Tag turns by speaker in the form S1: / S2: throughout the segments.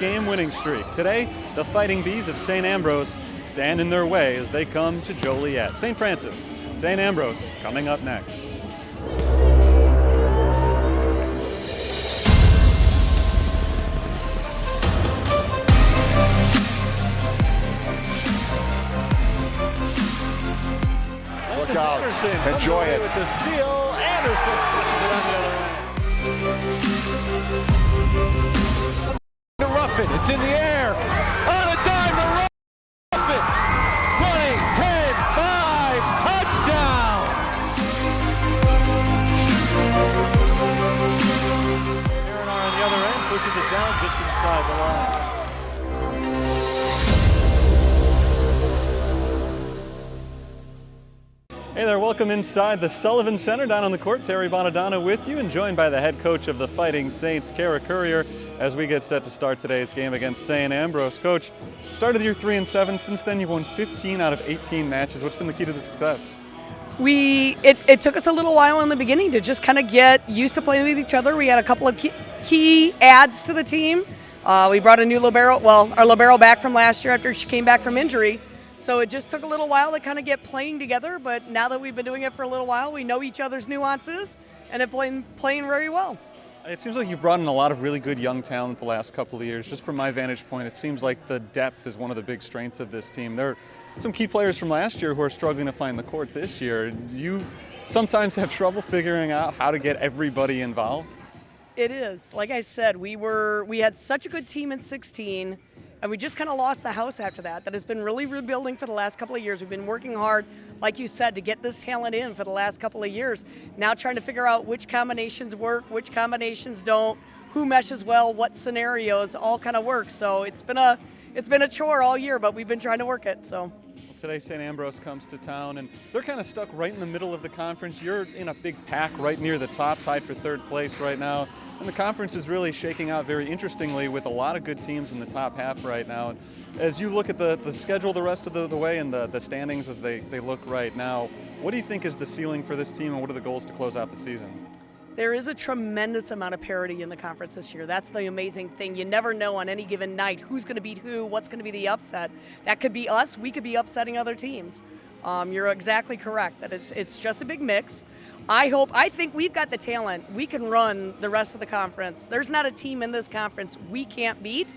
S1: 6-game winning streak. Today, the Fighting Bees of St. Ambrose stand in their way as they come to Joliet. St. Francis, St. Ambrose coming up next.
S2: Look out.
S1: Anderson
S2: Enjoy it.
S1: With the steal, Anderson pushes it on the other end.
S3: To Ruffin, it's in the air. On a dime to Ruffin. 20, 10, 5, touchdown.
S1: Aaron on the other end pushes it down just inside the line. Hey there, welcome inside the Sullivan Center down on the court. Terry Bonadonna with you and joined by the head coach of the Fighting Saints, Kara Courier, as we get set to start today's game against St. Ambrose. Coach, started the year 3-7. Since then, you've won 15 out of 18 matches. What's been the key to the success?
S4: It took us a little while in the beginning to just kind of get used to playing with each other. We had a couple of key adds to the team. We brought a new libero, our libero back from last year after she came back from injury. So it just took a little while to kind of get playing together, but now that we've been doing it for a little while, we know each other's nuances and have been playing very well.
S1: It seems like you've brought in a lot of really good young talent the last couple of years. Just from my vantage point, it seems like the depth is one of the big strengths of this team. There are some key players from last year who are struggling to find the court this year. Do you sometimes have trouble figuring out how to get everybody involved?
S4: It is. Like I said, we had such a good team in 16, and we just kind of lost the house after that. That has been really rebuilding for the last couple of years. We've been working hard, like you said, to get this talent in for the last couple of years. Now trying to figure out which combinations work, which combinations don't, who meshes well, what scenarios all kind of work. So it's been a chore all year, but we've been trying to work it. So.
S1: Today, St. Ambrose comes to town, and they're kind of stuck right in the middle of the conference. You're in a big pack right near the top, tied for third place right now. And the conference is really shaking out very interestingly with a lot of good teams in the top half right now. And as you look at the schedule the rest of the way and the standings as they look right now, what do you think is the ceiling for this team, and what are the goals to close out the season?
S4: There is a tremendous amount of parity in the conference this year. That's the amazing thing. You never know on any given night who's going to beat who, what's going to be the upset. That could be us. We could be upsetting other teams. You're exactly correct that it's just a big mix. I think we've got the talent. We can run the rest of the conference. There's not a team in this conference we can't beat,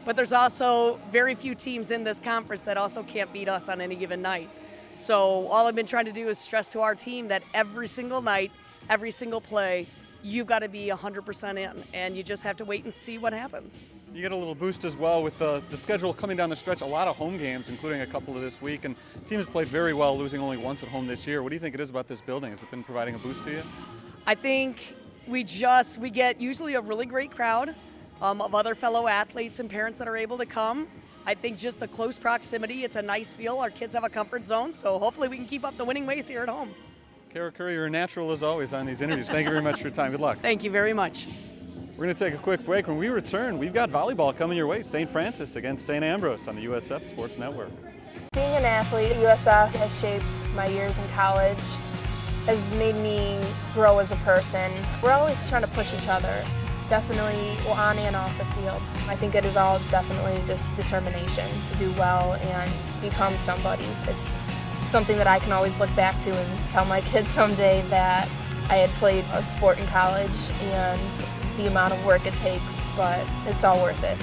S4: but there's also very few teams in this conference that also can't beat us on any given night. So all I've been trying to do is stress to our team that every single night, every single play, you've got to be 100% in, and you just have to wait and see what happens.
S1: You get a little boost as well with the schedule coming down the stretch, a lot of home games, including a couple of this week, and the team has played very well, losing only once at home this year. What do you think it is about this building? Has it been providing a boost to you?
S4: I think we get usually a really great crowd of other fellow athletes and parents that are able to come. I think just the close proximity, it's a nice feel. Our kids have a comfort zone, so hopefully we can keep up the winning ways here at home.
S1: Kara Courier, you're a natural as always on these interviews. Thank you very much for your time. Good luck.
S4: Thank you very much.
S1: We're going to take a quick break. When we return, we've got volleyball coming your way. St. Francis against St. Ambrose on the USF Sports Network.
S5: Being an athlete at USF has shaped my years in college, has made me grow as a person. We're always trying to push each other, definitely on and off the field. I think it is all definitely just determination to do well and become somebody. It's something that I can always look back to and tell my kids someday that I had played a sport in college and the amount of work it takes, but it's all worth it.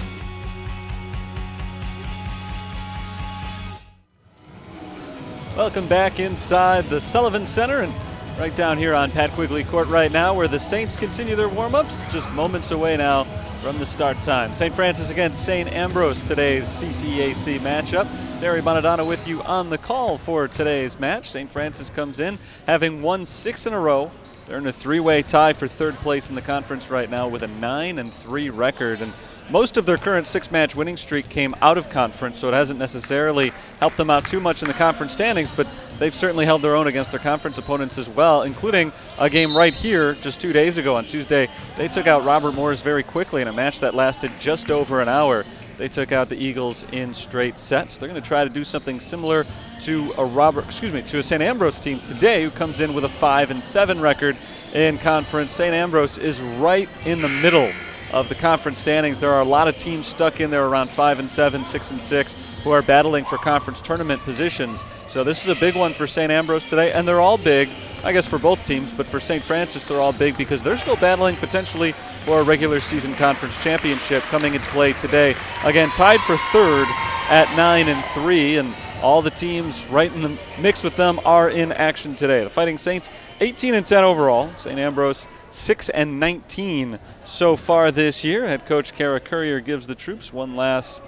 S1: Welcome back inside the Sullivan Center and right down here on Pat Quigley Court right now, where the Saints continue their warm-ups, just moments away now from the start time. St. Francis against St. Ambrose, today's CCAC matchup. Terry Bonadonna with you on the call for today's match. St. Francis comes in having won 6 in a row. They're in a 3-way tie for third place in the conference right now with a 9-3 record. And most of their current 6-match winning streak came out of conference, so it hasn't necessarily helped them out too much in the conference standings, but they've certainly held their own against their conference opponents as well, including a game right here just 2 days ago on Tuesday. They took out Robert Morris very quickly in a match that lasted just over an hour. They took out the Eagles in straight sets. They're going to try to do something similar to a St. Ambrose team today, who comes in with a 5-7 record in conference. St. Ambrose is right in the middle of the conference standings. There are a lot of teams stuck in there around 5-7, 6-6, who are battling for conference tournament positions. So this is a big one for St. Ambrose today, and they're all big, I guess, for both teams, but for St. Francis, they're all big because they're still battling potentially for a regular season conference championship coming into play today. Again, tied for third at 9-3, and all the teams right in the mix with them are in action today. The Fighting Saints 18-10 overall. St. Ambrose 6-19 so far this year. Head coach Kara Courier gives the troops one last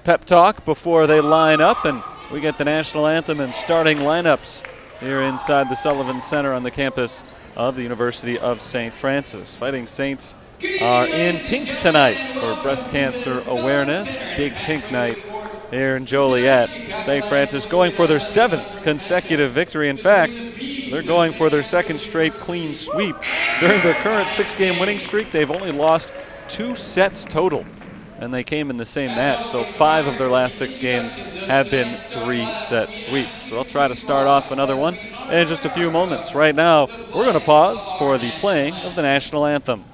S1: pep talk before they line up, and we get the national anthem and starting lineups here inside the Sullivan Center on the campus of the University of St. Francis. Fighting Saints are in pink tonight for breast cancer awareness. Dig Pink Night here in Joliet. St. Francis going for their 7th consecutive victory. In fact, they're going for their 2nd straight clean sweep. During their current 6-game winning streak, they've only lost 2 sets total, and they came in the same match. So 5 of their last 6 games have been 3-set sweeps. So they'll try to start off another one in just a few moments. Right now, we're going to pause for the playing of the national anthem.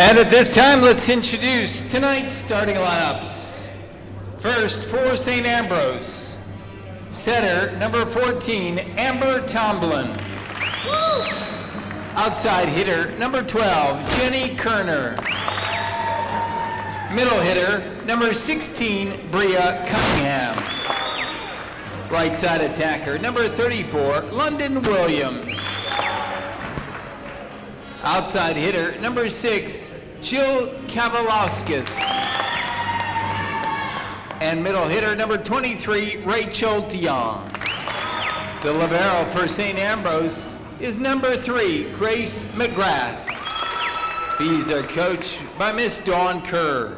S3: And at this time, let's introduce tonight's starting lineups. First, for St. Ambrose, setter number 14, Amber Tomlin. Outside hitter number 12, Jenny Kerner. Middle hitter number 16, Bria Cunningham. Right side attacker number 34, London Williams. Outside hitter number 6, Jill Kavalauskas. And middle hitter number 23, Rachel Dion. The libero for St. Ambrose is number 3, Grace McGrath. These are coached by Miss Dawn Kerr.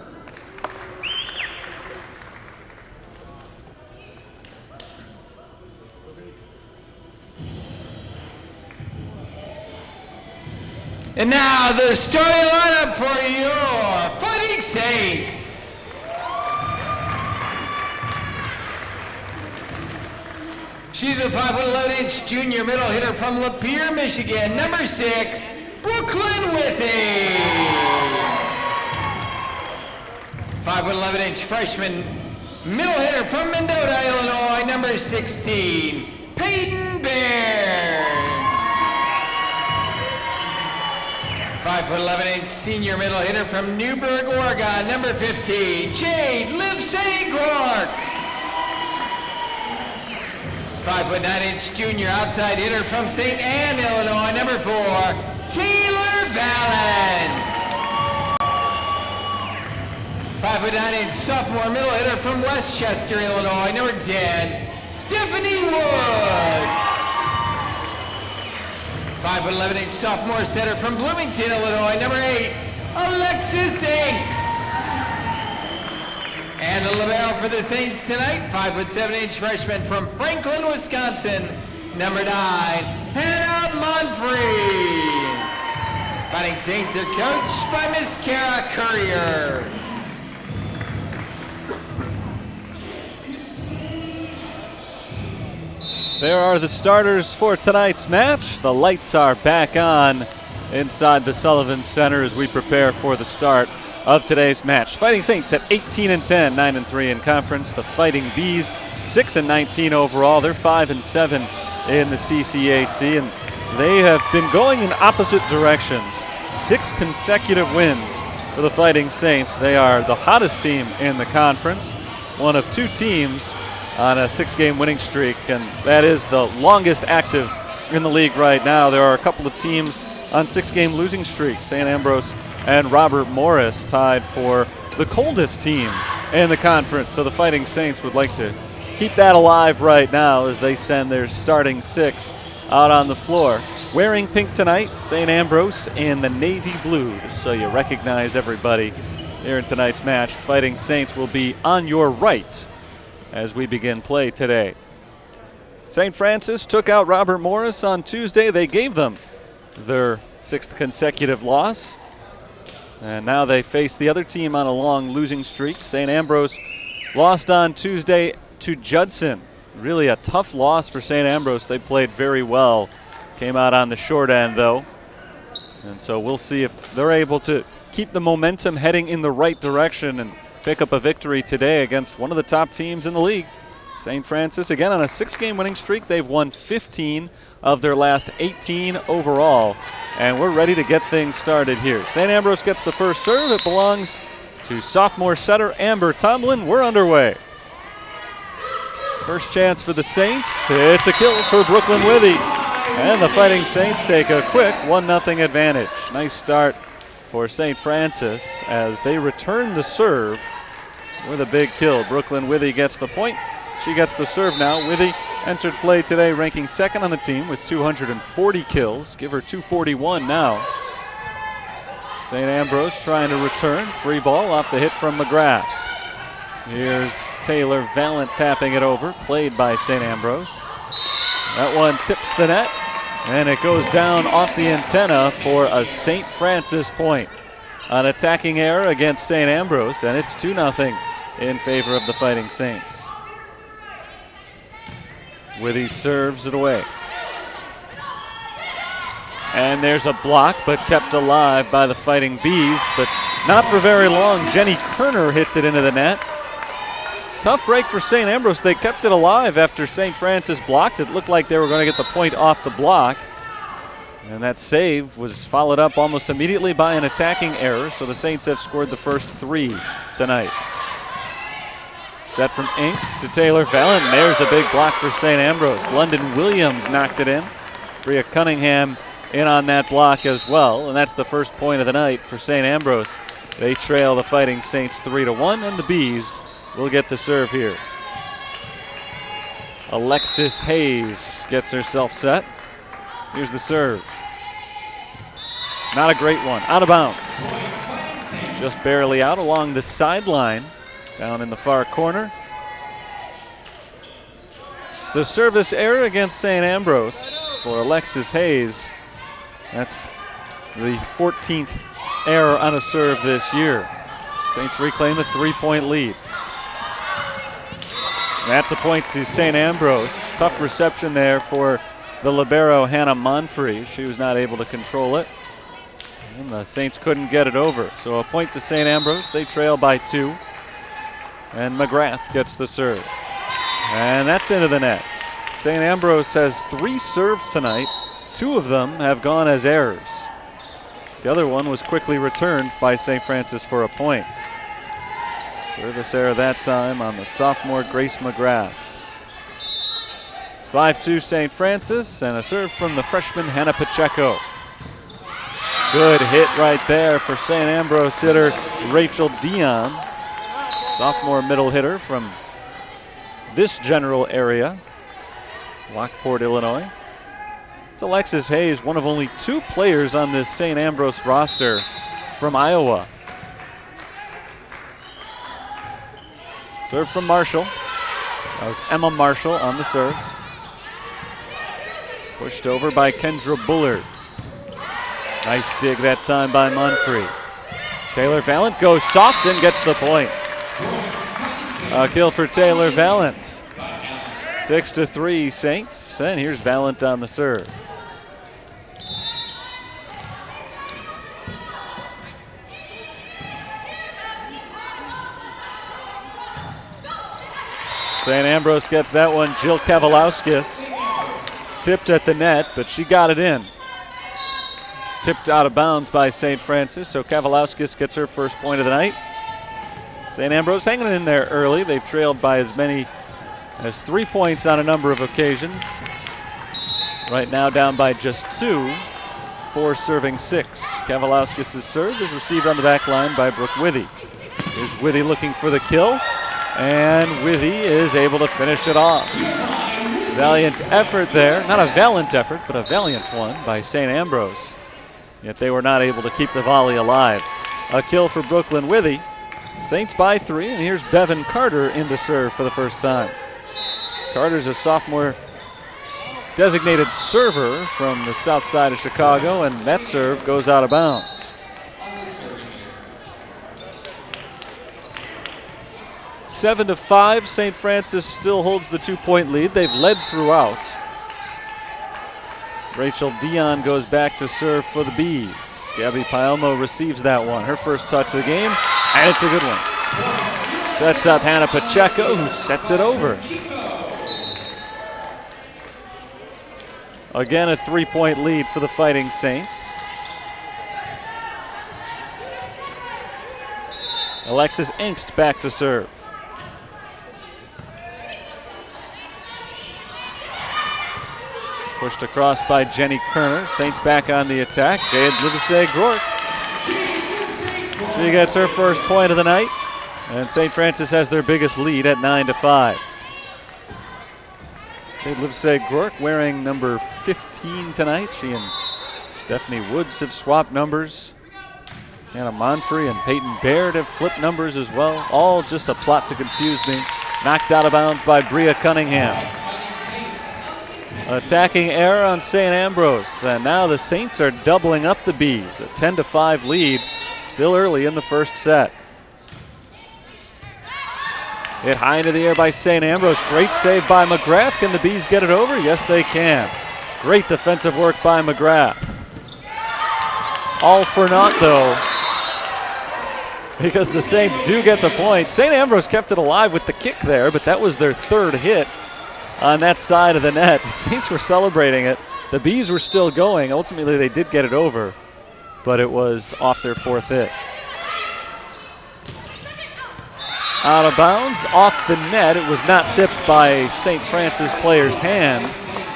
S3: And now the starting lineup for your Fighting Saints. She's a 5'11" junior middle hitter from Lapeer, Michigan. Number 6, Brooklyn Withy. 5'11" freshman middle hitter from Mendota, Illinois. Number 16, Peyton Bear. 5'11" senior middle hitter from Newburgh, Oregon, number 15, Jade Livesay Gork. 5'9" junior outside hitter from St. Anne, Illinois, number 4, Taylor Valens. 5'9" sophomore middle hitter from Westchester, Illinois, number 10, Stephanie Woods. 5'11" sophomore setter from Bloomington, Illinois, number 8, Alexis Inks. And the libero for the Saints tonight, 5'7" freshman from Franklin, Wisconsin, number 9, Hannah Monfrey. Fighting Saints are coached by Miss Kara Courier.
S1: There are the starters for tonight's match. The lights are back on inside the Sullivan Center as we prepare for the start of today's match. Fighting Saints at 18-10, 9-3 in conference. The Fighting Bees 6-19 overall. They're 5-7 in the CCAC, and they have been going in opposite directions. 6 consecutive wins for the Fighting Saints. They are the hottest team in the conference, one of 2 teams on a 6-game winning streak, and that is the longest active in the league right now. There are a couple of teams on 6-game losing streaks. St. Ambrose and Robert Morris tied for the coldest team in the conference. So the Fighting Saints would like to keep that alive right now as they send their starting 6 out on the floor. Wearing pink tonight, St. Ambrose in the navy blues. So you recognize everybody here in tonight's match. The Fighting Saints will be on your right as we begin play today. St. Francis took out Robert Morris on Tuesday. They gave them their 6th consecutive loss. And now they face the other team on a long losing streak. St. Ambrose lost on Tuesday to Judson. Really a tough loss for St. Ambrose. They played very well. Came out on the short end, though. And so we'll see if they're able to keep the momentum heading in the right direction and pick up a victory today against one of the top teams in the league. St. Francis, again, on a 6-game winning streak. They've won 15 of their last 18 overall. And we're ready to get things started here. St. Ambrose gets the first serve. It belongs to sophomore setter Amber Tomlin. We're underway. First chance for the Saints. It's a kill for Brooklyn Withy. And the Fighting Saints take a quick 1-0 advantage. Nice start for St. Francis as they return the serve with a big kill. Brooklyn Withy gets the point. She gets the serve now. Withy entered play today ranking 2nd on the team with 240 kills. Give her 241 now. St. Ambrose trying to return. Free ball off the hit from McGrath. Here's Taylor Valent tapping it over. Played by St. Ambrose. That one tips the net, and it goes down off the antenna for a St. Francis point. An attacking error against St. Ambrose, and it's 2-0 in favor of the Fighting Saints. Withy serves it away. And there's a block, but kept alive by the Fighting Bees, but not for very long. Jenny Kerner hits it into the net. Tough break for St. Ambrose. They kept it alive after St. Francis blocked. It looked like they were going to get the point off the block. And that save was followed up almost immediately by an attacking error, so the Saints have scored the first 3 tonight. Set from Inks to Taylor Fallon. There's a big block for St. Ambrose. London Williams knocked it in. Bria Cunningham in on that block as well, and that's the first point of the night for St. Ambrose. They trail the Fighting Saints 3-1, and the Bees will get the serve here. Alexis Hayes gets herself set. Here's the serve. Not a great one. Out of bounds. Just barely out along the sideline. Down in the far corner. It's a service error against St. Ambrose for Alexis Hayes. That's the 14th error on a serve this year. Saints reclaim a 3-point lead. That's a point to St. Ambrose. Tough reception there for the libero Hannah Monfrey. She was not able to control it. And the Saints couldn't get it over. So a point to St. Ambrose. They trail by 2. And McGrath gets the serve. And that's into the net. St. Ambrose has 3 serves tonight. 2 of them have gone as errors. The other one was quickly returned by St. Francis for a point. Service error that time on the sophomore Grace McGrath. 5-2 St. Francis, and a serve from the freshman Hannah Pacheco. Good hit right there for St. Ambrose hitter Rachel Dion. Sophomore middle hitter from this general area, Lockport, Illinois. It's Alexis Hayes, one of only 2 players on this St. Ambrose roster from Iowa. Serve from Marshall. That was Emma Marshall on the serve. Pushed over by Kendra Bullard. Nice dig that time by Monfrey. Taylor Valent goes soft and gets the point. A kill for Taylor Valent. 6-3 Saints, and here's Valent on the serve. St. Ambrose gets that one. Jill Kavalauskas tipped at the net, but she got it in. Tipped out of bounds by St. Francis, so Kavalauskas gets her first point of the night. St. Ambrose hanging in there early. They've trailed by as many as 3 points on a number of occasions. Right now down by just 2, 4 serving 6. Kavalauskas' serve is received on the back line by Brooke Withy. Here's Withy looking for the kill, and Withy is able to finish it off. Valiant effort there, not a valiant effort, but a valiant one by St. Ambrose. Yet they were not able to keep the volley alive. A kill for Brooklyn Withy. Saints by 3, and here's Bevan Carter in to serve for the first time. Carter's a sophomore designated server from the south side of Chicago, and that serve goes out of bounds. Seven to 5, St. Francis still holds the 2-point lead. They've led throughout. Rachel Dion goes back to serve for the Bees. Gabby Paelmo receives that one, her first touch of the game, and it's a good one. Sets up Hannah Pacheco, who sets it over. Again, a 3-point lead for the Fighting Saints. Alexis Engst back to serve. Pushed across by Jenny Kerner. Saints back on the attack. Jade Livesey-Grort. She gets her first point of the night, and St. Francis has their biggest lead at 9 to 5. Jade Livesey-Grort wearing number 15 tonight. She and Stephanie Woods have swapped numbers. Hannah Monfrey and Peyton Baird have flipped numbers as well. All just a plot to confuse me. Knocked out of bounds by Bria Cunningham. Attacking error on St. Ambrose, and now the Saints are doubling up the Bees. A 10 to 5 lead, still early in the first set. Hit high into the air by St. Ambrose. Great save by McGrath. Can the Bees get it over? Yes, they can. Great defensive work by McGrath. All for naught, though, because the Saints do get the point. St. Ambrose kept it alive with the kick there, but that was their third hit on that side of the net. The Saints were celebrating it. The Bees were still going. Ultimately, they did get it over, but it was off their fourth hit. Out of bounds, off the net. It was not tipped by St. Francis player's hand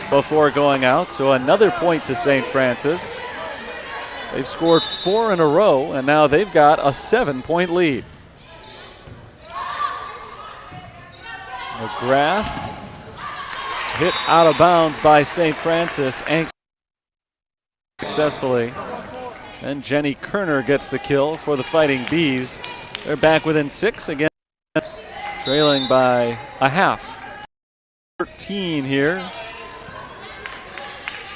S1: before going out, so another point to St. Francis. They've scored 4 in a row, and now they've got a 7-point lead. McGrath hit out of bounds by St. Francis, successfully. And Jenny Kerner gets the kill for the Fighting Bees. They're back within 6 again, trailing by a half. 13 here.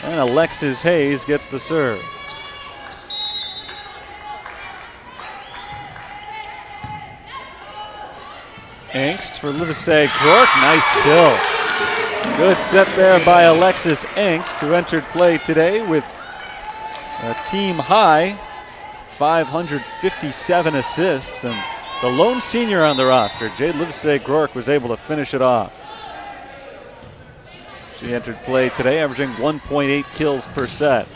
S1: And Alexis Hayes gets the serve. Engst for Livesey-Grort. Nice kill. Good set there by Alexis Engst, who entered play today with a team high 557 assists, and the lone senior on the roster, Jade Livesey-Grort, was able to finish it off. She entered play today, averaging 1.8 kills per set.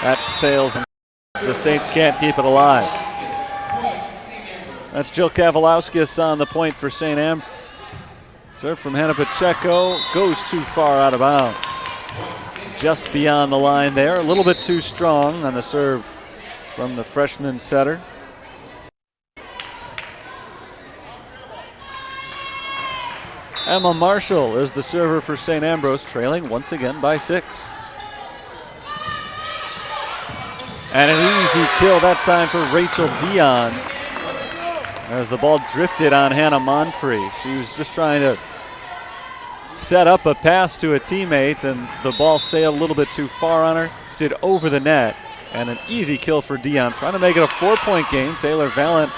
S1: That sails, and the Saints can't keep it alive. That's Jill Kavalauskas on the point for St. Ambrose. Serve from Hannah Pacheco goes too far out of bounds. Just beyond the line there, a little bit too strong on the serve from the freshman setter. Emma Marshall is the server for St. Ambrose, trailing once again by 6. And an easy kill that time for Rachel Dion, as the ball drifted on Hannah Monfrey. She was just trying to set up a pass to a teammate, and the ball sailed a little bit too far on her, did over the net, and an easy kill for Dion. Trying to make it a 4-point game. Taylor Valent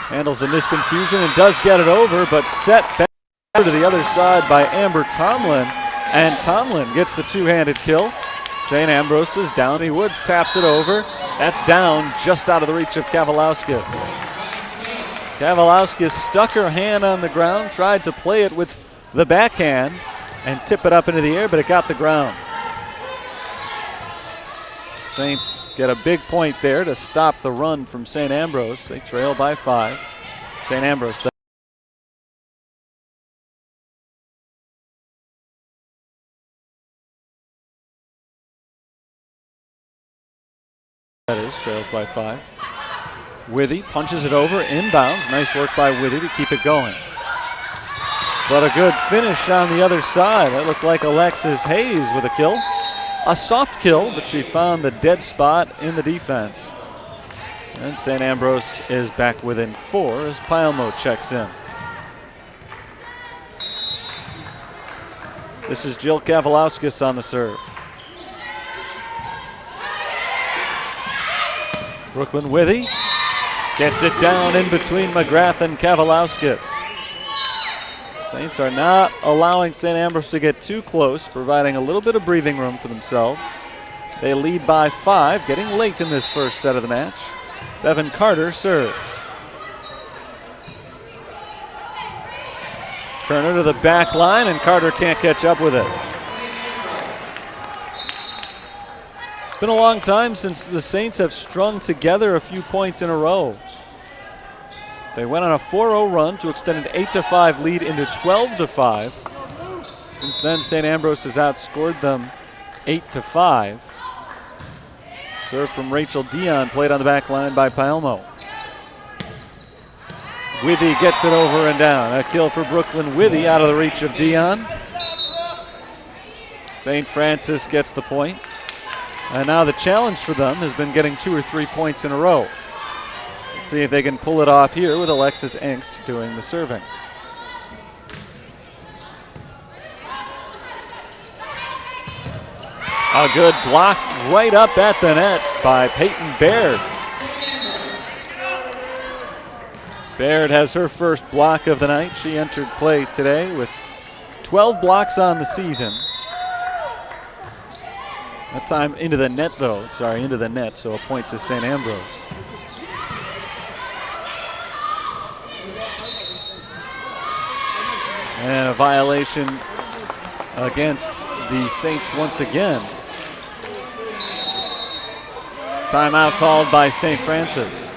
S1: handles the misconfusion and does get it over, but set back to the other side by Amber Tomlin, and Tomlin gets the two-handed kill. St. Ambrose is down. Woods taps it over. That's down, just out of the reach of Kavalauskas. Kavalauskas stuck her hand on the ground, tried to play it with the backhand and tip it up into the air, but it got the ground. Saints get a big point there to stop the run from St. Ambrose. They trail by 5. St. Ambrose. That is, trails by 5. Withy punches it over, inbounds. Nice work by Withy to keep it going. But a good finish on the other side. That looked like Alexis Hayes with a kill. A soft kill, but she found the dead spot in the defense. And St. Ambrose is back within 4 as Pailmo checks in. This is Jill Kavalauskas on the serve. Brooklyn Withy gets it down in between McGrath and Kavalauskas. Saints are not allowing St. Ambrose to get too close, providing a little bit of breathing room for themselves. They lead by 5, getting late in this first set of the match. Bevan Carter serves. Kerner to the back line, and Carter can't catch up with it. It's been a long time since the Saints have strung together a few points in a row. They went on a 4-0 run to extend an 8-5 lead into 12-5. Since then, St. Ambrose has outscored them 8-5. Serve from Rachel Dion, played on the back line by Pailmo. Withy gets it over and down. A kill for Brooklyn Withy out of the reach of Dion. St. Francis gets the point. And now the challenge for them has been getting 2 or 3 points in a row. Let's see if they can pull it off here with Alexis Engst doing the serving. A good block right up at the net by Peyton Baird. Baird has her first block of the night. She entered play today with 12 blocks on the season. That time into the net though, into the net, so a point to St. Ambrose. And a violation against the Saints once again. Timeout called by St. Francis.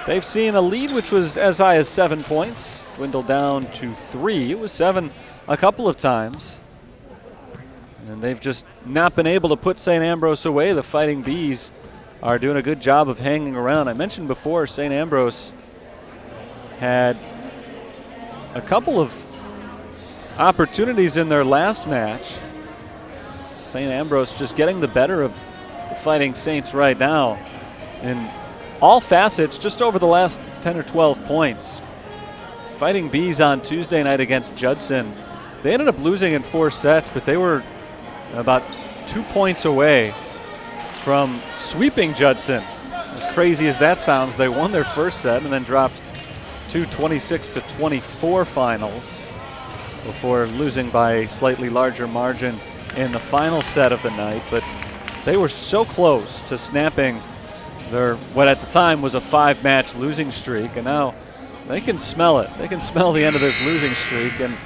S1: They've seen a lead which was as high as 7 points, dwindle down to 3. It was 7 a couple of times. And they've just not been able to put St. Ambrose away. The Fighting Bees are doing a good job of hanging around. I mentioned before St. Ambrose had a couple of opportunities in their last match. St. Ambrose just getting the better of the Fighting Saints right now in all facets, just over the last 10 or 12 points. Fighting Bees on Tuesday night against Judson. They ended up losing in 4 sets, but they were about 2 points away from sweeping Judson. As crazy as that sounds, they won their first set and then dropped 2 26-24 finals before losing by a slightly larger margin in the final set of the night. But they were so close to snapping their, what at the time was a 5-match losing streak, and now they can smell it. They can smell the end of this losing streak, and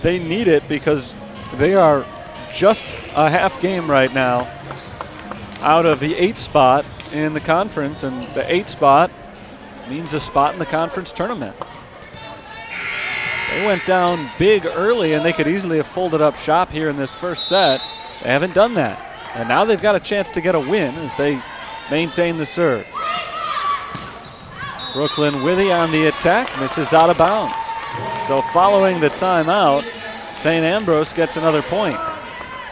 S1: they need it because they are just a half game right now out of the 8th spot in the conference, and the 8th spot means a spot in the conference tournament. They went down big early, and they could easily have folded up shop here in this first set. They haven't done that, and now they've got a chance to get a win as they maintain the serve. Brooklyn Withy on the attack, misses out of bounds. So following the timeout, St. Ambrose gets another point.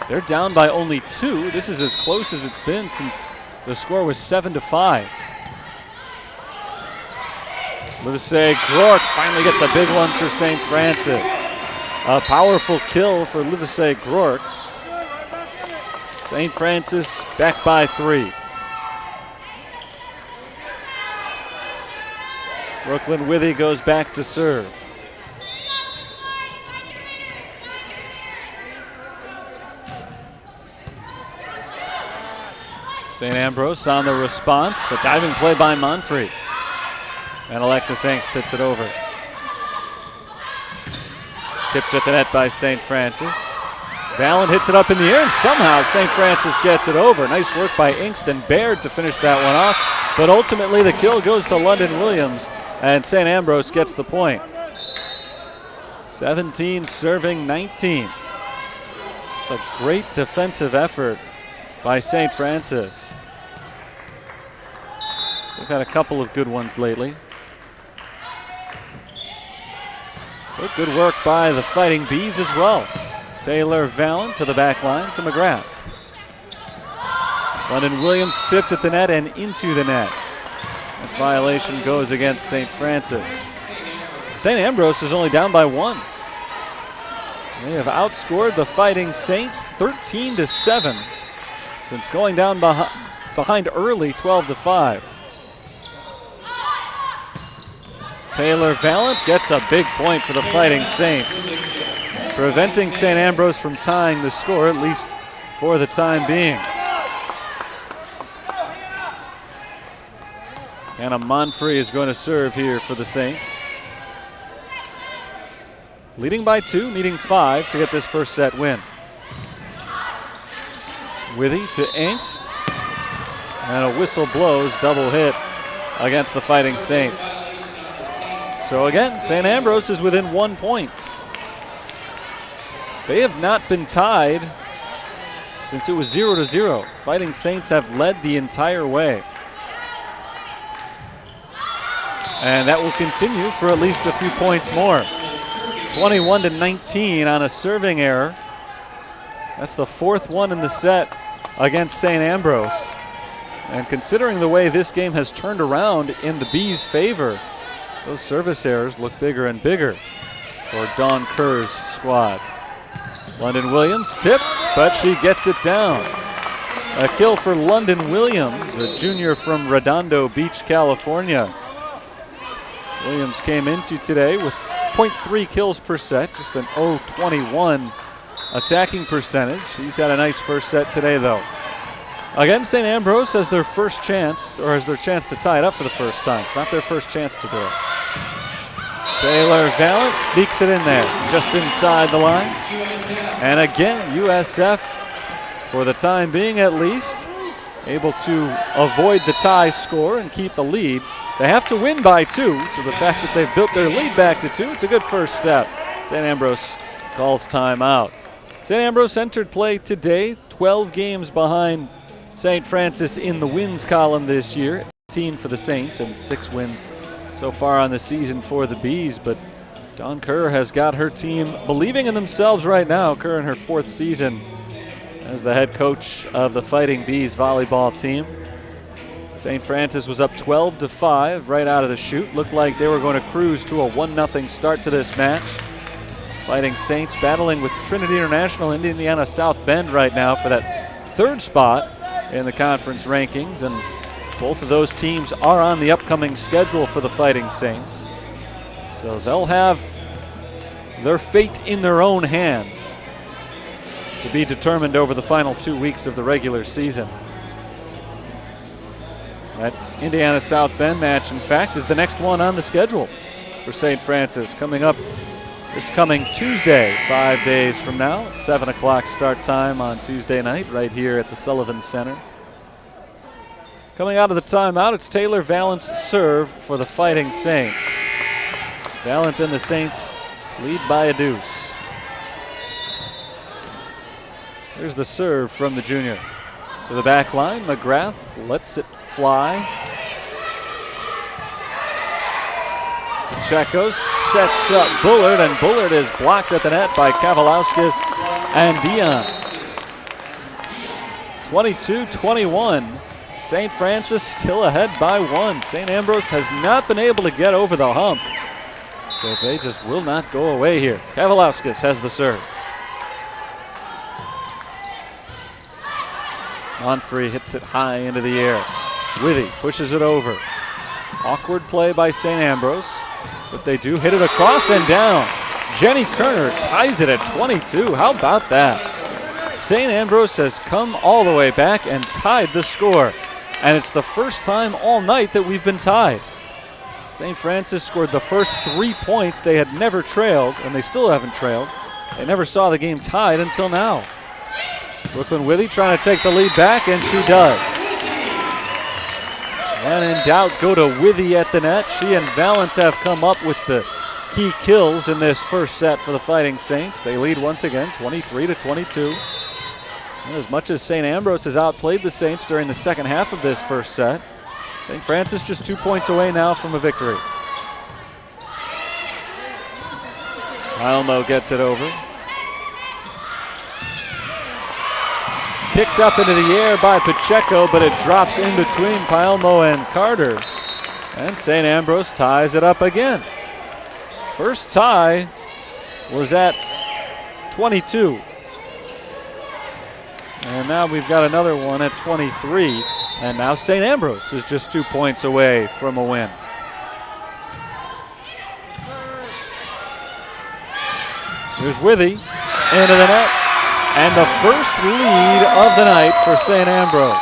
S1: They're down by only 2. This is as close as it's been since the score was 7-5. Livesey Grork finally gets a big one for St. Francis. A powerful kill for Livesey Grork. St. Francis back by 3. Brooklyn Withy goes back to serve. St. Ambrose on the response. A diving play by Monfrey. And Alexis Inks hits it over. Tipped at the net by St. Francis. Vallon hits it up in the air, and somehow St. Francis gets it over. Nice work by Inks and Baird to finish that one off. But ultimately the kill goes to London Williams, and St. Ambrose gets the point. 17 serving 19. It's a great defensive effort by St. Francis. They've had a couple of good ones lately. But good work by the Fighting Bees as well. Taylor Vallon to the back line to McGrath. London Williams tipped at the net and into the net. That violation goes against St. Francis. St. Ambrose is only down by 1. They have outscored the Fighting Saints 13-7 since going down behind early 12-5. Taylor Vallon gets a big point for the Fighting Saints, preventing St. Ambrose from tying the score, at least for the time being. Anna Monfrey is going to serve here for the Saints. Leading by 2, needing 5 to get this first set win. Withy to Inks, and a whistle blows, double hit against the Fighting Saints. So again, St. Ambrose is within 1 point. They have not been tied since it was 0-0. Fighting Saints have led the entire way. And that will continue for at least a few points more. 21-19 on a serving error. That's the 4th one in the set against St. Ambrose. And considering the way this game has turned around in the Bees' favor, those service errors look bigger and bigger for Dawn Kerr's squad. London Williams tips, but she gets it down. A kill for London Williams, a junior from Redondo Beach, California. Williams came into today with 0.3 kills per set, just an 0.21 attacking percentage. He's had a nice first set today, though. Again, St. Ambrose has their first chance, or has their chance to tie it up for the first time. Not their first chance to do it. Taylor Vallon sneaks it in there, just inside the line. And again, USF, for the time being at least, able to avoid the tie score and keep the lead. They have to win by 2, so the fact that they've built their lead back to 2, it's a good first step. St. Ambrose calls timeout. St. Ambrose entered play today, 12 games behind St. Francis in the wins column this year. 18 for the Saints and 6 wins so far on the season for the Bees, but Dawn Kerr has got her team believing in themselves right now. Kerr in her 4th season as the head coach of the Fighting Bees volleyball team. St. Francis was up 12-5 right out of the chute. Looked like they were going to cruise to a 1-0 start to this match. Fighting Saints battling with Trinity International and Indiana South Bend right now for that 3rd spot in the conference rankings, and both of those teams are on the upcoming schedule for the Fighting Saints. So they'll have their fate in their own hands to be determined over the final 2 weeks of the regular season. That Indiana South Bend match, in fact, is the next one on the schedule for St. Francis, coming up this coming Tuesday, 5 days from now. It's 7 o'clock start time on Tuesday night right here at the Sullivan Center. Coming out of the timeout, it's Taylor Vallon's serve for the Fighting Saints. Vallon and the Saints lead by a deuce. Here's the serve from the junior. To the back line, McGrath lets it fly. Pacheco sets up Bullard, and Bullard is blocked at the net by Kavalauskas and Dion. 22-21. St. Francis still ahead by 1. St. Ambrose has not been able to get over the hump, but they just will not go away here. Kavalauskas has the serve. Monfrey hits it high into the air. Withy pushes it over. Awkward play by St. Ambrose, but they do hit it across and down. Jenny Kerner ties it at 22. How about that? St. Ambrose has come all the way back and tied the score. And it's the first time all night that we've been tied. St. Francis scored the first 3 points. They had never trailed, and they still haven't trailed. They never saw the game tied until now. Brooklyn Withy trying to take the lead back, and she does. And in doubt, go to Withy at the net. She and Valent have come up with the key kills in this first set for the Fighting Saints. They lead once again, 23-22. And as much as St. Ambrose has outplayed the Saints during the second half of this first set, St. Francis just 2 points away now from a victory. Malmo gets it over. Kicked up into the air by Pacheco, but it drops in between Palmo and Carter. And St. Ambrose ties it up again. First tie was at 22. And now we've got another one at 23. And now St. Ambrose is just 2 points away from a win. Here's Withy into the net. And the first lead of the night for St. Ambrose.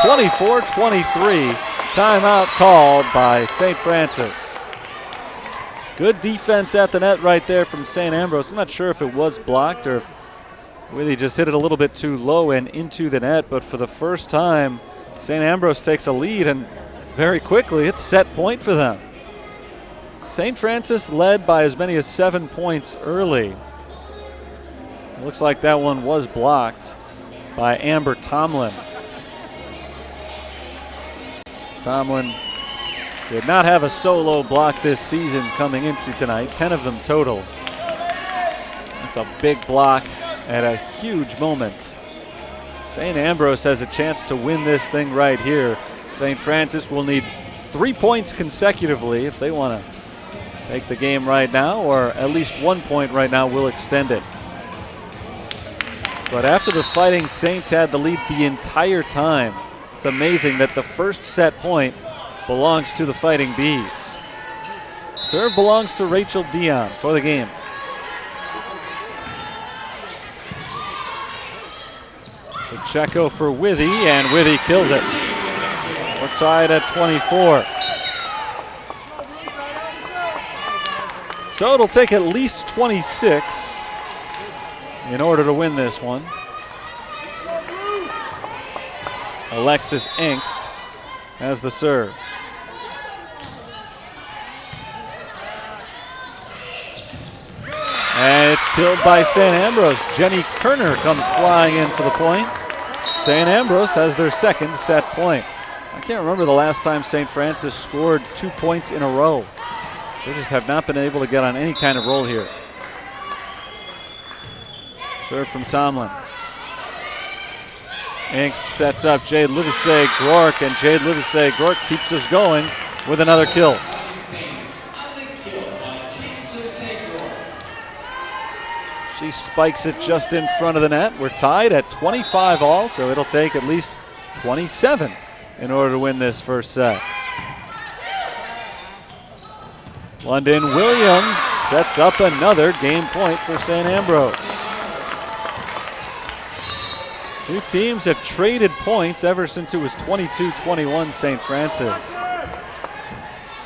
S1: 24-23. Timeout called by St. Francis. Good defense at the net right there from St. Ambrose. I'm not sure if it was blocked or if Withy just hit it a little bit too low and into the net, but for the first time, St. Ambrose takes a lead, and very quickly it's set point for them. St. Francis led by as many as 7 points early. It looks like that one was blocked by Amber Tomlin. Tomlin did not have a solo block this season coming into tonight, 10 of them total. That's a big block at a huge moment. St. Ambrose has a chance to win this thing right here. St. Francis will need 3 points consecutively if they want to take the game right now, or at least 1 point right now will extend it. But after the Fighting Saints had the lead the entire time, it's amazing that the first set point belongs to the Fighting Bees. Serve belongs to Rachel Dion for the game. Pacheco for Withy, and Withy kills it. We're tied at 24. So it'll take at least 26 in order to win this one. Alexis Engst has the serve. And it's killed by St. Ambrose. Jenny Kerner comes flying in for the point. St. Ambrose has their second set point. I can't remember the last time St. Francis scored 2 points in a row. They just have not been able to get on any kind of roll here. Serve from Tomlin. Engst sets up Jade Livesey-Gork, and Jade Livesey-Gork keeps us going with another kill. She spikes it just in front of the net. We're tied at 25 all, so it'll take at least 27 in order to win this first set. London Williams sets up another game point for St. Ambrose. Two teams have traded points ever since it was 22-21 St. Francis.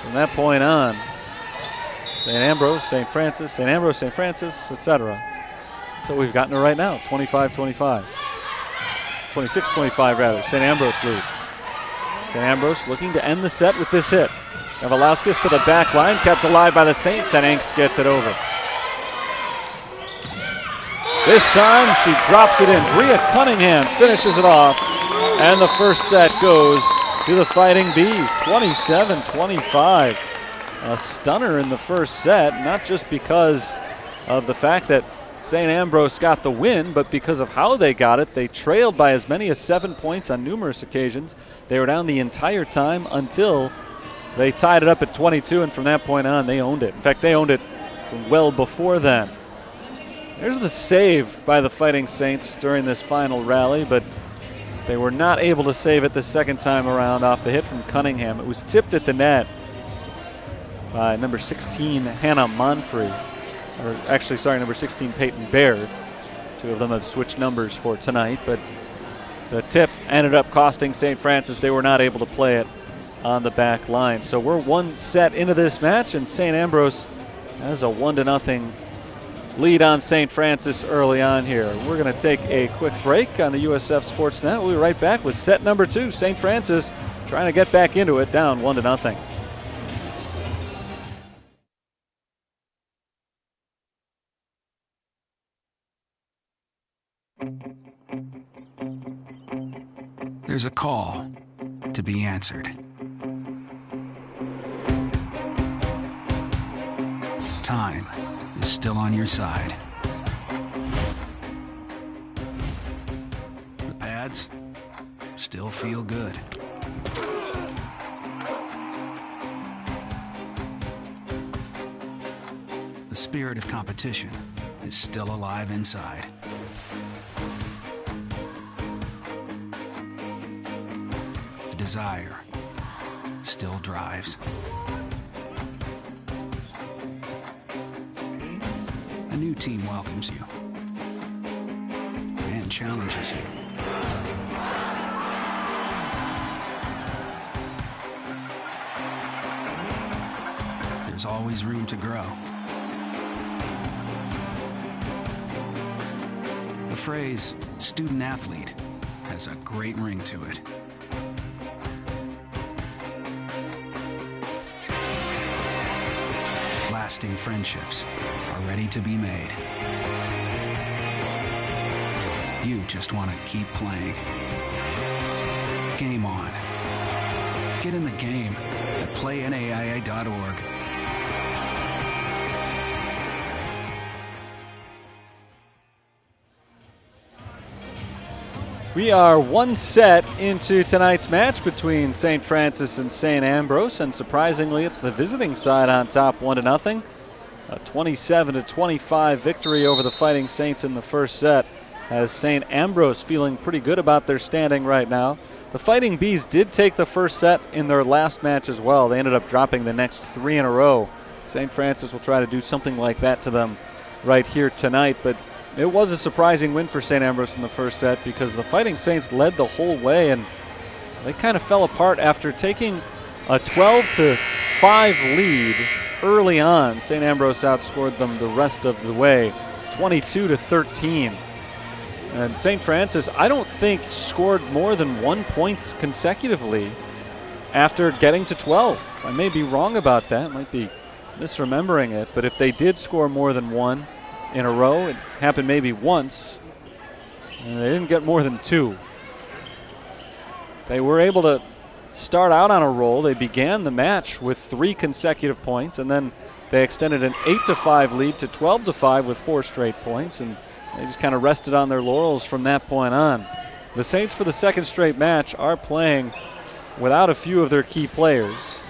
S1: From that point on, St. Ambrose, St. Francis, St. Ambrose, St. Francis, etc. Until we've gotten it right now, 25-25. 26-25 rather, St. Ambrose leads. St. Ambrose looking to end the set with this hit. Kavalauskas to the back line, kept alive by the Saints, and Engst gets it over. This time she drops it in. Bria Cunningham finishes it off, and the first set goes to the Fighting Bees, 27-25. A stunner in the first set, not just because of the fact that St. Ambrose got the win, but because of how they got it. They trailed by as many as 7 points on numerous occasions. They were down the entire time until they tied it up at 22, and from that point on, they owned it. In fact, they owned it well before then. There's the save by the Fighting Saints during this final rally, but they were not able to save it the second time around off the hit from Cunningham. It was tipped at the net by number 16, Hannah Monfrey. Or actually, sorry, number 16, Peyton Baird. Two of them have switched numbers for tonight, but the tip ended up costing St. Francis. They were not able to play it on the back line. So we're one set into this match, and St. Ambrose has a 1-0 lead on St. Francis early on here. We're going to take a quick break on the USF Sportsnet. We'll be right back with set number 2. St. Francis trying to get back into it, down 1-0.
S6: There's a call to be answered. Time is still on your side. The pads still feel good. The spirit of competition is still alive inside. The desire still drives. A new team welcomes you and challenges you. There's always room to grow. The phrase student athlete has a great ring to it. Lasting friendships are ready to be made. You just want to keep playing. Game on. Get in the game at playnaa.org.
S1: We are one set into tonight's match between St. Francis and St. Ambrose, and surprisingly, it's the visiting side on top 1-0. A 27-25 victory over the Fighting Saints in the first set has St. Ambrose feeling pretty good about their standing right now. The Fighting Bees did take the first set in their last match as well. They ended up dropping the next 3 in a row. St. Francis will try to do something like that to them right here tonight, but it was a surprising win for St. Ambrose in the first set because the Fighting Saints led the whole way, and they kind of fell apart after taking a 12-5 lead early on. St. Ambrose outscored them the rest of the way, 22-13. And St. Francis, I don't think, scored more than 1 point consecutively after getting to 12. I may be wrong about that, might be misremembering it, but if they did score more than 1 in a row, it happened maybe once, and they didn't get more than 2. They were able to start out on a roll. They began the match with 3 consecutive points, and then they extended an 8-5 lead to 12-5 with 4 straight points, and they just kind of rested on their laurels from that point on. The Saints, for the second straight match, are playing without a few of their key players.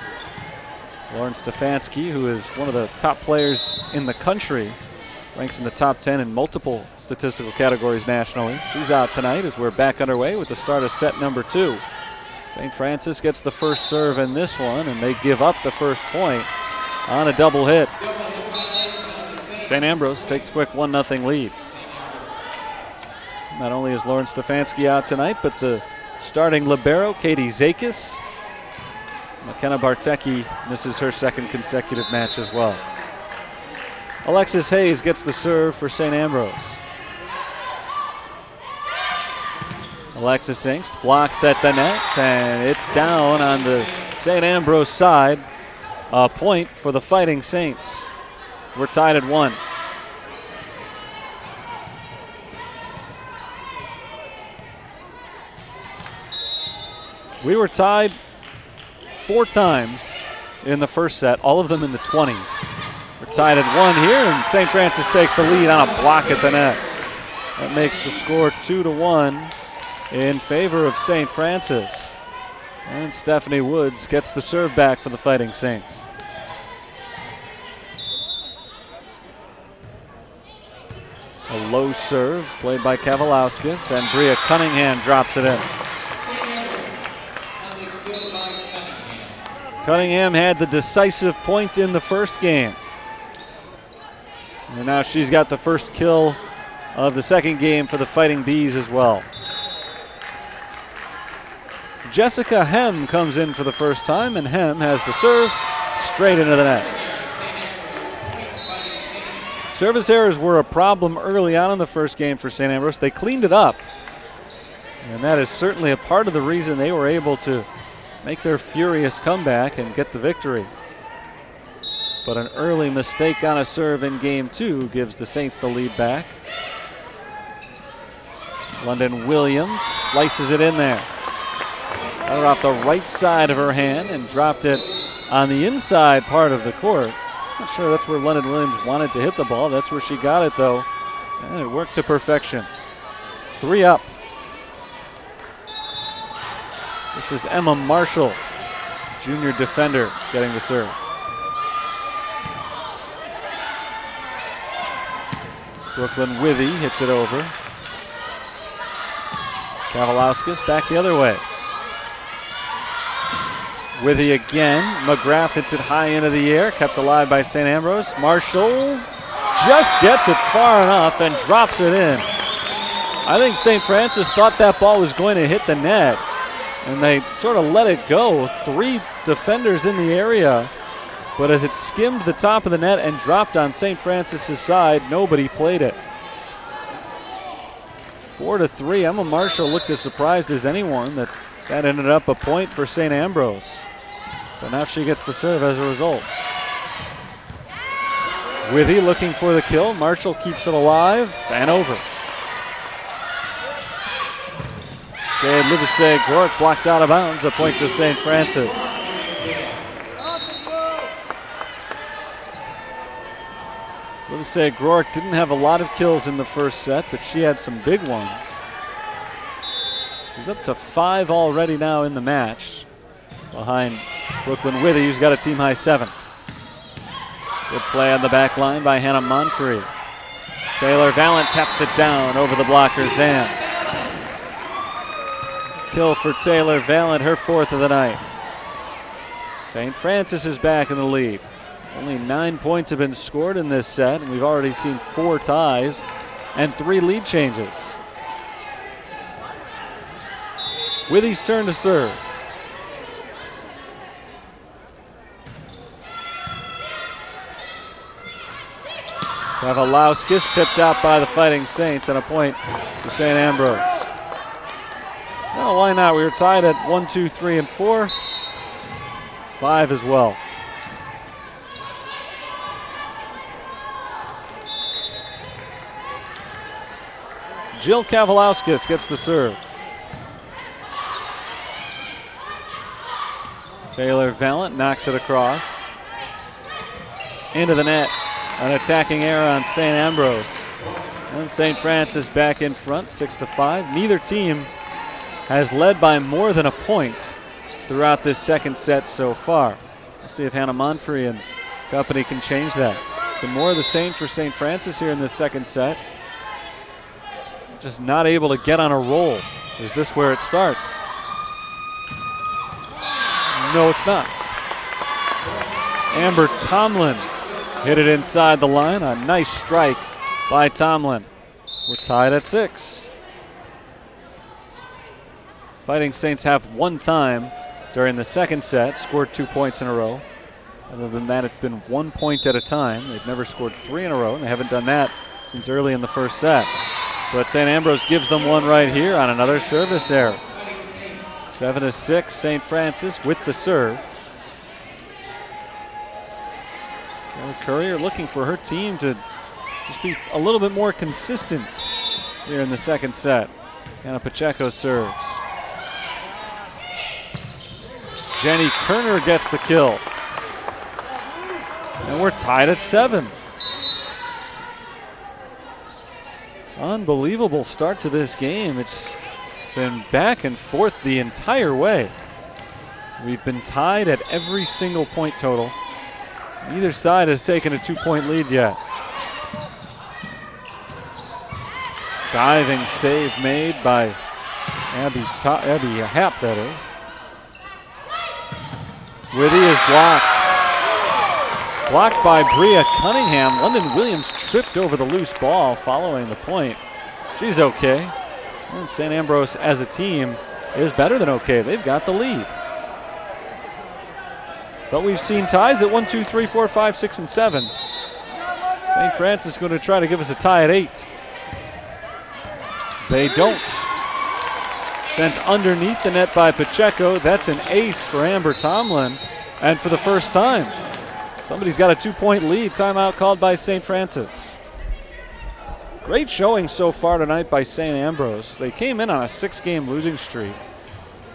S1: Lauren Stefanski, who is one of the top players in the country, ranks in the top 10 in multiple statistical categories nationally. She's out tonight as we're back underway with the start of set number 2. St. Francis gets the first serve in this one, and they give up the first point on a double hit. St. Ambrose takes a quick 1-0 lead. Not only is Lauren Stefanski out tonight, but the starting libero, Katie Zakis. McKenna Bartecki misses her second consecutive match as well. Alexis Hayes gets the serve for St. Ambrose. Alexis Ingst blocks at the net, and it's down on the St. Ambrose side. A point for the Fighting Saints. We're tied at 1. We were tied 4 times in the first set, all of them in the 20s. We're tied at 1 here, and St. Francis takes the lead on a block at the net. That makes the score 2-1 in favor of St. Francis. And Stephanie Woods gets the serve back for the Fighting Saints. A low serve played by Kavalauskas, and Bria Cunningham drops it in. Cunningham had the decisive point in the first game. And now she's got the first kill of the second game for the Fighting Bees as well. Jessica Hem comes in for the first time, and Hem has the serve straight into the net. Service errors were a problem early on in the first game for St. Ambrose. They cleaned it up, and that is certainly a part of the reason they were able to make their furious comeback and get the victory. But an early mistake on a serve in game 2 gives the Saints the lead back. London Williams slices it in there. Got her off the right side of her hand and dropped it on the inside part of the court. Not sure that's where London Williams wanted to hit the ball. That's where she got it, though. And it worked to perfection. 3 up. This is Emma Marshall, junior defender, getting the serve. Brooklyn Withy hits it over. Kavalauskas back the other way. Withy again. McGrath hits it high into the air, kept alive by St. Ambrose. Marshall just gets it far enough and drops it in. I think St. Francis thought that ball was going to hit the net, and they sort of let it go. 3 defenders in the area, but as it skimmed the top of the net and dropped on St. Francis's side, nobody played it. 4-3. Emma Marshall looked as surprised as anyone that ended up a point for St. Ambrose. But now she gets the serve as a result. Withy looking for the kill. Marshall keeps it alive and over. Jade Livesey-Gork blocked out of bounds, a point to St. Francis. Livesey-Gork didn't have a lot of kills in the first set, but she had some big ones. She's up to 5 already now in the match, behind Brooklyn Withy, who's got a team-high 7. Good play on the back line by Hannah Monfrey. Taylor Valent taps it down over the blocker's hands. Kill for Taylor Valent, her 4th of the night. St. Francis is back in the lead. Only 9 points have been scored in this set, and we've already seen 4 ties and 3 lead changes. Withy's turn to serve. Kavalauskas tipped out by the Fighting Saints, and a point to St. Ambrose. Well, why not? We were tied at 1, 2, 3, and 4. 5 as well. Jill Kavalauskas gets the serve. Taylor Valent knocks it across. Into the net. An attacking error on St. Ambrose. And St. Francis back in front, 6-5. Neither team has led by more than a point throughout this second set so far. We'll see if Hannah Monfrey and company can change that. It's been more of the same for St. Francis here in this second set. Just not able to get on a roll. Is this where it starts? No, it's not. Amber Tomlin hit it inside the line. A nice strike by Tomlin. We're tied at 6. Fighting Saints have 1 time during the second set, scored 2 points in a row. Other than that, it's been 1 point at a time. They've never scored 3 in a row, and they haven't done that since early in the first set. But St. Ambrose gives them one right here on another service error. 7-6, St. Francis with the serve. Kelly Courier looking for her team to just be a little bit more consistent here in the second set. Anna Pacheco serves. Jenny Kerner gets the kill. And we're tied at 7. Unbelievable start to this game. It's been back and forth the entire way. We've been tied at every single point total. Neither side has taken a 2-point lead yet. Diving save made by Abby Happ, that is. Withy is blocked. Blocked by Bria Cunningham. London Williams tripped over the loose ball following the point. She's okay. And St. Ambrose as a team is better than okay. They've got the lead. But we've seen ties at 1, 2, 3, 4, 5, 6, and 7. St. Francis going to try to give us a tie at 8. They don't. Sent underneath the net by Pacheco. That's an ace for Amber Tomlin. And for the first time, somebody's got a 2-point lead. Timeout called by St. Francis. Great showing so far tonight by St. Ambrose. They came in on a 6-game losing streak.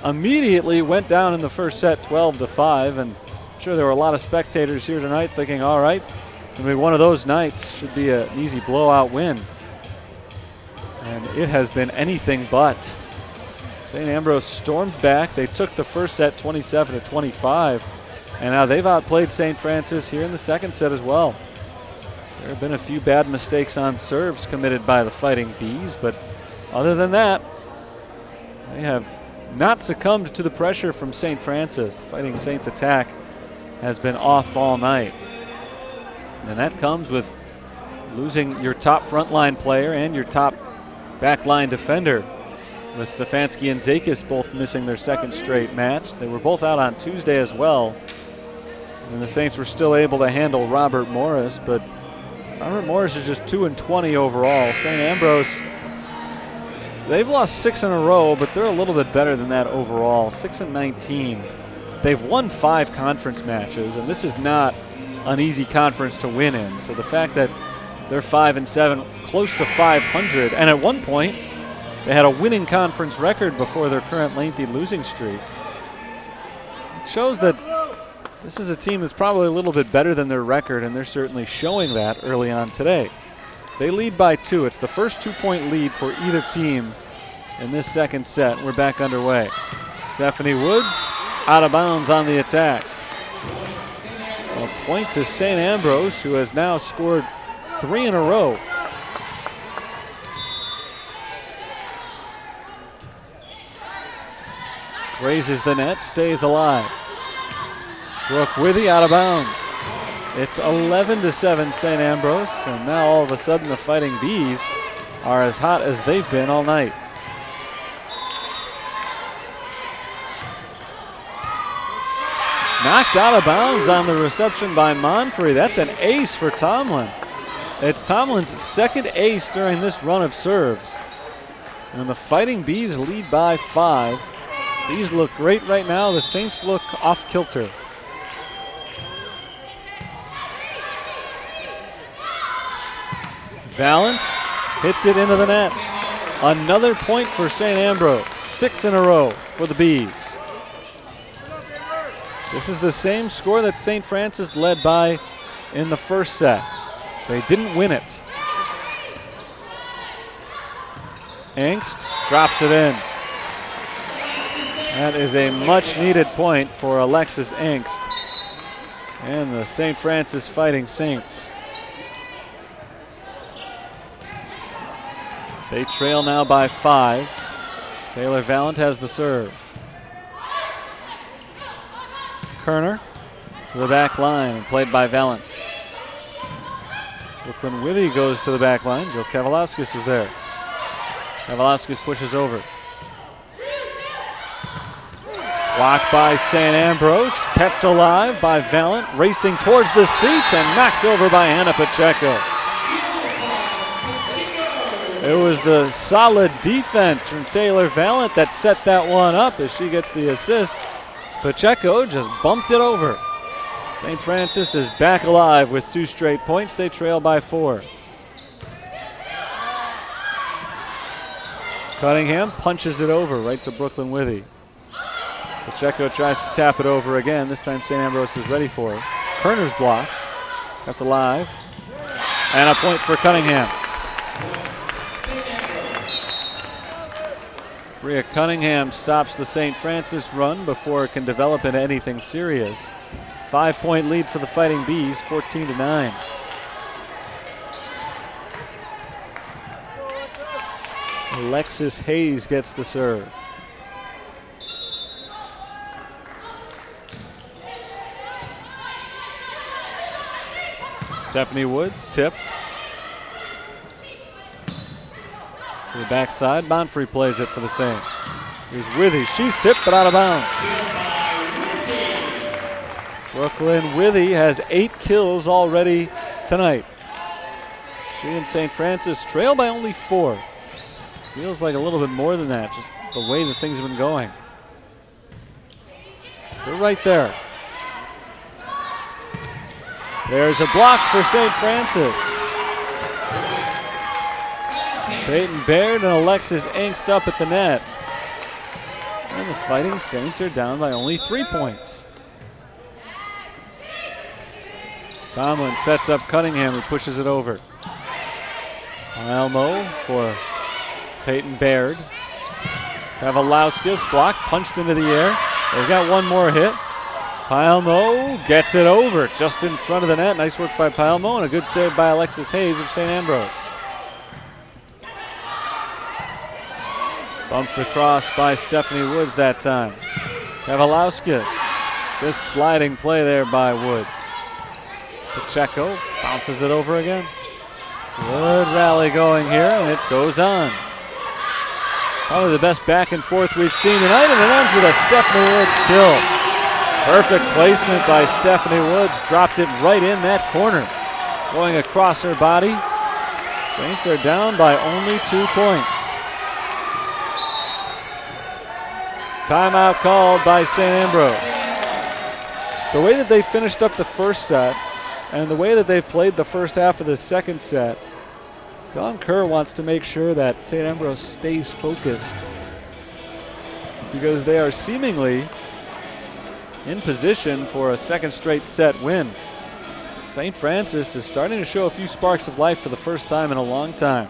S1: Immediately went down in the first set 12-5, and I'm sure there were a lot of spectators here tonight thinking, all right, maybe one of those nights should be an easy blowout win. And it has been anything but. St. Ambrose stormed back. They took the first set 27-25, and now they've outplayed St. Francis here in the second set as well. There have been a few bad mistakes on serves committed by the Fighting Bees, but other than that, they have not succumbed to the pressure from St. Francis. Fighting Saints attack has been off all night. And that comes with losing your top frontline player and your top backline defender, with Stefanski and Zakis both missing their second straight match. They were both out on Tuesday as well. And the Saints were still able to handle Robert Morris, but Robert Morris is just 2-20 overall. St. Ambrose, they've lost 6 in a row, but they're a little bit better than that overall. 6-19. They've won 5 conference matches, and this is not an easy conference to win in. So the fact that they're 5-7, close to 500, and at one point they had a winning conference record before their current lengthy losing streak, it shows that this is a team that's probably a little bit better than their record, and they're certainly showing that early on today. They lead by 2. It's the first 2-point lead for either team in this second set. We're back underway. Stephanie Woods out of bounds on the attack. A point to St. Ambrose, who has now scored 3 in a row. Raises the net, stays alive. Brooke Withy out of bounds. It's 11-7 St. Ambrose, and now all of a sudden the Fighting Bees are as hot as they've been all night. Knocked out of bounds on the reception by Monfrey. That's an ace for Tomlin. It's Tomlin's second ace during this run of serves. And the Fighting Bees lead by 5. Bees look great right now. The Saints look off kilter. Valent hits it into the net. Another point for St. Ambrose. 6 in a row for the Bees. This is the same score that St. Francis led by in the first set. They didn't win it. Angst drops it in. That is a much needed point for Alexis Angst and the St. Francis Fighting Saints. They trail now by 5. Taylor Valent has the serve. Kerner to the back line, played by Valent. Brooklyn Withy goes to the back line. Joe Kavalauskas is there. Kavalauskas pushes over. Blocked by St. Ambrose, kept alive by Valent, racing towards the seats and knocked over by Hannah Pacheco. It was the solid defense from Taylor Valent that set that one up as she gets the assist. Pacheco just bumped it over. St. Francis is back alive with 2 straight points. They trail by 4. Cunningham punches it over right to Brooklyn Withy. Pacheco tries to tap it over again. This time St. Ambrose is ready for it. Kerner's blocked. Kept alive. And a point for Cunningham. Bria Cunningham stops the St. Francis run before it can develop into anything serious. 5-point lead for the Fighting Bees, 14-9. Alexis Hayes gets the serve. Stephanie Woods tipped. To the backside, Monfrey plays it for the Saints. Here's Withy. She's tipped but out of bounds. Brooklyn Withy has 8 kills already tonight. She and St. Francis trail by only 4. Feels like a little bit more than that, just the way that things have been going. They're right there. There's a block for St. Francis. Peyton Baird and Alexis Angst up at the net. And the Fighting Saints are down by only 3 points. Tomlin sets up Cunningham, who pushes it over. Elmo for Peyton Baird. Kavalauskas block, punched into the air. They've got one more hit. Palmo gets it over just in front of the net. Nice work by Palmo and a good save by Alexis Hayes of St. Ambrose. Bumped across by Stephanie Woods that time. Kavalauskas. Good sliding play there by Woods. Pacheco bounces it over again. Good rally going here, and it goes on. Probably the best back and forth we've seen tonight, and it ends with a Stephanie Woods kill. Perfect placement by Stephanie Woods. Dropped it right in that corner. Going across her body. Saints are down by only 2 points. Timeout called by St. Ambrose. The way that they finished up the first set and the way that they've played the first half of the second set, Dawn Kerr wants to make sure that St. Ambrose stays focused because they are seemingly in position for a second straight set win. St. Francis is starting to show a few sparks of life for the first time in a long time.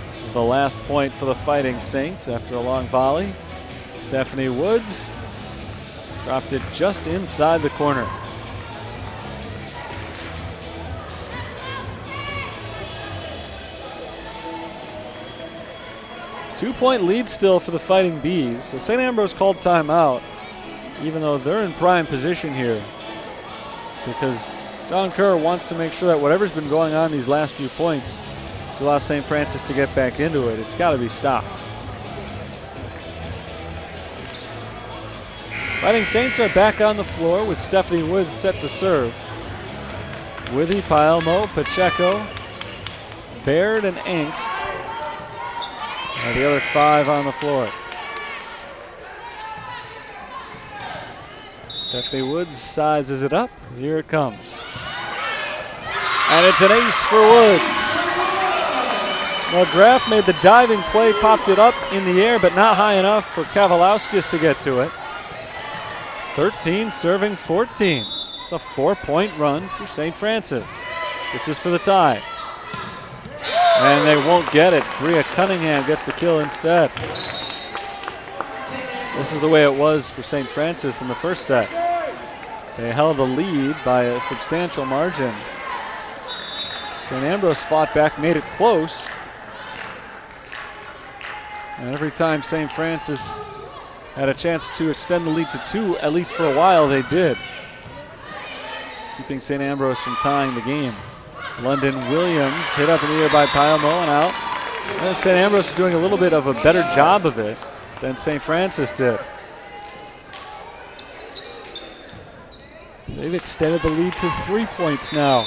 S1: This is the last point for the Fighting Saints after a long volley. Stephanie Woods dropped it just inside the corner. Two-point lead still for the Fighting Bees. So St. Ambrose called timeout, even though they're in prime position here, because Dawn Kerr wants to make sure that whatever's been going on these last few points to allow St. Francis to get back into it, it's got to be stopped. Fighting Saints are back on the floor with Stephanie Woods set to serve. Withy, Palmo, Pacheco, Baird, and Angst are the other 5 on the floor. Stephanie Woods sizes it up. Here it comes. And it's an ace for Woods. McGrath made the diving play, popped it up in the air, but not high enough for Kavalauskas to get to it. 13 serving 14. It's a 4-point run for St. Francis. This is for the tie. And they won't get it. Bria Cunningham gets the kill instead. This is the way it was for St. Francis in the first set. They held a lead by a substantial margin. St. Ambrose fought back, made it close. And every time St. Francis had a chance to extend the lead to 2, at least for a while, they did, keeping St. Ambrose from tying the game. London Williams hit up in the air by Palmo and out. And St. Ambrose is doing a little bit of a better job of it than St. Francis did. They've extended the lead to 3 points now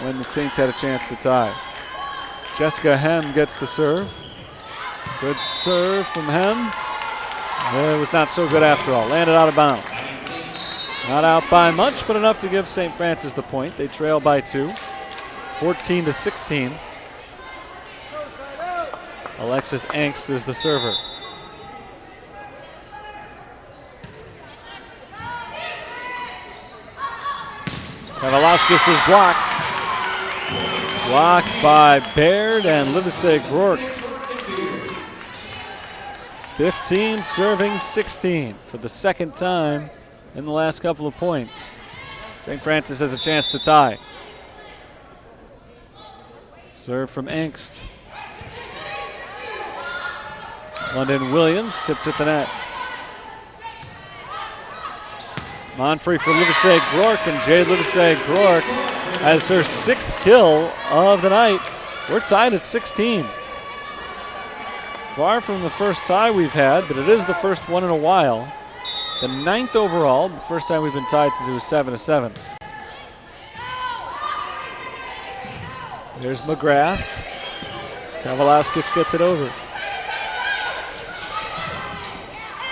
S1: when the Saints had a chance to tie. Jessica Hem gets the serve. Good serve from Hem. It was not so good after all. Landed out of bounds. Not out by much, but enough to give St. Francis the point. They trail by 2, 14-16. Alexis Angst is the server. Kavalauskas is blocked. Blocked by Baird and Livesey Groark. 15 serving 16 for the second time in the last couple of points. St. Francis has a chance to tie. Serve from Angst. London Williams tipped at the net. Monfrey for Livesey Groark, and Jade Livesey Groark has her 6th kill of the night. We're tied at 16. It's far from the first tie we've had, but it is the first one in a while. The 9th overall, the first time we've been tied since it was 7-7. There's McGrath. Kavalauskas gets it over.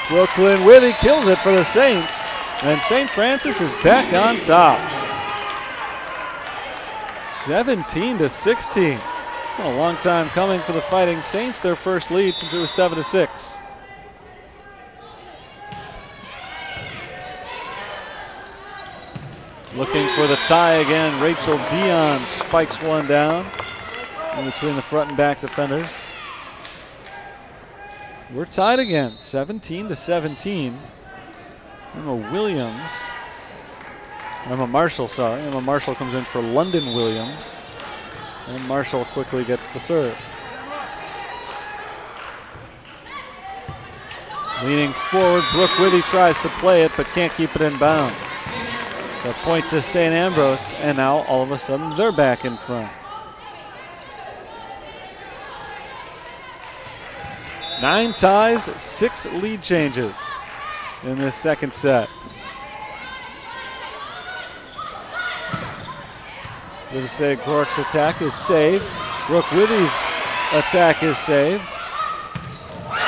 S1: Brooklyn Withy kills it for the Saints, and St. Francis is back on top. 17-16. A long time coming for the Fighting Saints, their first lead since it was 7-6. Looking for the tie again. Rachel Dion spikes one down in between the front and back defenders. We're tied again, 17-17. Emma Marshall comes in for London Williams. And Marshall quickly gets the serve. Leaning forward, Brooke Withy tries to play it but can't keep it in bounds. So point to St. Ambrose, and now all of a sudden they're back in front. 9 ties, 6 lead changes in this second set. Livesey Gork's attack is saved. Brooke Withy's attack is saved.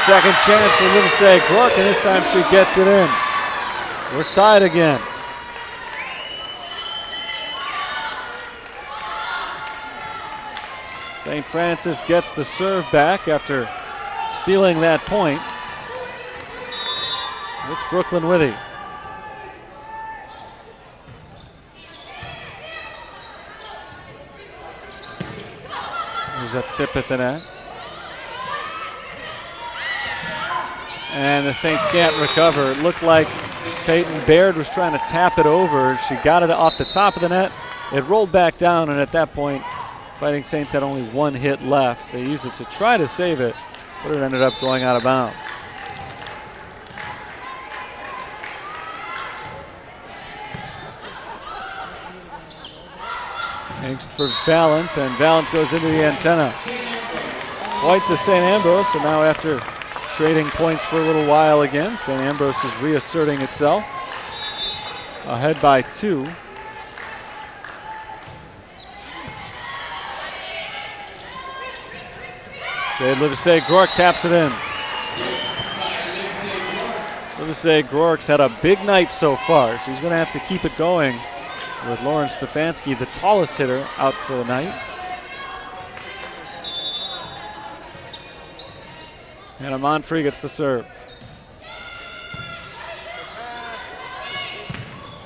S1: Second chance for Livesey Gork, and this time she gets it in. We're tied again. St. Francis gets the serve back after stealing that point. It's Brooklyn Withy. There's a tip at the net. And the Saints can't recover. It looked like Peyton Baird was trying to tap it over. She got it off the top of the net. It rolled back down, and at that point, Fighting Saints had only one hit left. They used it to try to save it, but it ended up going out of bounds. Angst for Valent, and Valent goes into the antenna. Point to St. Ambrose, and now after trading points for a little while again, St. Ambrose is reasserting itself. Ahead by 2. Jade Livesey Gork taps it in. Livesey Gork's had a big night so far. She's going to have to keep it going with Lauren Stefanski, the tallest hitter, out for the night. Hannah Monfrey gets the serve.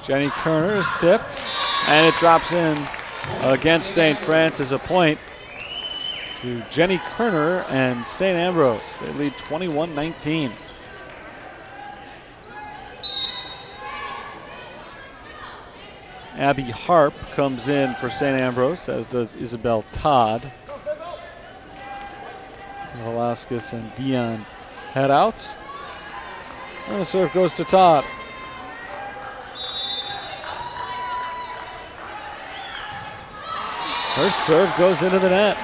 S1: Jenny Kerner is tipped, and it drops in against St. Francis. A point to Jenny Kerner and St. Ambrose. They lead 21-19. Abby Harp comes in for St. Ambrose, as does Isabel Todd. Velasquez and Dion head out. And the serve goes to Todd. Her serve goes into the net.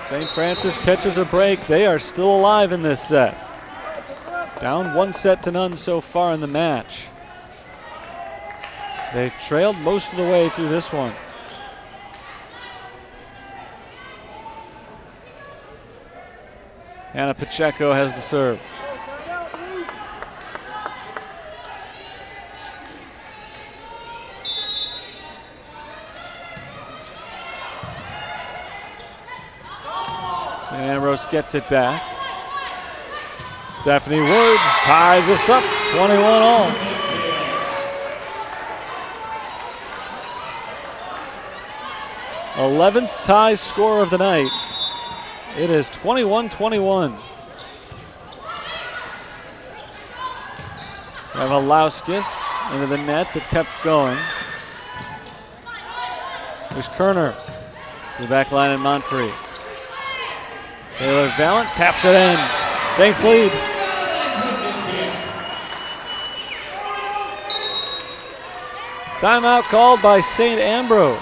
S1: St. Francis catches a break. They are still alive in this set. Down 1-0 so far in the match. They've trailed most of the way through this one. Anna Pacheco has the serve. St. Ambrose gets it back. Stephanie Woods ties us up, 21 all. Eleventh tie score of the night. It is 21-21. Kavalauskas into the net, but kept going. There's Kerner to the back line and Monfrey. Taylor Valent taps it in. Saints lead. Timeout called by St. Ambrose.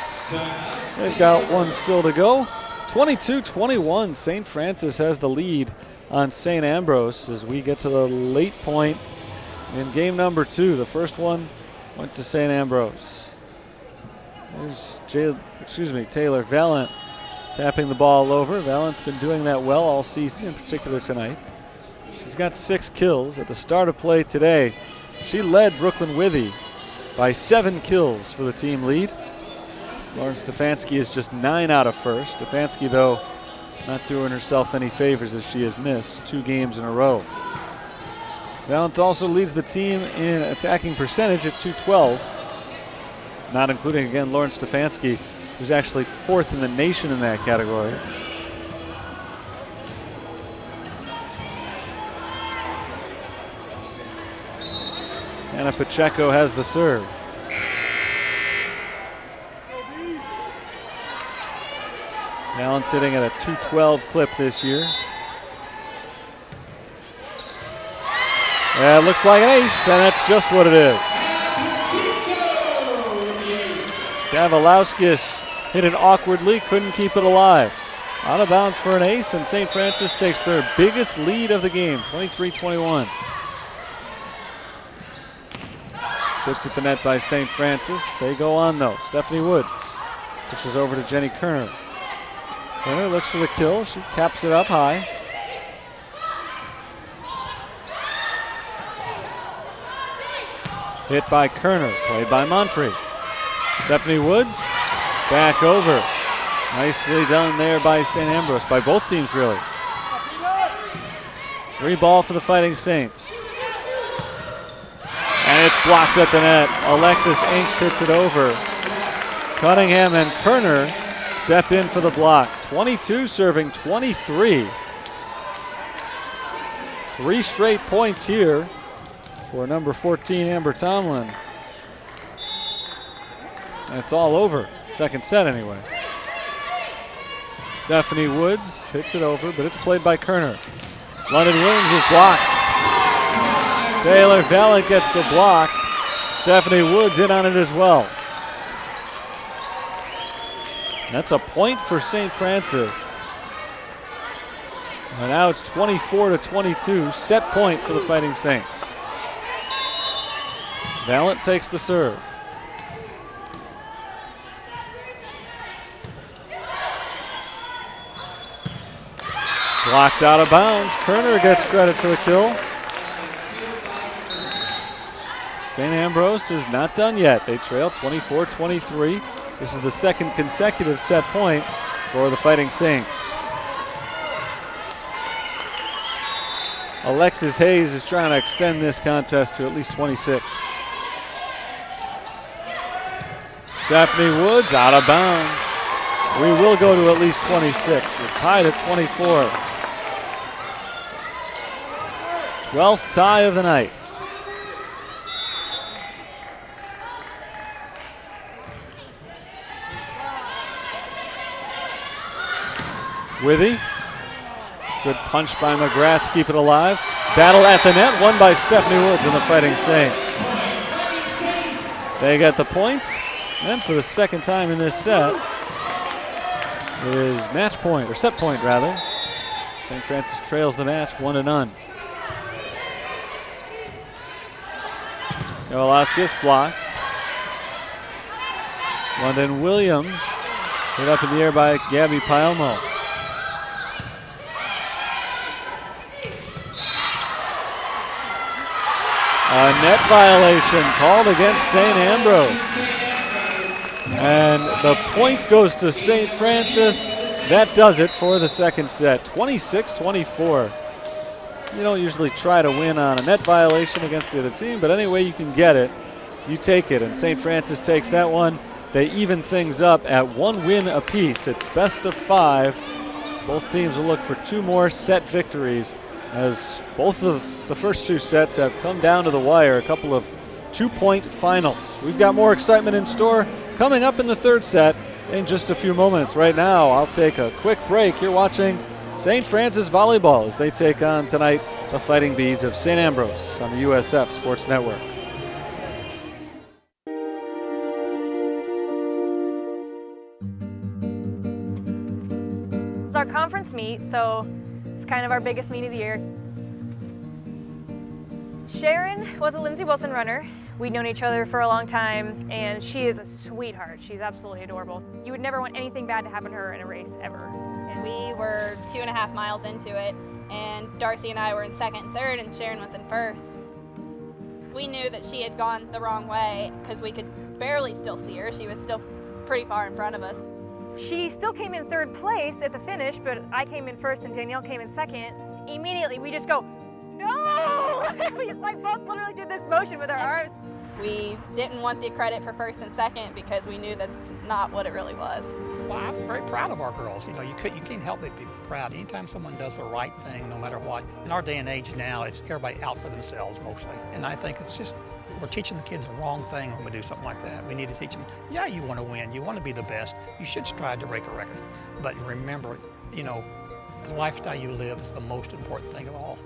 S1: They've got one still to go. 22-21, St. Francis has the lead on St. Ambrose as we get to the late point in game number 2. The first one went to St. Ambrose. There's Taylor Valent tapping the ball over. Valent's been doing that well all season, in particular tonight. She's got 6 kills. At the start of play today, she led Brooklyn Withy by 7 kills for the team lead. Lauren Stefanski is just 9 out of first. Stefanski, though, not doing herself any favors as she has missed 2 games in a row. Valent also leads the team in attacking percentage at .212, not including, again, Lauren Stefanski, who's actually 4th in the nation in that category. Anna Pacheco has the serve. Allen sitting at a .212 clip this year. It looks like an ace, and that's just what it is. Davalauskis hit it awkwardly, couldn't keep it alive. Out of bounds for an ace, and St. Francis takes their biggest lead of the game, 23-21. Tipped at the net by St. Francis. They go on, though. Stephanie Woods pushes over to Jenny Kerner. Kerner looks for the kill. She taps it up high. Hit by Kerner, played by Monfrey. Stephanie Woods, back over. Nicely done there by St. Ambrose, by both teams really. Free ball for the Fighting Saints. And it's blocked at the net. Alexis Angst hits it over. Cunningham and Kerner step in for the block. 22 serving 23. 3 straight points here for number 14, Amber Tomlin. And it's all over. Second set anyway. Stephanie Woods hits it over, but it's played by Kerner. London Williams is blocked. Taylor Valent gets the block. Stephanie Woods in on it as well. That's a point for St. Francis. And now it's 24-22, set point for the Fighting Saints. Valent takes the serve. Blocked out of bounds. Kerner gets credit for the kill. St. Ambrose is not done yet. They trail 24-23. This is the second consecutive set point for the Fighting Saints. Alexis Hayes is trying to extend this contest to at least 26. Stephanie Woods out of bounds. We will go to at least 26. We're tied at 24. 12th tie of the night. Withy. Good punch by McGrath to keep it alive. Battle at the net, won by Stephanie Woods and the Fighting Saints. They get the points, and for the second time in this set, it is match point, or set point rather. St. Francis trails the match 1-0. Kowalskis blocked. London Williams hit up in the air by Gabby Paelmo. A net violation called against St. Ambrose. And the point goes to St. Francis. That does it for the second set, 26-24. You don't usually try to win on a net violation against the other team, but any way you can get it, you take it. And St. Francis takes that one. They even things up at 1 win apiece. It's best of 5. Both teams will look for 2 more set victories, as both of the first 2 sets have come down to the wire, a couple of 2-point finals. We've got more excitement in store coming up in the third set in just a few moments. Right now, I'll take a quick break. You're watching St. Francis Volleyball as they take on tonight the Fighting Bees of St. Ambrose on the USF Sports Network.
S7: our conference meet, so it's kind of our biggest meet of the year. Sharon was a Lindsey Wilson runner. We'd known each other for a long time, and she is a sweetheart. She's absolutely adorable. You would never want anything bad to happen to her in a race, ever.
S8: We were 2.5 miles into it, and Darcy and I were in second and third, and Sharon was in first. We knew that she had gone the wrong way because we could barely still see her. She was still pretty far in front of us.
S7: She still came in third place at the finish, but I came in first and Danielle came in second. Immediately, we just go, no! We like both literally did this motion with our arms.
S8: We didn't want the credit for first and second because we knew that's not what it really was.
S9: Well, I'm very proud of our girls. You know, you can't help but be proud. Anytime someone does the right thing, no matter what. In our day and age now, it's everybody out for themselves mostly. And I think it's just, we're teaching the kids the wrong thing when we do something like that. We need to teach them, yeah, you want to win, you want to be the best, you should strive to break a record. But remember, you know, the lifestyle you live is the most important thing of all.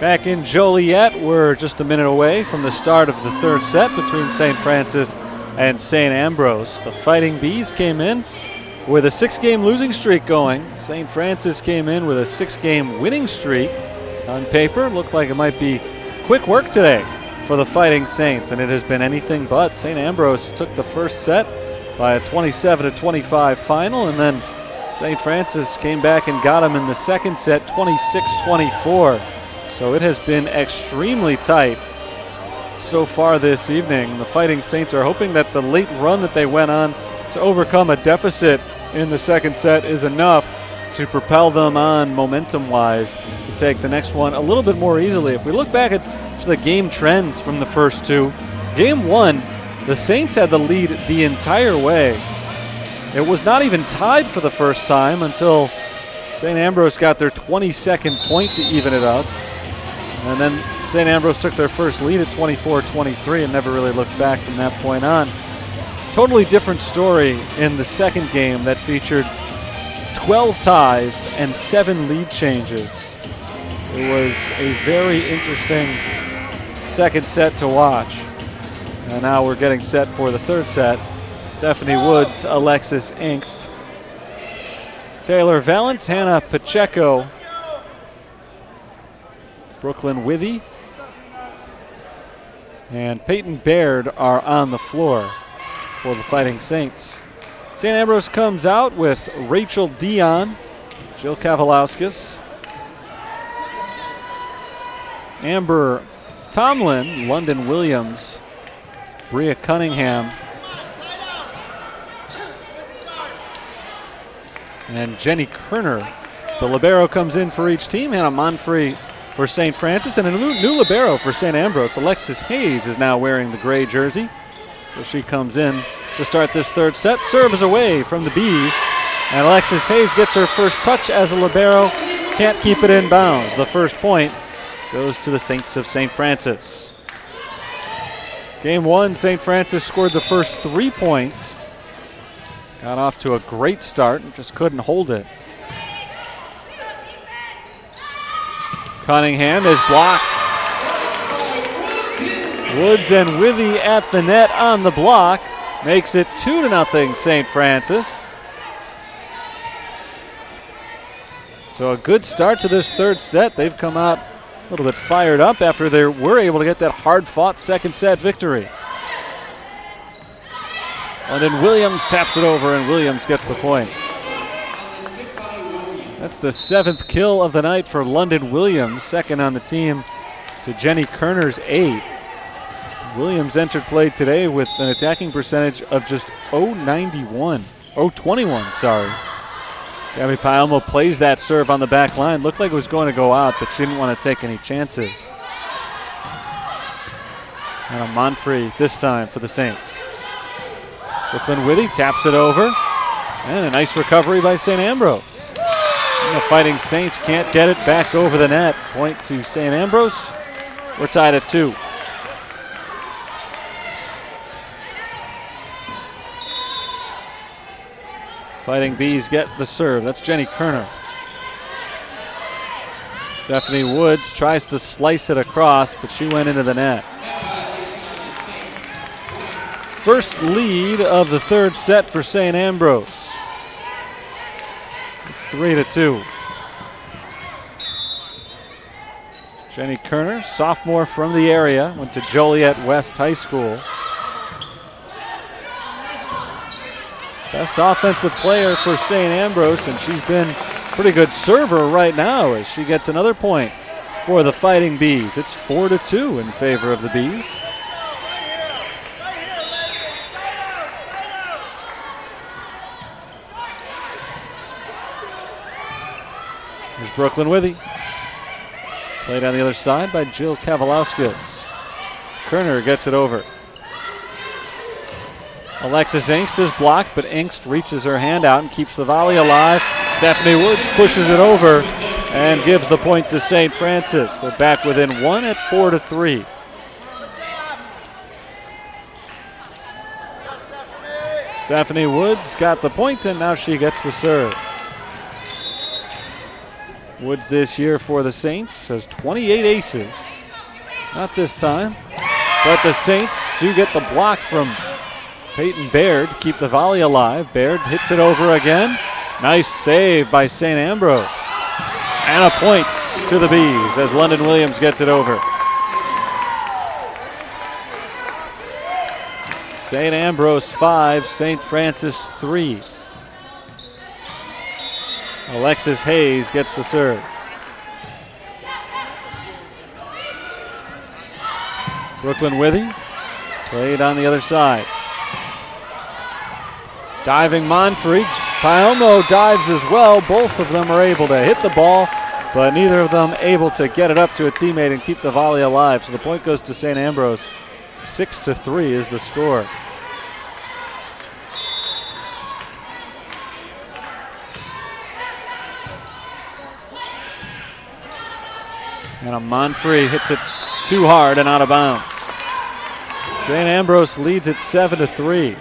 S1: Back in Joliet, we're just a minute away from the start of the third set between St. Francis and St. Ambrose. The Fighting Bees came in with a 6-game losing streak going. St. Francis came in with a 6-game winning streak. On paper, looked like it might be quick work today for the Fighting Saints, and it has been anything but. St. Ambrose took the first set by a 27-25 final, and then St. Francis came back and got him in the second set, 26-24. So it has been extremely tight so far this evening. The Fighting Saints are hoping that the late run that they went on to overcome a deficit in the second set is enough to propel them on momentum-wise to take the next one a little bit more easily. If we look back at the game trends from the first two, game one, the Saints had the lead the entire way. It was not even tied for the first time until St. Ambrose got their 22nd point to even it up. And then St. Ambrose took their first lead at 24-23 and never really looked back from that point on. Totally different story in the second game that featured 12 ties and 7 lead changes. It was a very interesting second set to watch. And now we're getting set for the third set. Stephanie Woods, Alexis Engst, Taylor Valance, Hannah Pacheco, Brooklyn Withy, and Peyton Baird are on the floor for the Fighting Saints. St. Ambrose comes out with Rachel Dion, Jill Kavalauskas, Amber Tomlin, London Williams, Bria Cunningham, and Jenny Kerner. The libero comes in for each team. Hannah Monfrey for St. Francis, and a new libero for St. Ambrose. Alexis Hayes is now wearing the gray jersey, so she comes in to start this third set. Serve is away from the Bees, and Alexis Hayes gets her first touch as a libero. Can't keep it in bounds. The first point goes to the Saints of St. Francis. Game one, St. Francis scored the first 3 points. Got off to a great start and just couldn't hold it. Cunningham is blocked. Woods and Withy at the net on the block. Makes it 2-0 St. Francis. So a good start to this third set. They've come out a little bit fired up after they were able to get that hard-fought second set victory. London Williams taps it over, and Williams gets the point. That's the 7th kill of the night for London Williams, second on the team to Jenny Kerner's 8. Williams entered play today with an attacking percentage of just .21, sorry. Gabby Palmo plays that serve on the back line. Looked like it was going to go out, but she didn't want to take any chances. And a Monfrey this time for the Saints. Brooklyn Withy taps it over, and a nice recovery by St. Ambrose. And the Fighting Saints can't get it back over the net. Point to St. Ambrose. We're tied at 2. Fighting Bees get the serve. That's Jenny Kerner. Stephanie Woods tries to slice it across, but she went into the net. first lead of the third set for St. Ambrose. It's 3-2. Jenny Kerner, sophomore from the area, went to Joliet West High School. Best offensive player for St. Ambrose, and she's been a pretty good server right now as she gets another point for the Fighting Bees. It's 4-2 in favor of the Bees. Here's Brooklyn Withy. Played on the other side by Jill Kavalauskas. Kerner gets it over. Alexis Engst is blocked, but Engst reaches her hand out and keeps the volley alive. Stephanie Woods pushes it over and gives the point to St. Francis. They're back within one at 4-3. Stephanie Woods got the point, and now she gets the serve. Woods this year for the Saints has 28 aces. Not this time, but the Saints do get the block from Peyton Baird to keep the volley alive. Baird hits it over again. Nice save by St. Ambrose. And a point to the Bees as London Williams gets it over. St. Ambrose 5, St. Francis 3. Alexis Hayes gets the serve. Brooklyn Withy played on the other side. Diving Monfrey. Paelmo dives as well. Both of them are able to hit the ball, but neither of them able to get it up to a teammate and keep the volley alive. So the point goes to St. Ambrose. 6-3 is the score. And a Monfrey hits it too hard and out of bounds. St. Ambrose leads at 7-3.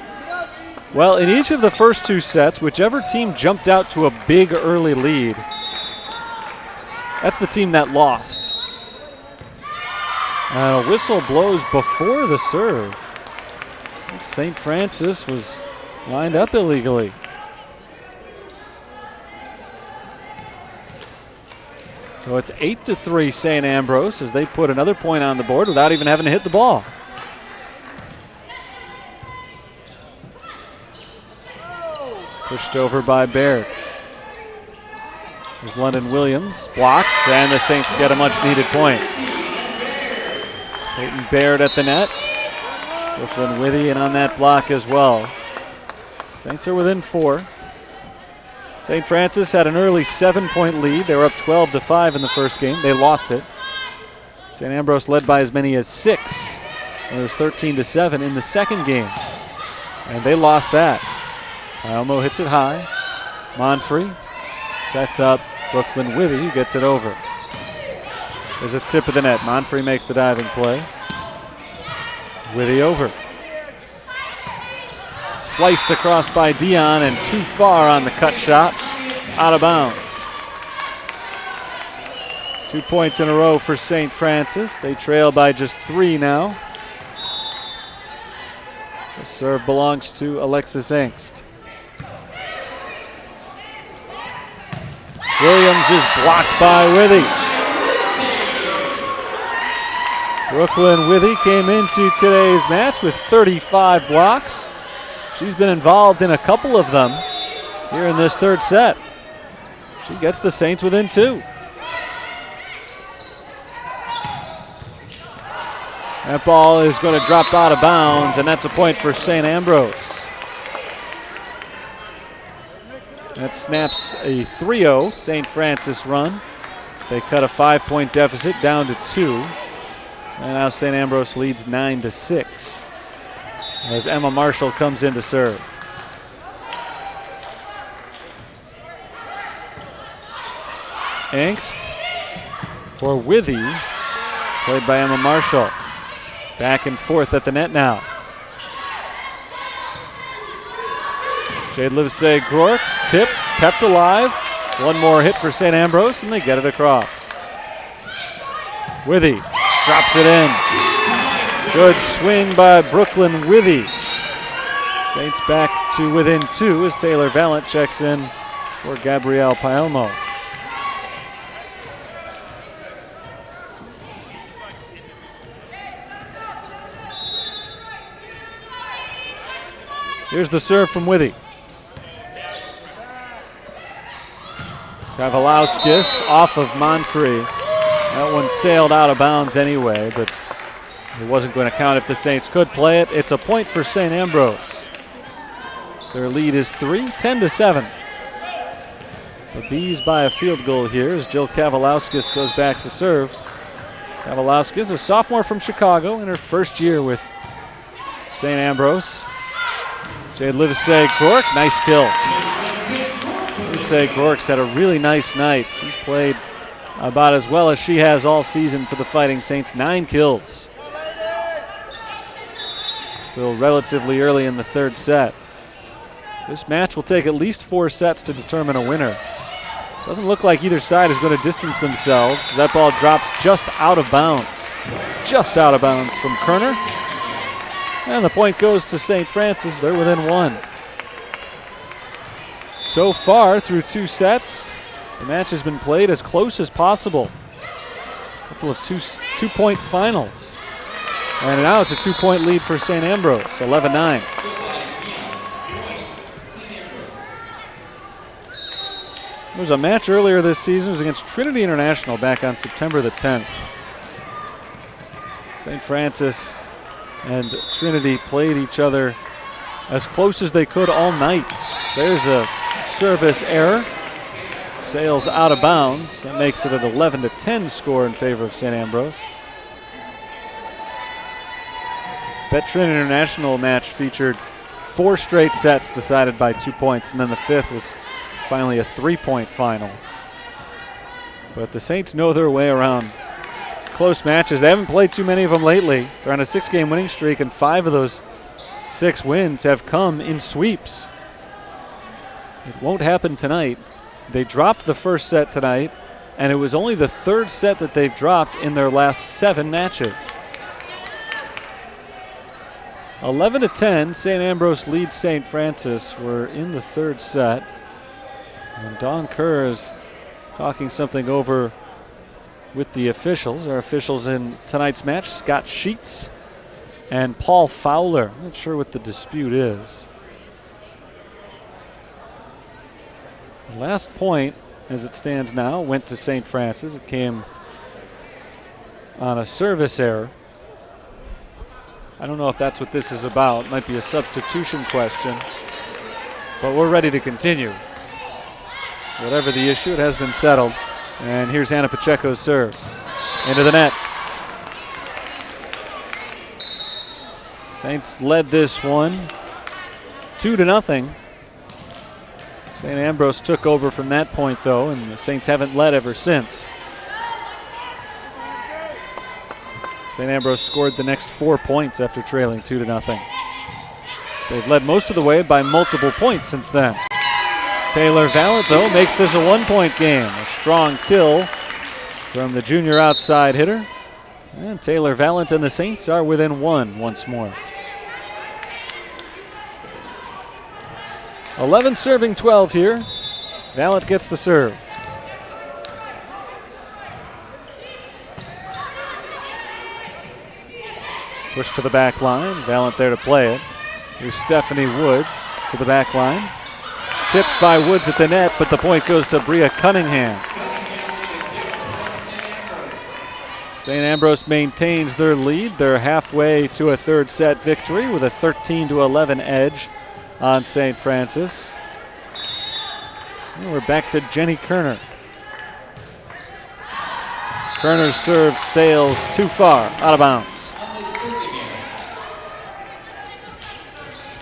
S1: Well, in each of the first two sets, whichever team jumped out to a big early lead, that's the team that lost. And a whistle blows before the serve. St. Francis was lined up illegally. So it's 8-3 St. Ambrose as they put another point on the board without even having to hit the ball. Pushed over by Baird. There's London Williams, blocked, and the Saints get a much-needed point. Peyton Baird at the net. Brooklyn Withy in on that block as well. Saints are within 4. St. Francis had an early 7-point lead. They were up 12-5 in the first game. They lost it. St. Ambrose led by as many as 6. It was 13-7 in the second game. And they lost that. Paelmo hits it high. Monfrey sets up Brooklyn Withy, who gets it over. There's a tip of the net. Monfrey makes the diving play. Withy over. Sliced across by Dion and too far on the cut shot. Out of bounds. 2 points in a row for St. Francis. They trail by just 3 now. The serve belongs to Alexis Engst. Williams is blocked by Withy. Brooklyn Withy came into today's match with 35 blocks. She's been involved in a couple of them here in this third set. She gets the Saints within 2. That ball is going to drop out of bounds, and that's a point for St. Ambrose. That snaps a 3-0 St. Francis run. They cut a 5-point deficit down to 2. And now St. Ambrose leads 9-6 as Emma Marshall comes in to serve. Engst for Withy, played by Emma Marshall. Back and forth at the net now. Jade Livesey Grork tips, kept alive. One more hit for St. Ambrose, and they get it across. Withy drops it in. Good swing by Brooklyn Withy. Saints back to within 2 as Taylor Valent checks in for Gabrielle Paelmo. Here's the serve from Withy. Kavalauskas off of Monfrey. That one sailed out of bounds anyway, but it wasn't going to count if the Saints could play it. It's a point for St. Ambrose. Their lead is 3, 10-7. The Bees by a field goal here as Jill Kavalauskas goes back to serve. Kavalauskas, a sophomore from Chicago in her first year with St. Ambrose. Jade Livesey-Gork, nice kill. Livesey-Gork's had a really nice night. She's played about as well as she has all season for the Fighting Saints, 9 kills. Still relatively early in the third set. This match will take at least 4 sets to determine a winner. Doesn't look like either side is going to distance themselves. That ball drops just out of bounds. Just out of bounds from Kerner. And the point goes to St. Francis. They're within 1. So far through 2 sets, the match has been played as close as possible. A couple of two-point finals. And now it's a 2-point lead for St. Ambrose, 11-9. There was a match earlier this season. It was against Trinity International back on September the 10th. St. Francis and Trinity played each other as close as they could all night. There's a service error. Sails out of bounds. That makes it an 11-10 score in favor of St. Ambrose. That Trinity International match featured 4 straight sets decided by 2 points, and then the 5th was finally a 3-point final. But the Saints know their way around close matches. They haven't played too many of them lately. They're on a 6-game winning streak, and 5 of those 6 wins have come in sweeps. It won't happen tonight. They dropped the first set tonight, and it was only the 3rd set that they've dropped in their last 7 matches. 11-10, St. Ambrose leads St. Francis. We're in the 3rd set. And Dawn Kerr is talking something over with the officials. Our officials in tonight's match, Scott Sheets and Paul Fowler. I'm not sure what the dispute is. The last point, as it stands now, went to St. Francis. It came on a service error. I don't know if that's what this is about. It might be a substitution question. But we're ready to continue. Whatever the issue, it has been settled. And here's Anna Pacheco's serve. Into the net. Saints led this one 2-0. St. Ambrose took over from that point, though, and the Saints haven't led ever since. St. Ambrose scored the next 4 points after trailing 2-0. They've led most of the way by multiple points since then. Taylor Valent, though, makes this a 1-point game. A strong kill from the junior outside hitter. And Taylor Valent and the Saints are within 1 once more. 11 serving 12 here. Valent gets the serve. Push to the back line. Valent there to play it. Here's Stephanie Woods to the back line. Tipped by Woods at the net, but the point goes to Bria Cunningham. St. Ambrose maintains their lead. They're halfway to a 3rd set victory with a 13-11 edge on St. Francis. And we're back to Jenny Kerner. Kerner's serve sails too far, out of bounds.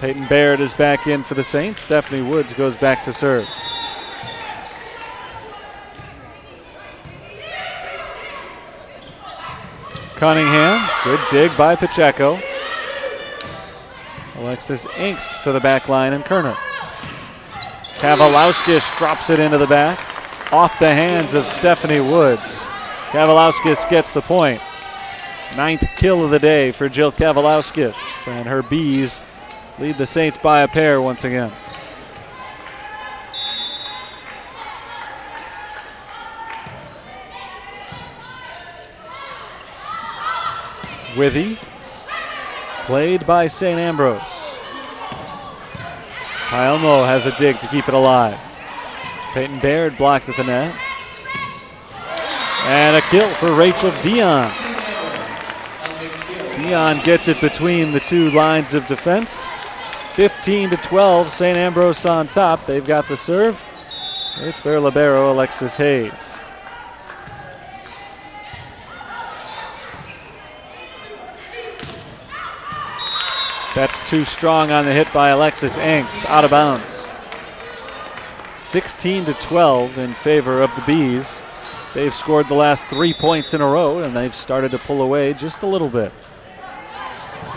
S1: Peyton Baird is back in for the Saints. Stephanie Woods goes back to serve. Cunningham, good dig by Pacheco. Alexis Inkst to the back line and Kerner. Kavalauskas drops it into the back. Off the hands of Stephanie Woods. Kavalauskas gets the point. 9th kill of the day for Jill Kavalauskas, and her Bees lead the Saints by a pair once again. Withy, played by St. Ambrose. Paelmo has a dig to keep it alive. Peyton Baird blocked at the net. And a kill for Rachel Dion. Dion gets it between the two lines of defense. 15-12, St. Ambrose on top. They've got the serve. It's their libero, Alexis Hayes. That's too strong on the hit by Alexis Angst, out of bounds. 16-12 in favor of the Bees. They've scored the last 3 points in a row, and they've started to pull away just a little bit.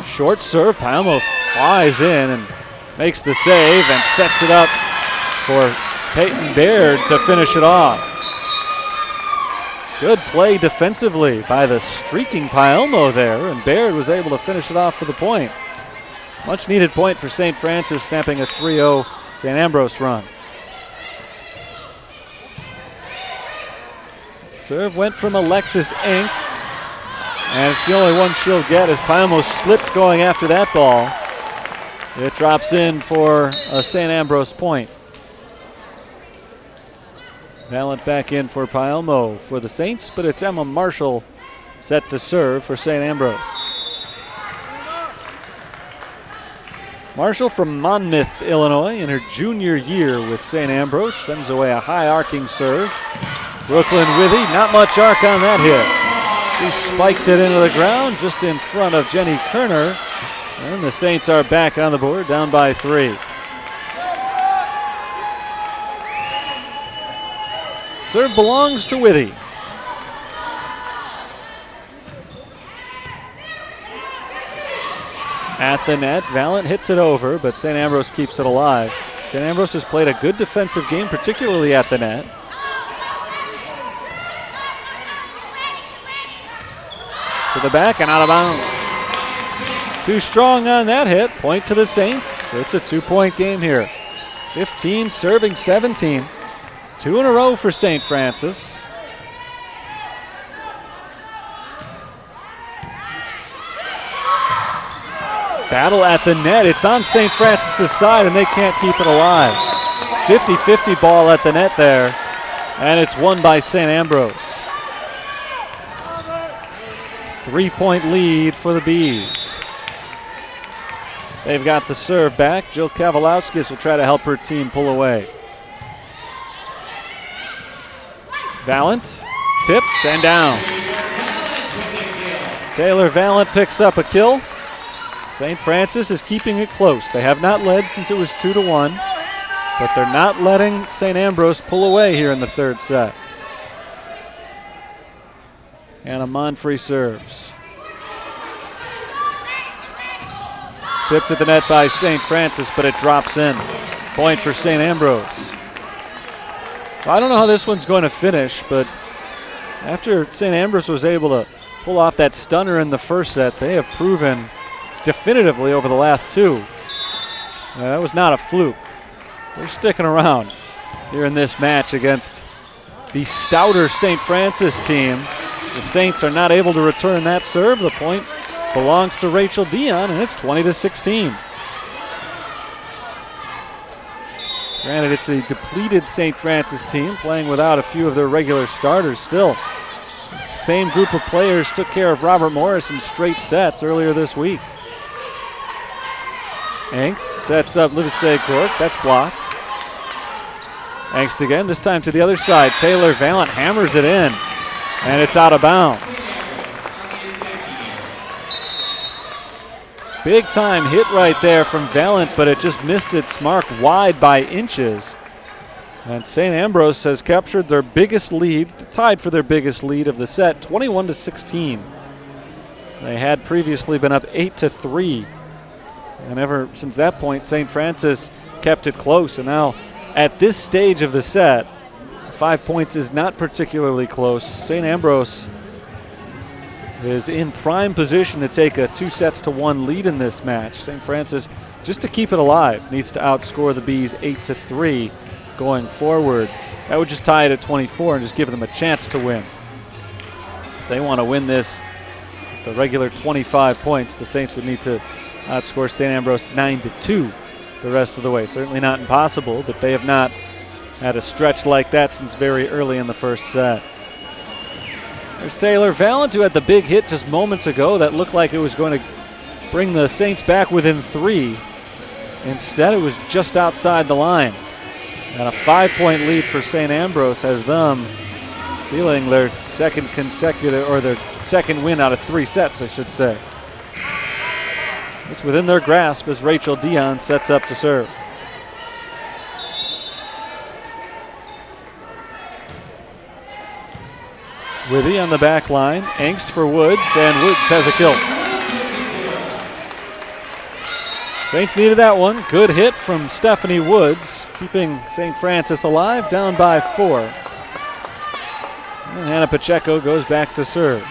S1: Short serve, Paelmo flies in and makes the save and sets it up for Peyton Baird to finish it off. Good play defensively by the streaking Paelmo there, and Baird was able to finish it off for the point. Much needed point for St. Francis, snapping a 3-0 St. Ambrose run. Serve went from Alexis Angst, and it's the only one she'll get as Paelmo slipped going after that ball. It drops in for a St. Ambrose point. Valent back in for Paelmo for the Saints, but it's Emma Marshall set to serve for St. Ambrose. Marshall from Monmouth, Illinois, in her junior year with St. Ambrose, sends away a high arcing serve. Brooklyn Withy, not much arc on that hit. She spikes it into the ground just in front of Jenny Kerner, and the Saints are back on the board, down by 3. Serve belongs to Withy. At the net, Valent hits it over, but St. Ambrose keeps it alive. St. Ambrose has played a good defensive game, particularly at the net. To the back and out of bounds. Too strong on that hit. Point to the Saints. It's a 2-point game here. 15 serving 17. 2 in a row for St. Francis. Battle at the net. It's on St. Francis' side, and they can't keep it alive. 50-50 ball at the net there, and it's won by St. Ambrose. 3-point lead for the Bees. They've got the serve back. Jill Kavalauskas will try to help her team pull away. Valent tips and down. Taylor Valent picks up a kill. St. Francis is keeping it close. They have not led since it was 2-1, but they're not letting St. Ambrose pull away here in the third set. Hannah Monfrey serves. Tipped at the net by St. Francis, but it drops in. Point for St. Ambrose. Well, I don't know how this one's going to finish, but after St. Ambrose was able to pull off that stunner in the first set, they have proven definitively over the last 2. That was not a fluke. They're sticking around here in this match against the stouter St. Francis team. The Saints are not able to return that serve. The point belongs to Rachel Dion, and it's 20-16. Granted, it's a depleted St. Francis team playing without a few of their regular starters still. The same group of players took care of Robert Morris in straight sets earlier this week. Angst sets up Livesey Cork. That's blocked. Angst again, this time to the other side. Taylor Valent hammers it in, and it's out of bounds. Big time hit right there from Valent, but it just missed its mark wide by inches. And St. Ambrose has captured their biggest lead, tied for their biggest lead of the set, 21-16. They had previously been up 8-3. And ever since that point, St. Francis kept it close. And now at this stage of the set, 5 points is not particularly close. St. Ambrose is in prime position to take a 2-1 lead in this match. St. Francis just to keep it alive, needs to outscore the Bees 8-3 going forward. That would just tie it at 24 and just give them a chance to win. If they want to win this, the regular 25 points, the Saints would need to outscore St. Ambrose 9-2 the rest of the way. Certainly not impossible, but they have not had a stretch like that since very early in the first set. There's Taylor Valent, who had the big hit just moments ago that looked like it was going to bring the Saints back within 3. Instead, it was just outside the line. And a 5-point lead for St. Ambrose has them feeling their second consecutive, or their second win out of 3 sets, I should say. It's within their grasp as Rachel Dion sets up to serve. Withy on the back line, angst for Woods, and Woods has a kill. Saints needed that one. Good hit from Stephanie Woods, keeping St. Francis alive, down by 4. And Hannah Pacheco goes back to serve.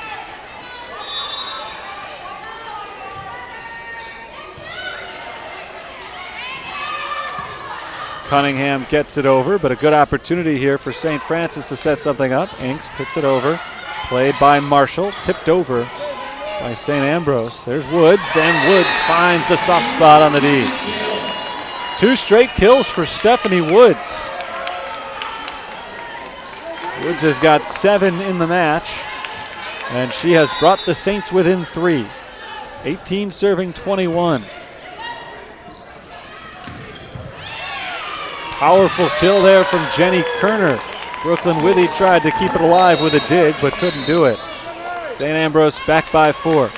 S1: Cunningham gets it over, but a good opportunity here for St. Francis to set something up. Angst hits it over. Played by Marshall, tipped over by St. Ambrose. There's Woods, and Woods finds the soft spot on the D. 2 straight kills for Stephanie Woods. Woods has got 7 in the match, and she has brought the Saints within 3. 18 serving 21. Powerful kill there from Jenny Kerner. Brooklyn Withy tried to keep it alive with a dig, but couldn't do it. St. Ambrose back by 4.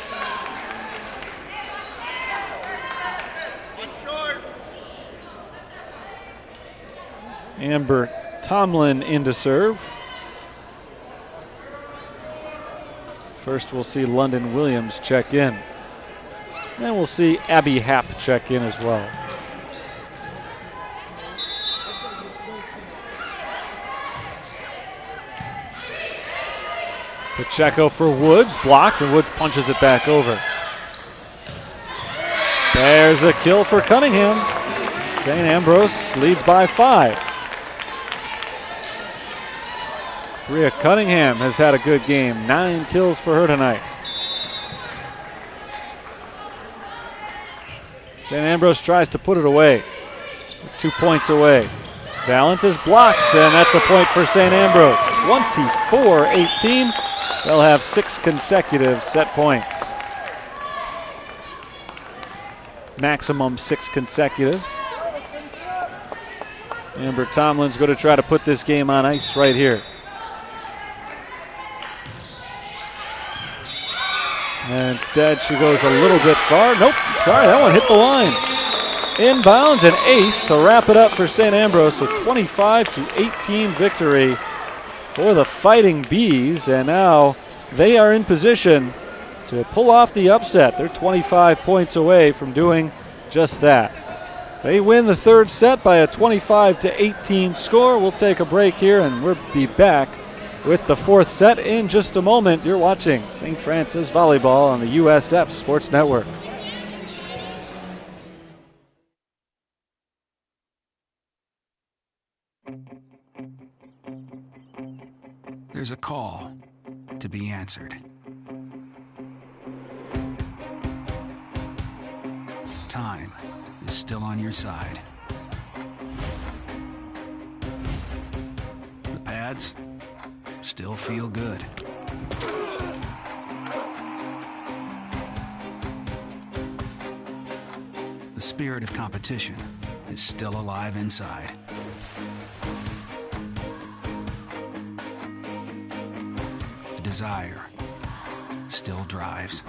S1: Amber Tomlin in to serve. First we'll see London Williams check in. Then we'll see Abby Happ check in as well. Pacheco for Woods, blocked, and Woods punches it back over. There's a kill for Cunningham. St. Ambrose leads by 5. Bria Cunningham has had a good game. 9 kills for her tonight. St. Ambrose tries to put it away. 2 points away. Valent is blocked, and that's a point for St. Ambrose. 24-18. They'll have 6 consecutive set points. Maximum 6 consecutive. Amber Tomlin's going to try to put this game on ice right here. And instead she goes a little bit far. Nope, sorry, that one hit the line. Inbounds, an ace to wrap it up for St. Ambrose. So 25-18 victory for the Fighting Bees, and now they are in position to pull off the upset. They're 25 points away from doing just that. They win the 3rd set by a 25-18 score. We'll take a break here, and we'll be back with the 4th set in just a moment. You're watching St. Francis Volleyball on the USF Sports Network.
S6: There's a call to be answered. Time is still on your side. The pads still feel good. The spirit of competition is still alive inside. Desire still drives.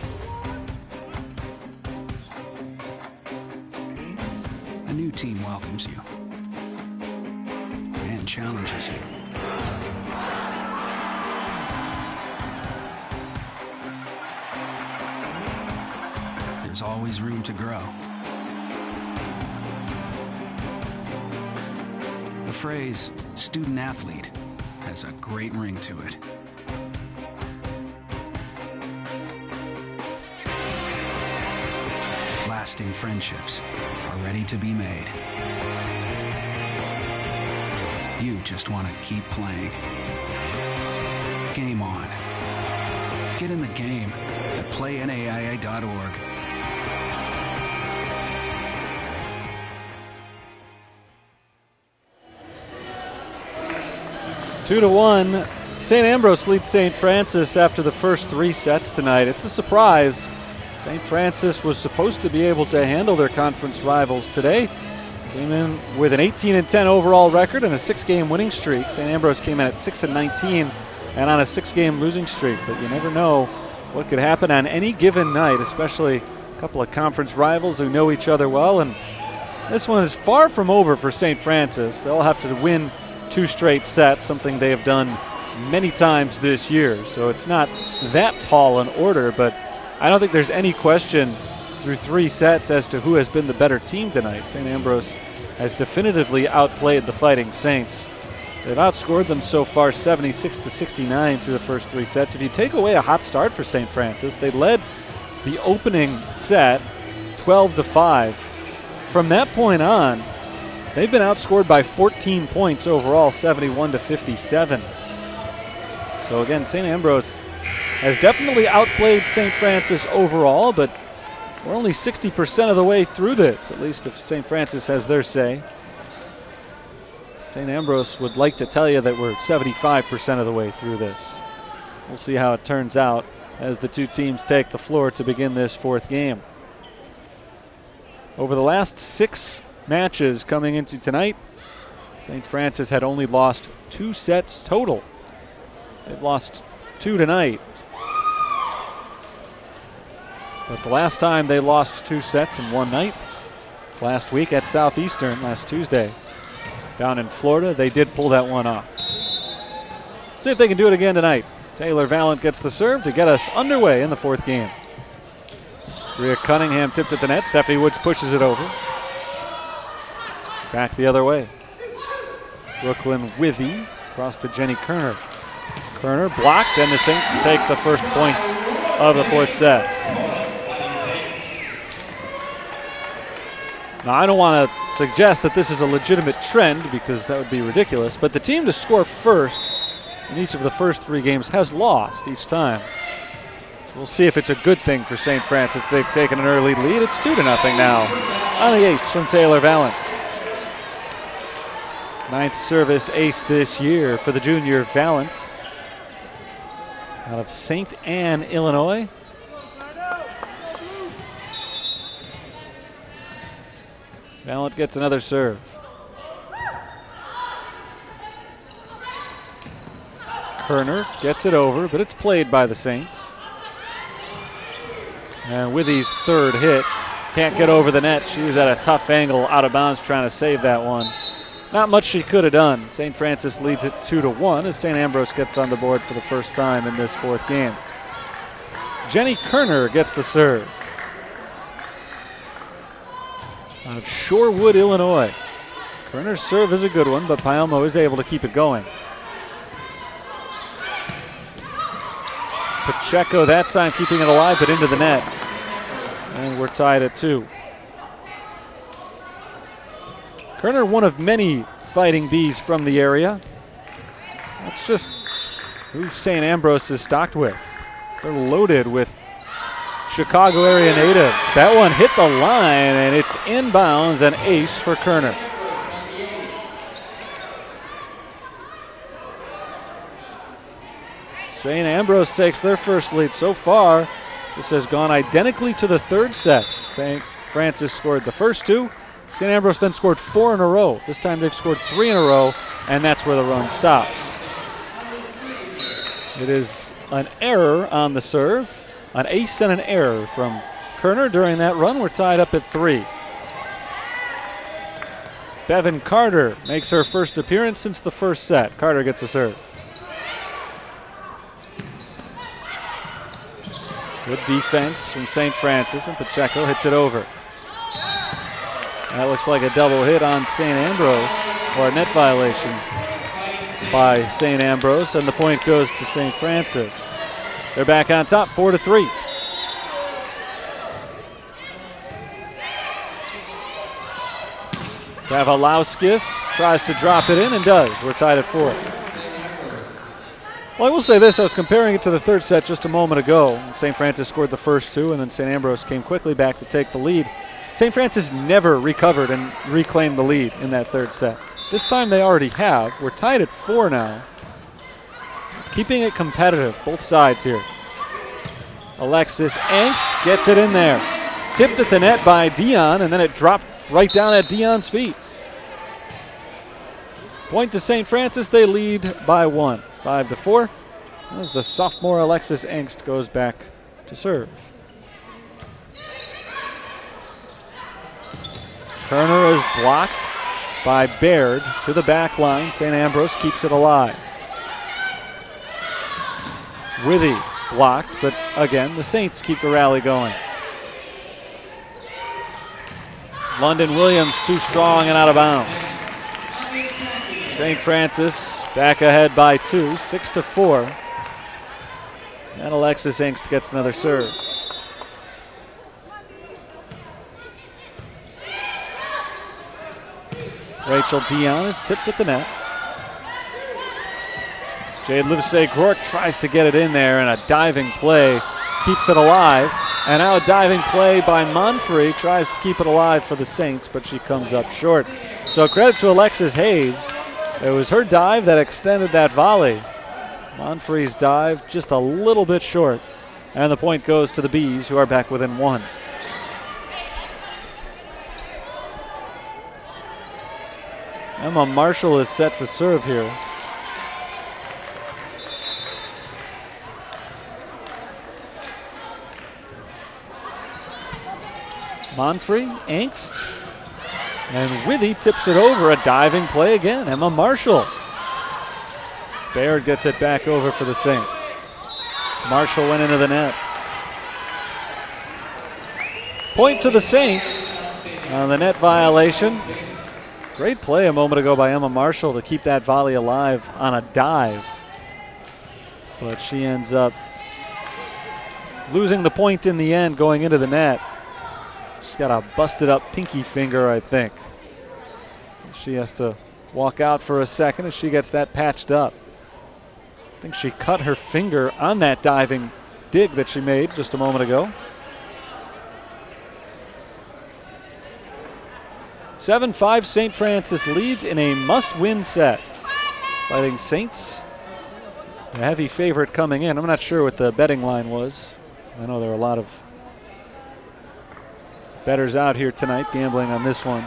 S6: A new team welcomes you and challenges you. There's always room to grow. The phrase student athlete has a great ring to it. lasting friendships are ready to be made. You just want to keep playing. Game on. Get in the game at playnaa.org.
S1: Two to one. St. Ambrose leads St. Francis after the first 3 sets tonight. It's a surprise. St. Francis was supposed to be able to handle their conference rivals today. Came in with an 18-10 overall record and a 6-game winning streak. St. Ambrose came in at 6-19 and on a 6-game losing streak. But you never know what could happen on any given night, especially a couple of conference rivals who know each other well. And this one is far from over for St. Francis. They'll have to win 2 straight sets, something they have done many times this year. So it's not that tall an order, but I don't think there's any question through 3 sets as to who has been the better team tonight. St. Ambrose has definitively outplayed the Fighting Saints. They've outscored them so far 76-69 through the first 3 sets. If you take away a hot start for St. Francis, they led the opening set 12-5. From that point on, they've been outscored by 14 points overall, 71-57. So again, St. Ambrose has definitely outplayed St. Francis overall, but we're only 60% of the way through this, at least if St. Francis has their say. St. Ambrose would like to tell you that we're 75% of the way through this. We'll see how it turns out as the 2 teams take the floor to begin this 4th game. Over the last 6 matches coming into tonight, St. Francis had only lost 2 sets total. They've lost 2 tonight. But the last time they lost 2 sets in one night, last week at Southeastern, last Tuesday, down in Florida, they did pull that one off. See if they can do it again tonight. Taylor Vallant gets the serve to get us underway in the 4th game. Rhea Cunningham tipped at the net. Stephanie Woods pushes it over. Back the other way. Brooklyn Withy across to Jenny Kerner. Kerner blocked, and the Saints take the first points of the 4th set. Now, I don't want to suggest that this is a legitimate trend because that would be ridiculous, but the team to score first in each of the first 3 games has lost each time. We'll see if it's a good thing for St. Francis. They've taken an early lead. It's 2-0 now on the ace from Taylor Vallant. 9th service ace this year for the junior Vallant out of St. Anne, Illinois. Vallant gets another serve. Kerner gets it over, but it's played by the Saints. And Withy's 3rd hit can't get over the net. She was at a tough angle out of bounds trying to save that one. Not much she could have done. St. Francis leads it 2-1 as St. Ambrose gets on the board for the first time in this 4th game. Jenny Kerner gets the serve. Out of Shorewood, Illinois. Kerner's serve is a good one, but Paelmo is able to keep it going. Pacheco that time keeping it alive, but into the net. And we're tied at 2. Kerner, one of many Fighting Bees from the area. That's just who St. Ambrose is stocked with. They're loaded with Chicago area natives. That one hit the line, and it's inbounds, an ace for Kerner. St. Ambrose takes their first lead so far. This has gone identically to the 3rd set. St. Francis scored the first 2. St. Ambrose then scored 4 in a row. This time they've scored 3 in a row, and that's where the run stops. It is an error on the serve, an ace and an error from Kerner during that run. We're tied up at 3. Bevan Carter makes her first appearance since the first set. Carter gets the serve. Good defense from St. Francis, and Pacheco hits it over. That looks like a double hit on St. Ambrose, or a net violation by St. Ambrose, and the point goes to St. Francis. They're back on top, 4-3. Kavalauskas tries to drop it in and does. We're tied at 4. Well, I will say this. I was comparing it to the third set just a moment ago. St. Francis scored the first 2, and then St. Ambrose came quickly back to take the lead. St. Francis never recovered and reclaimed the lead in that third set. This time they already have. We're tied at 4 now. Keeping it competitive, both sides here. Alexis Angst gets it in there. Tipped at the net by Dion, and then it dropped right down at Dion's feet. Point to St. Francis, they lead by 1, 5-4. As the sophomore Alexis Angst goes back to serve. Kerner is blocked by Baird to the back line. St. Ambrose keeps it alive. Withy blocked, but again, the Saints keep the rally going. London Williams too strong and out of bounds. St. Francis back ahead by 2, 6-4. And Alexis Angst gets another serve. Rachel Dion is tipped at the net. Jade Livesey-Grort tries to get it in there, and a diving play keeps it alive. And now a diving play by Monfrey tries to keep it alive for the Saints, but she comes up short. So credit to Alexis Hayes. It was her dive that extended that volley. Monfrey's dive just a little bit short. And the point goes to the Bees, who are back within 1. Emma Marshall is set to serve here. Monfrey, Angst, and Withy tips it over. A diving play again. Emma Marshall. Baird gets it back over for the Saints. Marshall went into the net. Point to the Saints on the net violation. Great play a moment ago by Emma Marshall to keep that volley alive on a dive. But she ends up losing the point in the end going into the net. She's got a busted up pinky finger, I think. So she has to walk out for a second as she gets that patched up. I think she cut her finger on that diving dig that she made just a moment ago. 7-5, St. Francis leads in a must-win set. Fighting Saints, a heavy favorite coming in. I'm not sure what the betting line was. I know there are a lot of bettors out here tonight gambling on this one.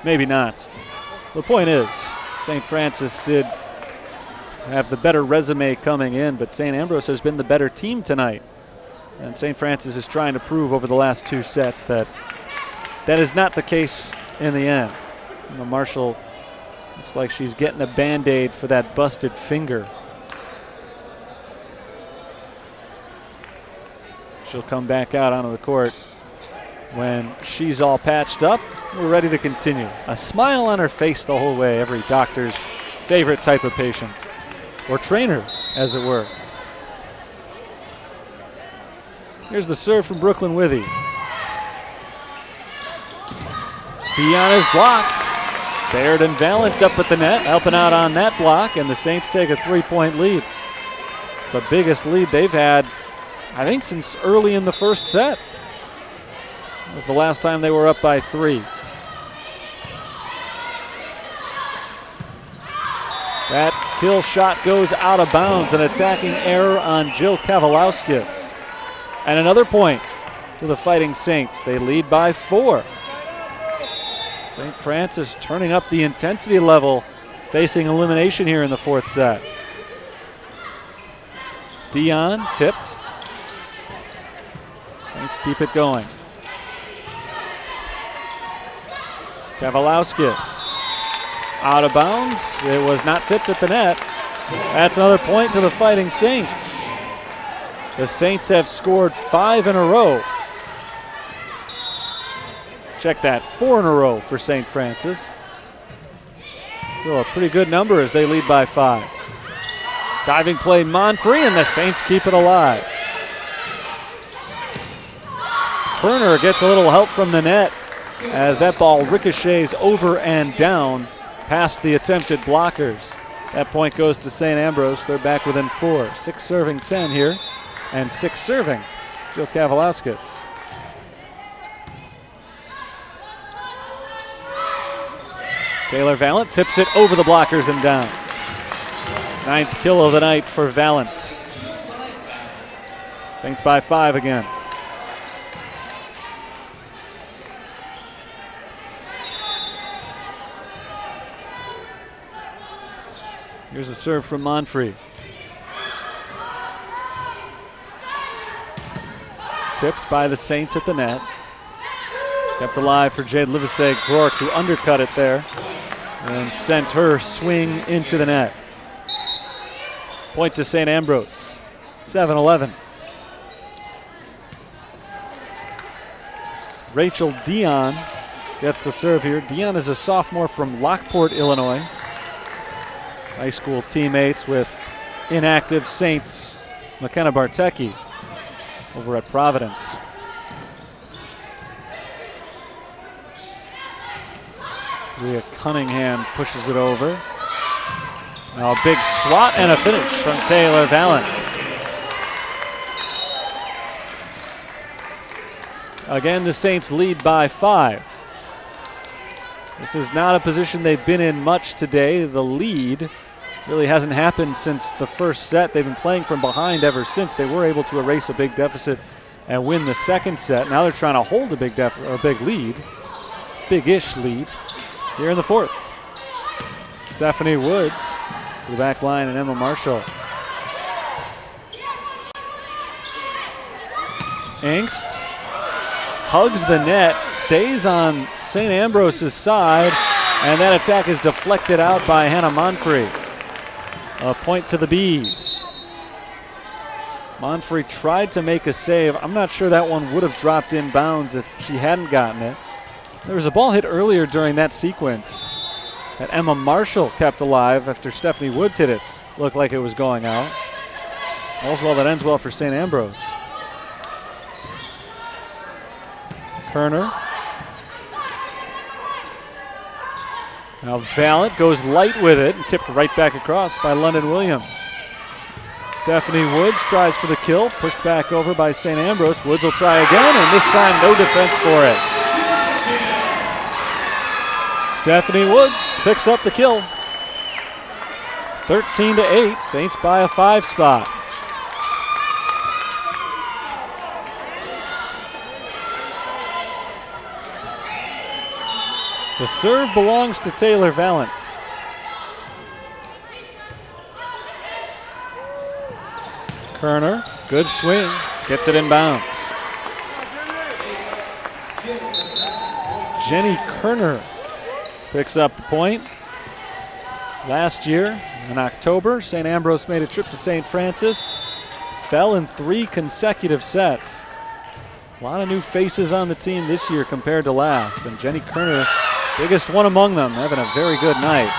S1: Maybe not. The point is, St. Francis did have the better resume coming in, but St. Ambrose has been the better team tonight. And St. Francis is trying to prove over the last 2 sets that that is not the case in the end. Marshall looks like she's getting a Band-Aid for that busted finger. She'll come back out onto the court when she's all patched up. We're ready to continue. A smile on her face the whole way, every doctor's favorite type of patient, or trainer, as it were. Here's the serve from Brooklyn Withy. Dion is blocked. Baird and Valent up at the net, helping out on that block, and the Saints take a 3-point lead. It's the biggest lead they've had, I think, since early in the first set. That was the last time they were up by 3. That kill shot goes out of bounds, an attacking error on Jill Kavalauskas. And another point to the Fighting Saints. They lead by 4. St. Francis turning up the intensity level, facing elimination here in the 4th set. Dion tipped. Saints keep it going. Kavalauskas out of bounds. It was not tipped at the net. That's another point to the Fighting Saints. The Saints have scored 5 in a row. Check that, 4 in a row for St. Francis. Still a pretty good number as they lead by 5. Diving play Monfrey, and the Saints keep it alive. Kerner gets a little help from the net as that ball ricochets over and down past the attempted blockers. That point goes to St. Ambrose. They're back within 4. 6 serving 10 here, and 6 serving Jill Kavalauskas. Taylor Valent tips it over the blockers and down. 9th kill of the night for Valent. Saints by 5 again. Here's a serve from Monfrey. Tipped by the Saints at the net. Kept alive for Jade Livesey-Rourke, who undercut it there and sent her swing into the net. Point to St. Ambrose, 7-11. Rachel Dion gets the serve here. Dion is a sophomore from Lockport, Illinois. High school teammates with inactive Saints McKenna Bartecki over at Providence. Leah Cunningham pushes it over. Now a big swat and a finish from Taylor Valent. Again, the Saints lead by 5. This is not a position they've been in much today. The lead really hasn't happened since the first set. They've been playing from behind ever since. They were able to erase a big deficit and win the second set. Now they're trying to hold a big lead, big-ish lead, here in the 4th. Stephanie Woods to the back line and Emma Marshall. Angst hugs the net, stays on St. Ambrose's side, and that attack is deflected out by Hannah Monfrey. A point to the Bees. Monfrey tried to make a save. I'm not sure that one would have dropped in bounds if she hadn't gotten it. There was a ball hit earlier during that sequence that Emma Marshall kept alive after Stephanie Woods hit it. Looked like it was going out. All's well that ends well for St. Ambrose. Kerner. Now Valent goes light with it and tipped right back across by London Williams. Stephanie Woods tries for the kill, pushed back over by St. Ambrose. Woods will try again, and this time no defense for it. Stephanie Woods picks up the kill. 13-8, Saints by a 5 spot. The serve belongs to Taylor Valent. Kerner, good swing, gets it in bounds. Jenny Kerner picks up the point. Last year in October, St. Ambrose made a trip to St. Francis, fell in 3 consecutive sets. A lot of new faces on the team this year compared to last, and Jenny Kerner, biggest one among them, having a very good night.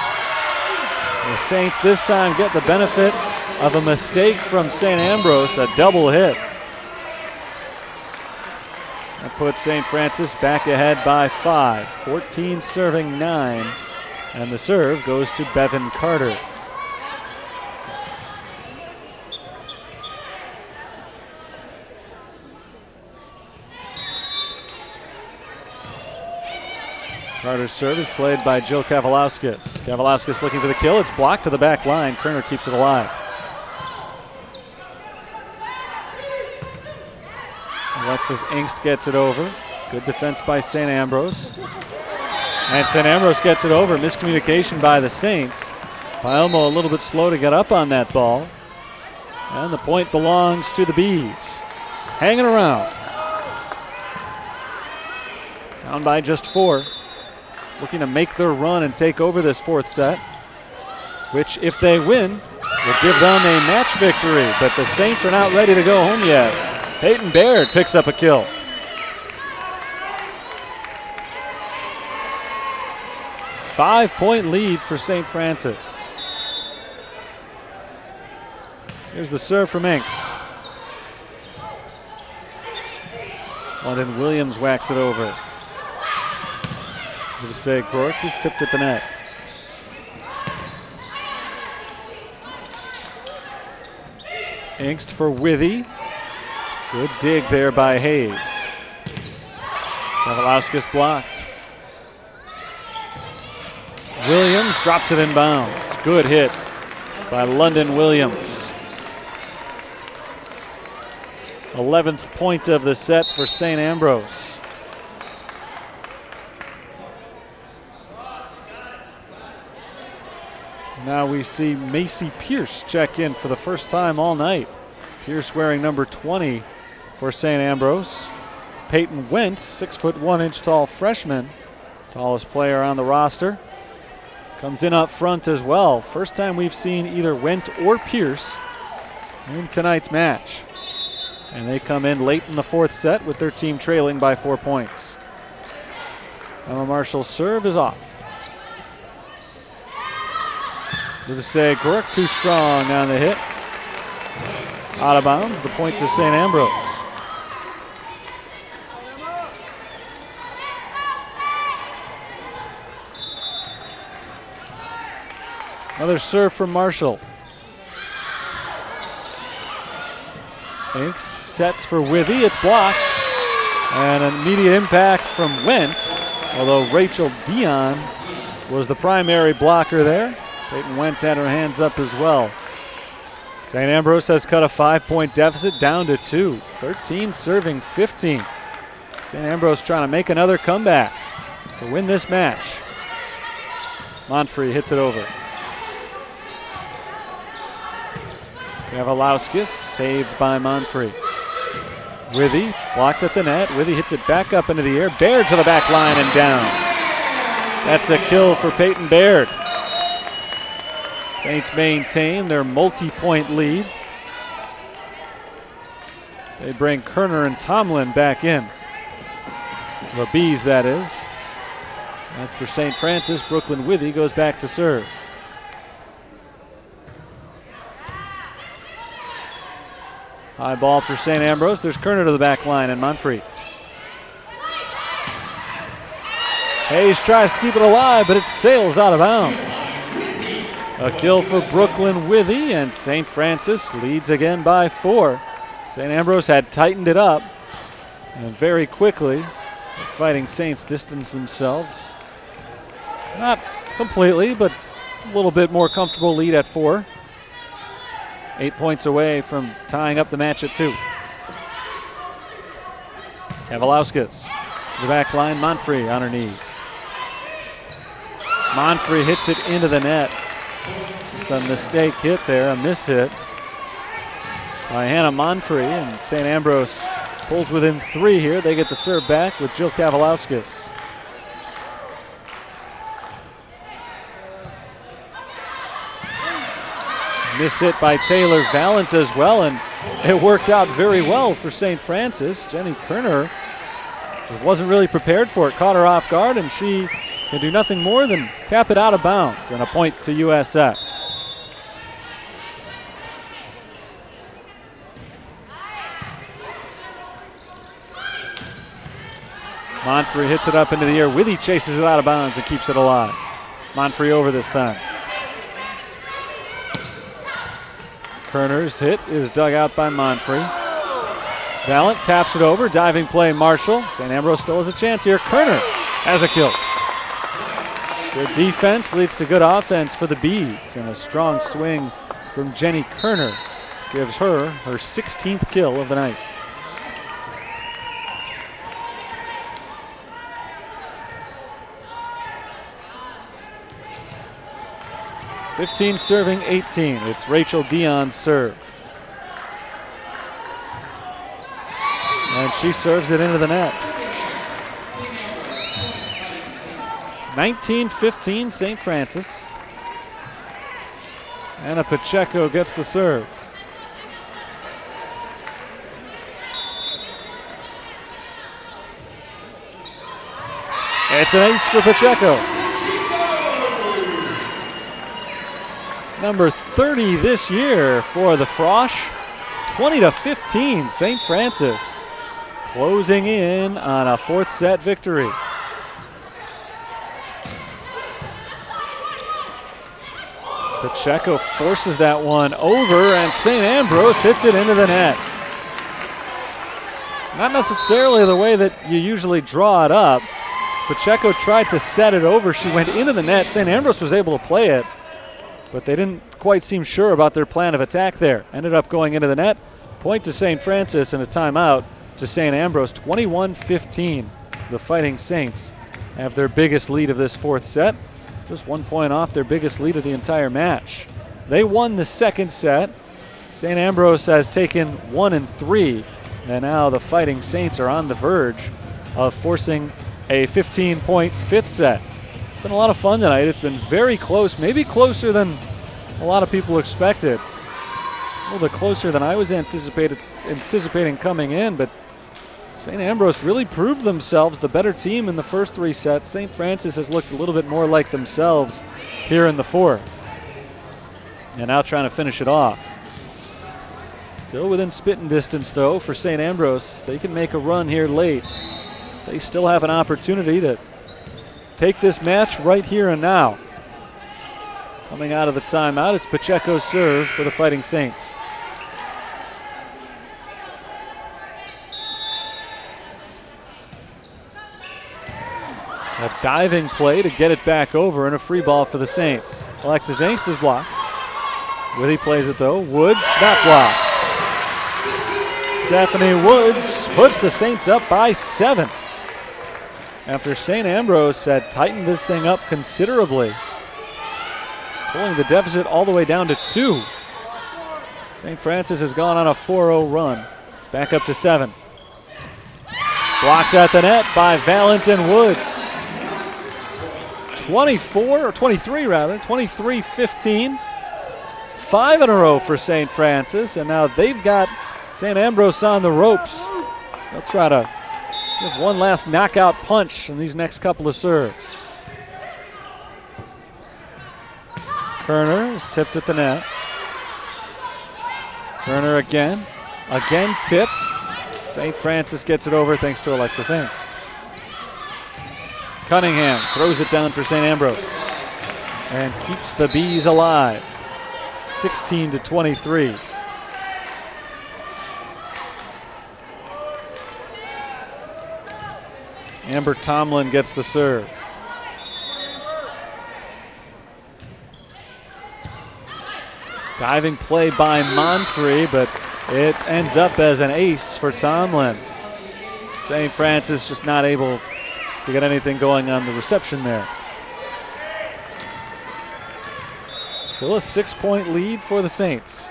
S1: The Saints this time get the benefit of a mistake from St. Ambrose, a double hit. That puts St. Francis back ahead by 5, 14 serving 9, and the serve goes to Bevan Carter. Carter's serve is played by Jill Kavalauskas. Kavalauskas looking for the kill. It's blocked to the back line. Kerner keeps it alive. Alexis Angst gets it over. Good defense by St. Ambrose. And St. Ambrose gets it over. Miscommunication by the Saints. Paelmo a little bit slow to get up on that ball. And the point belongs to the Bees. Hanging around. Down by just 4. Looking to make their run and take over this 4th set, which, if they win, will give them a match victory. But the Saints are not ready to go home yet. Peyton Baird picks up a kill. Five-point lead for St. Francis. Here's the serve from Angst. London Williams whacks it over. Livesey-Cork is tipped at the net. Inkst for Withy. Good dig there by Hayes. Kavalauskas blocked. Williams drops it in bounds. Good hit by London Williams. 11th point of the set for St. Ambrose. Now we see Macy Pierce check in for the first time all night. Pierce wearing number 20 for St. Ambrose. Peyton Wendt, 6'1" tall freshman, tallest player on the roster, comes in up front as well. First time we've seen either Wendt or Pierce in tonight's match. And they come in late in the fourth set with their team trailing by 4 points. Emma Marshall's serve is off. Livesey-Cork too strong on the hit. Out of bounds, the point to St. Ambrose. Another serve from Marshall. Inkst sets for Withy, it's blocked. And an immediate impact from Wendt, although Rachel Dion was the primary blocker there. Peyton Wendt had her hands up as well. St. Ambrose has cut a 5-point deficit down to 2. 13 serving 15. St. Ambrose trying to make another comeback to win this match. Monfrey hits it over. Kavalauskas saved by Monfrey. Withy blocked at the net. Withy hits it back up into the air. Baird to the back line and down. That's a kill for Peyton Baird. Saints maintain their multi-point lead. They bring Kerner and Tomlin back in. The Bees, that is. That's for St. Francis. Brooklyn Withy goes back to serve. High ball for St. Ambrose. There's Kerner to the back line and Monfrey. Hayes tries to keep it alive, but it sails out of bounds. A kill for Brooklyn Withy, and St. Francis leads again by 4. St. Ambrose had tightened it up, and very quickly, the Fighting Saints distanced themselves. Not completely, but a little bit more comfortable lead at 4. 8 points away from tying up the match at 2. Kavalauskas to the back line, Monfrey on her knees. Monfrey hits it into the net. Just a mistake hit there, a miss hit by Hannah Monfrey, and St. Ambrose pulls within 3 here. They get the serve back with Jill Kavalauskas. Miss hit by Taylor Valent as well, and it worked out very well for St. Francis. Jenny Kerner just wasn't really prepared for it, caught her off guard, and she can do nothing more than tap it out of bounds, and a point to USF. Monfrey hits it up into the air. Withy chases it out of bounds and keeps it alive. Monfrey over this time. Kerner's hit is dug out by Monfrey. Valent taps it over, diving play Marshall. St. Ambrose still has a chance here. Kerner has a kill. Good defense leads to good offense for the Bees, and a strong swing from Jenny Kerner gives her 16th kill of the night. (15 serving 18). It's Rachel Dion's serve. And she serves it into the net. 19-15 St. Francis. Anna Pacheco gets the serve. It's an ace for Pacheco. Number 30 this year for the Frosh. 20-15 St. Francis closing in on a 4th set victory. Pacheco forces that one over, and St. Ambrose hits it into the net. Not necessarily the way that you usually draw it up. Pacheco tried to set it over. She went into the net. St. Ambrose was able to play it, but they didn't quite seem sure about their plan of attack there. Ended up going into the net. Point to St. Francis and a timeout to St. Ambrose. 21-15. The Fighting Saints have their biggest lead of this fourth set. Just 1 point off their biggest lead of the entire match. They won the second set. St. Ambrose has taken 1 and 3. And now the Fighting Saints are on the verge of forcing a 15-point fifth set. It's been a lot of fun tonight. It's been very close, maybe closer than a lot of people expected. A little bit closer than I was anticipating coming in, but St. Ambrose really proved themselves the better team in the first 3 sets. St. Francis has looked a little bit more like themselves here in the fourth. And now trying to finish it off. Still within spitting distance, though, for St. Ambrose. They can make a run here late. They still have an opportunity to take this match right here and now. Coming out of the timeout, it's Pacheco's serve for the Fighting Saints. A diving play to get it back over, and a free ball for the Saints. Alexis Angst is blocked. Withy plays it though. Woods not blocked. Stephanie Woods puts the Saints up by 7. After St. Ambrose had tightened this thing up considerably, pulling the deficit all the way down to 2. St. Francis has gone on a 4-0 run. It's back up to 7. Blocked at the net by Valentin Woods. 23-15. 5 in a row for St. Francis, and now they've got St. Ambrose on the ropes. They'll try to give one last knockout punch in these next couple of serves. Kerner is tipped at the net. Kerner again tipped. St. Francis gets it over thanks to Alexis Angst. Cunningham throws it down for St. Ambrose and keeps the Bees alive. 16-23. Amber Tomlin gets the serve. Diving play by Monfrey, but it ends up as an ace for Tomlin. St. Francis just not able to get anything going on the reception there. Still a 6-point lead for the Saints.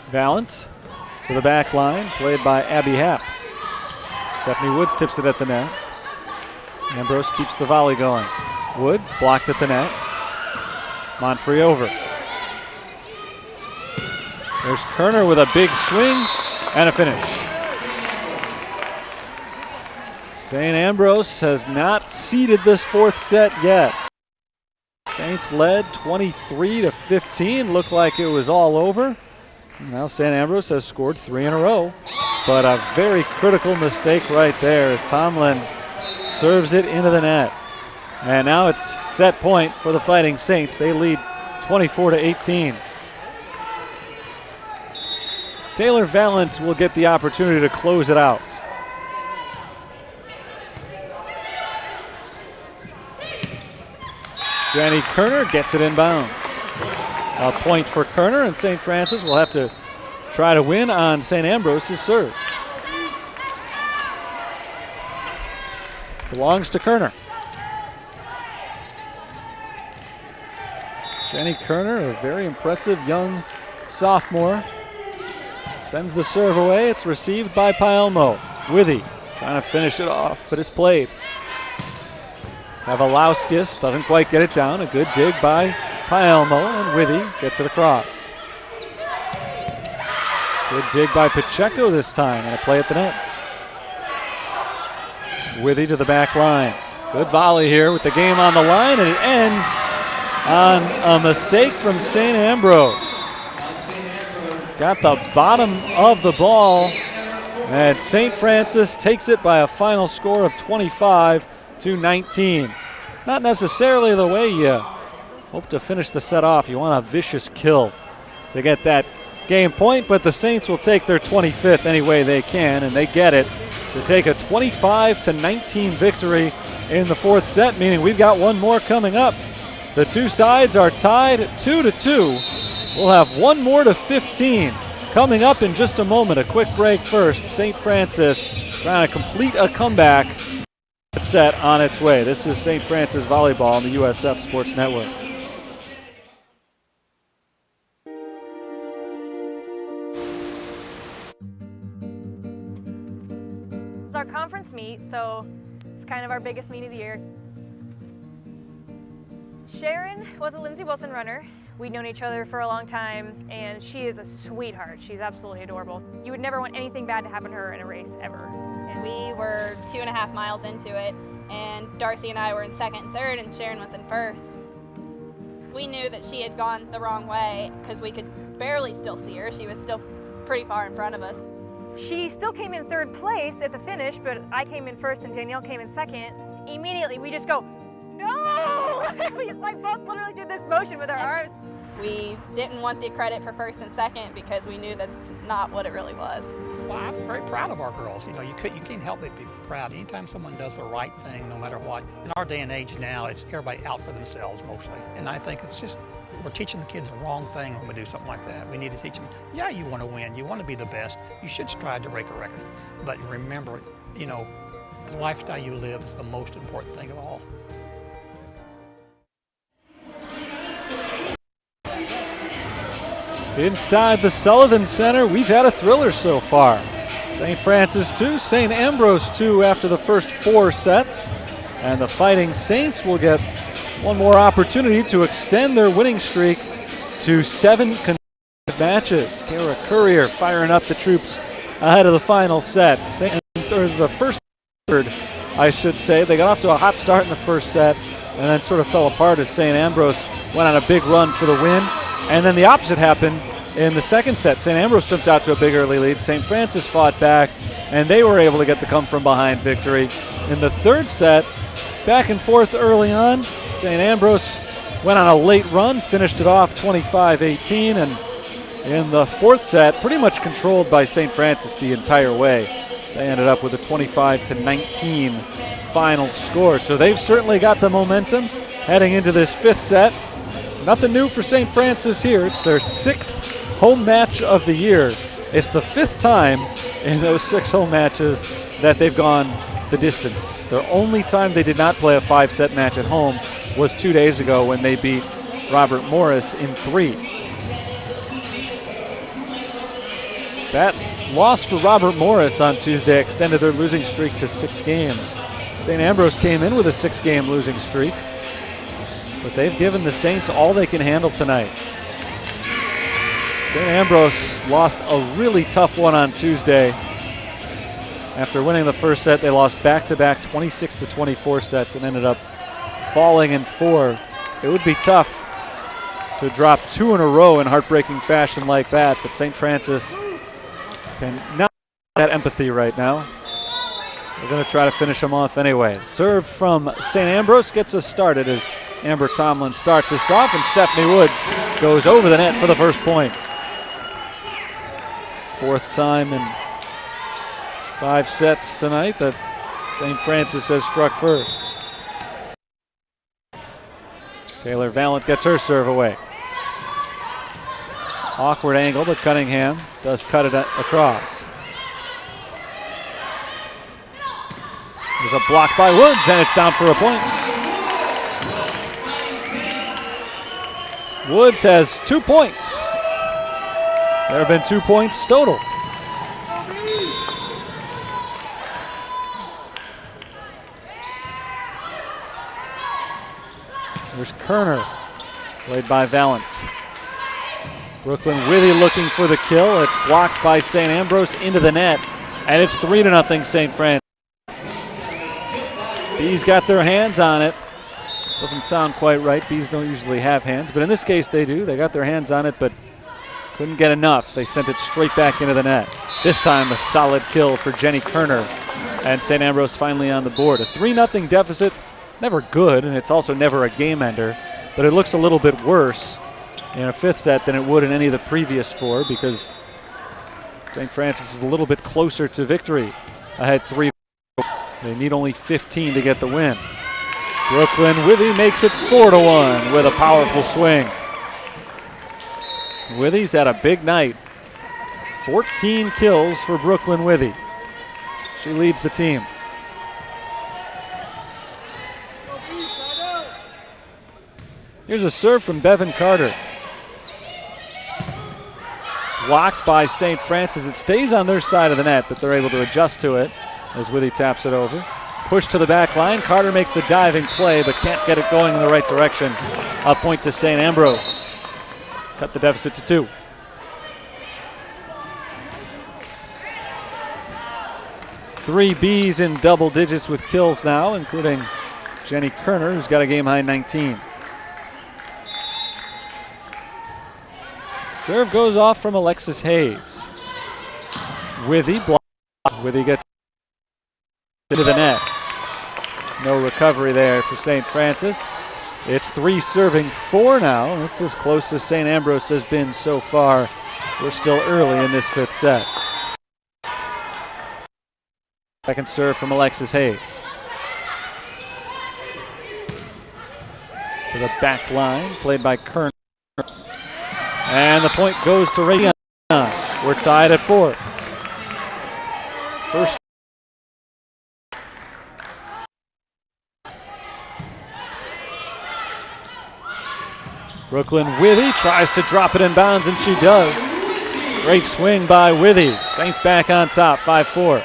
S1: Valance to the back line, played by Abby Happ. Stephanie Woods tips it at the net. Ambrose keeps the volley going. Woods blocked at the net. Monfrey over. There's Kerner with a big swing and a finish. St. Ambrose has not ceded this fourth set yet. Saints led 23-15. Looked like it was all over. Now St. Ambrose has scored 3 in a row. But a very critical mistake right there as Tomlin serves it into the net. And now it's set point for the Fighting Saints. They lead 24-18. Taylor Valance will get the opportunity to close it out. Jenny Kerner gets it inbounds. A point for Kerner, and St. Francis will have to try to win on St. Ambrose's serve. Belongs to Kerner. Jenny Kerner, a very impressive young sophomore, sends the serve away. It's received by Paelmo. Withy trying to finish it off, but it's played. Kavalauskas doesn't quite get it down. A good dig by Paelmo, and Withy gets it across. Good dig by Pacheco this time, and a play at the net. Withy to the back line. Good volley here with the game on the line, and it ends on a mistake from St. Ambrose. Got the bottom of the ball, and St. Francis takes it by a final score of 25-21. to 19. Not necessarily the way you hope to finish the set off. You want a vicious kill to get that game point, but the Saints will take their 25th any way they can, and they get it to take a 25-19 victory in the fourth set, meaning we've got one more coming up. The two sides are tied 2-2. We'll have one more to 15 coming up in just a moment. A quick break first. St. Francis trying to complete a comeback set on its way. This is St. Francis Volleyball on the USF Sports Network.
S7: It's our conference meet, so it's kind of our biggest meet of the year. Sharon was a Lindsey Wilson runner. We'd known each other for a long time, and she is a sweetheart. She's absolutely adorable. You would never want anything bad to happen to her in a race, ever.
S8: And we were 2.5 miles into it, and Darcy and I were in second and third, and Sharon was in first. We knew that she had gone the wrong way because we could barely still see her. She was still pretty far in front of us.
S7: She still came in third place at the finish, but I came in first and Danielle came in second. Immediately, we just go, no! We both literally did this motion with our arms.
S8: We didn't want the credit for first and second because we knew that's not what it really was.
S9: Well, I'm very proud of our girls. You know, you can't help but be proud. Anytime someone does the right thing, no matter what. In our day and age now, it's everybody out for themselves mostly. And I think it's just, we're teaching the kids the wrong thing when we do something like that. We need to teach them, yeah, you want to win, you want to be the best, you should strive to break a record. But remember, you know, the lifestyle you live is the most important thing of all.
S1: Inside the Sullivan Center, we've had a thriller so far. St. Francis 2, St. Ambrose 2 after the first 4 sets. And the Fighting Saints will get one more opportunity to extend their winning streak to 7 consecutive matches. Kara Courier firing up the troops ahead of the final set. The first third, I should say. They got off to a hot start in the first set and then sort of fell apart as St. Ambrose went on a big run for the win. And then the opposite happened in the second set. St. Ambrose jumped out to a big early lead. St. Francis fought back, and they were able to get the come-from-behind victory. In the third set, back and forth early on, St. Ambrose went on a late run, finished it off 25-18, and in the fourth set, pretty much controlled by St. Francis the entire way. They ended up with a 25-19 final score. So they've certainly got the momentum heading into this fifth set. Nothing new for St. Francis here. It's their 6th home match of the year. It's the 5th time in those 6 home matches that they've gone the distance. The only time they did not play a 5-set match at home was 2 days ago when they beat Robert Morris in 3. That loss for Robert Morris on Tuesday extended their losing streak to 6 games. St. Ambrose came in with a 6-game losing streak, but they've given the Saints all they can handle tonight. St. Ambrose lost a really tough one on Tuesday. After winning the first set, they lost back-to-back 26-24 sets and ended up falling in 4. It would be tough to drop 2 in a row in heartbreaking fashion like that, but St. Francis can not have that empathy right now. They're going to try to finish them off anyway. Serve from St. Ambrose gets us started as Amber Tomlin starts us off, and Stephanie Woods goes over the net for the first point. 4th time in 5 sets tonight that St. Francis has struck first. Taylor Vallant gets her serve away. Awkward angle, but Cunningham does cut it across. There's a block by Woods, and it's down for a point. Woods has 2 points. There have been 2 points total. There's Kerner, played by Vallant. Brooklyn Withy looking for the kill. It's blocked by St. Ambrose into the net, and it's 3-0 St. Francis. Bees got their hands on it. Doesn't sound quite right. Bees don't usually have hands, but in this case they do. They got their hands on it, but couldn't get enough. They sent it straight back into the net. This time a solid kill for Jenny Kerner. And St. Ambrose finally on the board. A 3-0 deficit, never good, and it's also never a game ender, but it looks a little bit worse in a fifth set than it would in any of the previous four because St. Francis is a little bit closer to victory. Ahead 3. They need only 15 to get the win. Brooklyn Withy makes it 4-1 with a powerful swing. Withy's had a big night. 14 kills for Brooklyn Withy. She leads the team. Here's a serve from Bevan Carter. Blocked by St. Francis. It stays on their side of the net, but they're able to adjust to it as Withy taps it over. Push to the back line. Carter makes the diving play, but can't get it going in the right direction. A point to St. Ambrose. Cut the deficit to 2. Three Bs in double digits with kills now, including Jenny Kerner, who's got a game-high 19. Serve goes off from Alexis Hayes. Withy blocked. Withy gets into the net. No recovery there for St. Francis. It's 3 serving 4 now. It's as close as St. Ambrose has been so far. We're still early in this fifth set. Second serve from Alexis Hayes. To the back line, played by Kern. And the point goes to Rayon. We're tied at 4. First. Brooklyn Withy tries to drop it in bounds, and she does. Great swing by Withy. Saints back on top, 5-4.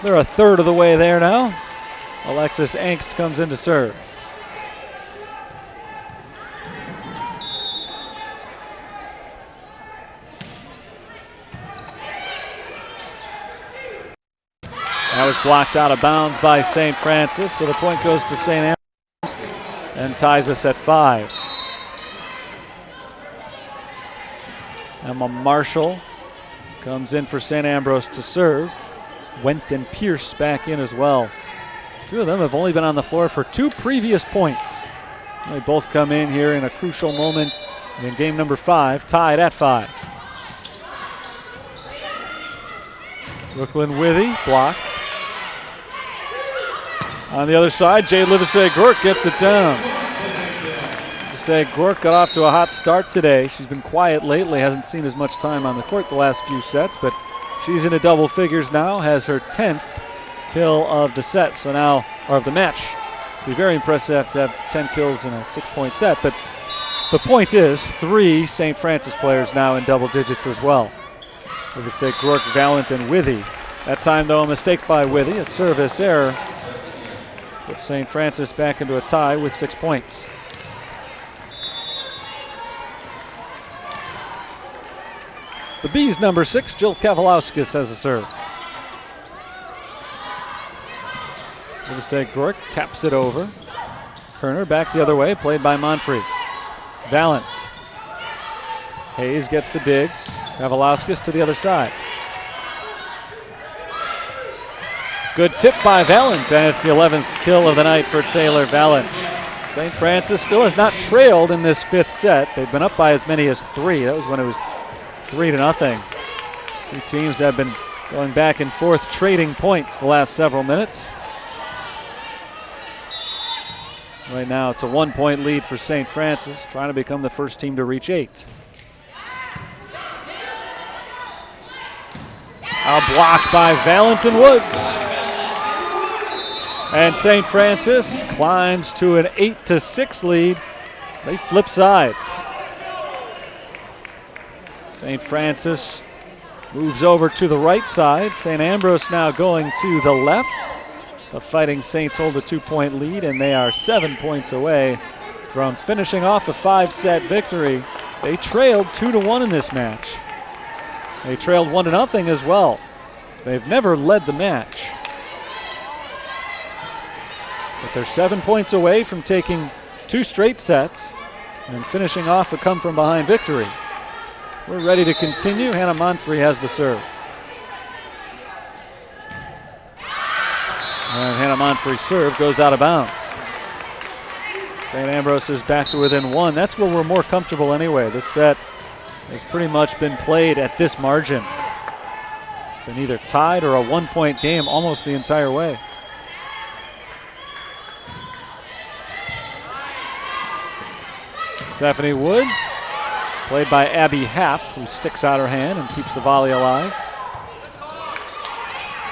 S1: They're a third of the way there now. Alexis Angst comes in to serve. That was blocked out of bounds by St. Francis, so the point goes to St. Ambrose and ties us at 5. Emma Marshall comes in for St. Ambrose to serve. Went and Pierce back in as well. 2 of them have only been on the floor for 2 previous points. They both come in here in a crucial moment in game number 5, tied at 5. Brooklyn Withy blocked. On the other side, Jade Livesey-Gork gets it down. Livesey-Gork got off to a hot start today. She's been quiet lately, hasn't seen as much time on the court the last few sets, but she's into double figures now, has her 10th kill of the set, so now, or of the match. It'd be very impressive to have 10 kills in a 6-point set, but the point is 3 St. Francis players now in double digits as well. Livesey-Gork, Valent, and Withy. That time, though, a mistake by Withy, a service error. Puts St. Francis back into a tie with 6 points. The Bees number 6, Jill Kavalauskas has a serve. Livesey-Gork taps it over. Kerner back the other way, played by Monfrey. Valent. Hayes gets the dig. Kavalauskas to the other side. Good tip by Valent, and it's the 11th kill of the night for Taylor Valent. St. Francis still has not trailed in this 5th set. They've been up by as many as 3. That was when it was 3-0. 2 teams have been going back and forth, trading points the last several minutes. Right now it's a 1-point lead for St. Francis, trying to become the first team to reach 8. A block by Valentin Woods. And St. Francis climbs to an 8-6 lead. They flip sides. St. Francis moves over to the right side. St. Ambrose now going to the left. The Fighting Saints hold a 2-point lead, and they are 7 points away from finishing off a 5-set victory. They trailed 2-1 in this match. They trailed 1-0 as well. They've never led the match. But they're 7 points away from taking 2 straight sets and finishing off a come-from-behind victory. We're ready to continue. Hannah Monfrey has the serve. And Hannah Monfrey's serve goes out of bounds. St. Ambrose is back to within one. That's where we're more comfortable anyway. This set has pretty much been played at this margin. It's been either tied or a 1-point game almost the entire way. Stephanie Woods, played by Abby Happ, who sticks out her hand and keeps the volley alive.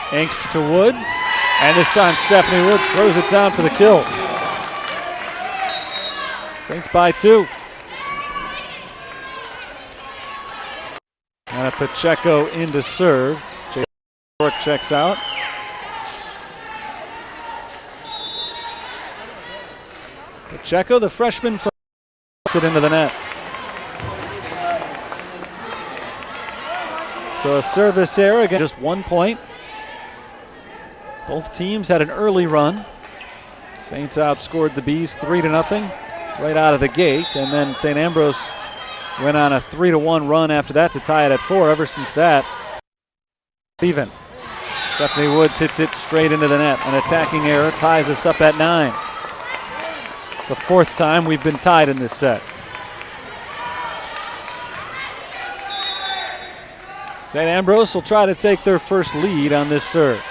S1: Angst to Woods, and this time Stephanie Woods throws it down for the kill. Saints by 2. And a Pacheco into serve. Jay York checks out. Pacheco, the freshman, puts it into the net. So a service error, again, just 1 point. Both teams had an early run. Saints outscored the Bees 3-0 right out of the gate, and then St. Ambrose went on a 3-1 run after that to tie it at 4. Ever since that, even. Stephanie Woods hits it straight into the net. An attacking error ties us up at 9. It's the 4th time we've been tied in this set. St. Ambrose will try to take their first lead on this serve.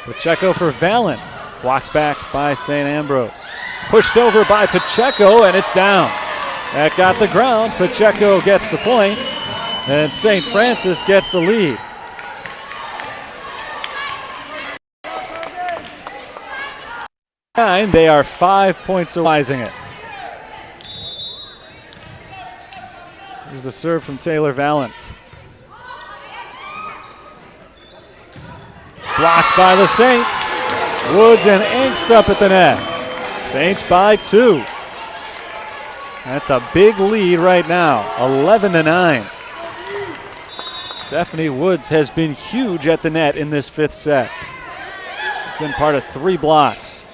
S1: Pacheco for Valens, blocked back by St. Ambrose. Pushed over by Pacheco, and it's down. That got the ground. Pacheco gets the point, and St. Francis gets the lead. They are 5 points away. It. Here's the serve from Taylor Valens. Blocked by the Saints. Woods and Angst up at the net. Saints by 2. That's a big lead right now, 11-9. Stephanie Woods has been huge at the net in this 5th set. She's been part of 3 blocks.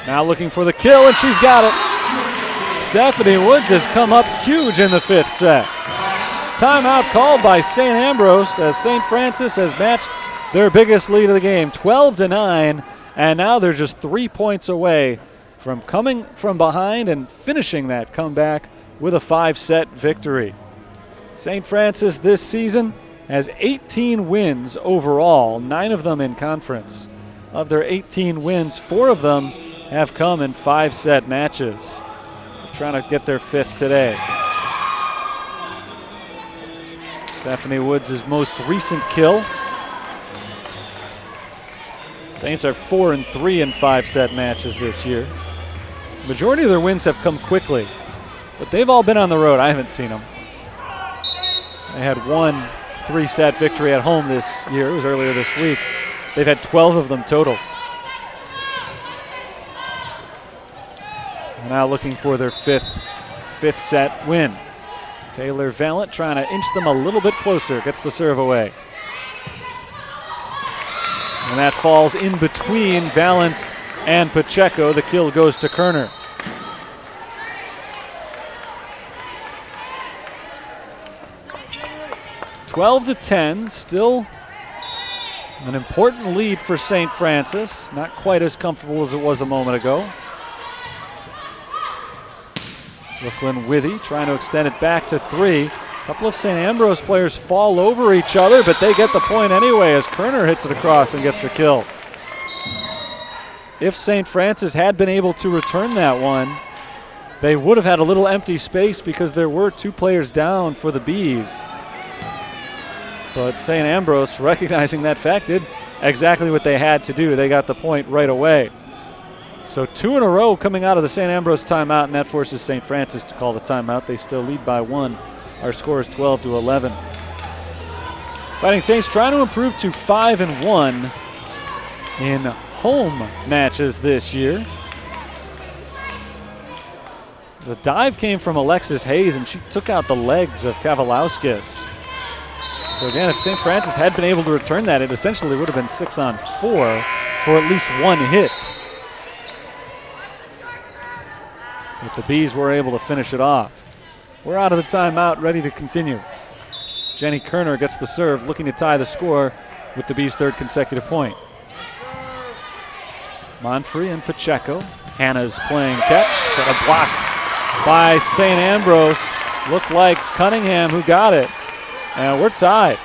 S1: Now looking for the kill, and she's got it. Stephanie Woods has come up huge in the 5th set. Timeout called by St. Ambrose as St. Francis has matched their biggest lead of the game, 12-9, and now they're just 3 points away from coming from behind and finishing that comeback with a 5-set victory. St. Francis this season has 18 wins overall, 9 of them in conference. Of their 18 wins, 4 of them have come in 5-set matches. They're trying to get their 5th today. Stephanie Woods' most recent kill. Saints are 4-3 in 5-set matches this year. Majority of their wins have come quickly, but they've all been on the road. I haven't seen them. They had one 3-set victory at home this year. It was earlier this week. They've had 12 of them total. And now looking for their fifth set win. Taylor Valent trying to inch them a little bit closer. Gets the serve away. And that falls in between Valent and Pacheco. The kill goes to Kerner. (12-10), still an important lead for St. Francis. Not quite as comfortable as it was a moment ago. Brooklyn Withy trying to extend it back to 3. A couple of St. Ambrose players fall over each other, but they get the point anyway as Kerner hits it across and gets the kill. If St. Francis had been able to return that one, they would have had a little empty space because there were 2 players down for the Bees. But St. Ambrose, recognizing that fact, did exactly what they had to do. They got the point right away. So 2 in a row coming out of the St. Ambrose timeout, and that forces St. Francis to call the timeout. They still lead by 1. Our score is 12-11. Fighting Saints trying to improve to 5-1 in home matches this year. The dive came from Alexis Hayes, and she took out the legs of Kavalauskas. So again, if St. Francis had been able to return that, it essentially would have been 6-on-4 for at least 1 hit. But the Bees were able to finish it off. We're out of the timeout, ready to continue. Jenny Kerner gets the serve, looking to tie the score with the Bees' third consecutive point. Monfrey and Pacheco. Hannah's playing catch, but a block by St. Ambrose. Looked like Cunningham who got it. And we're tied.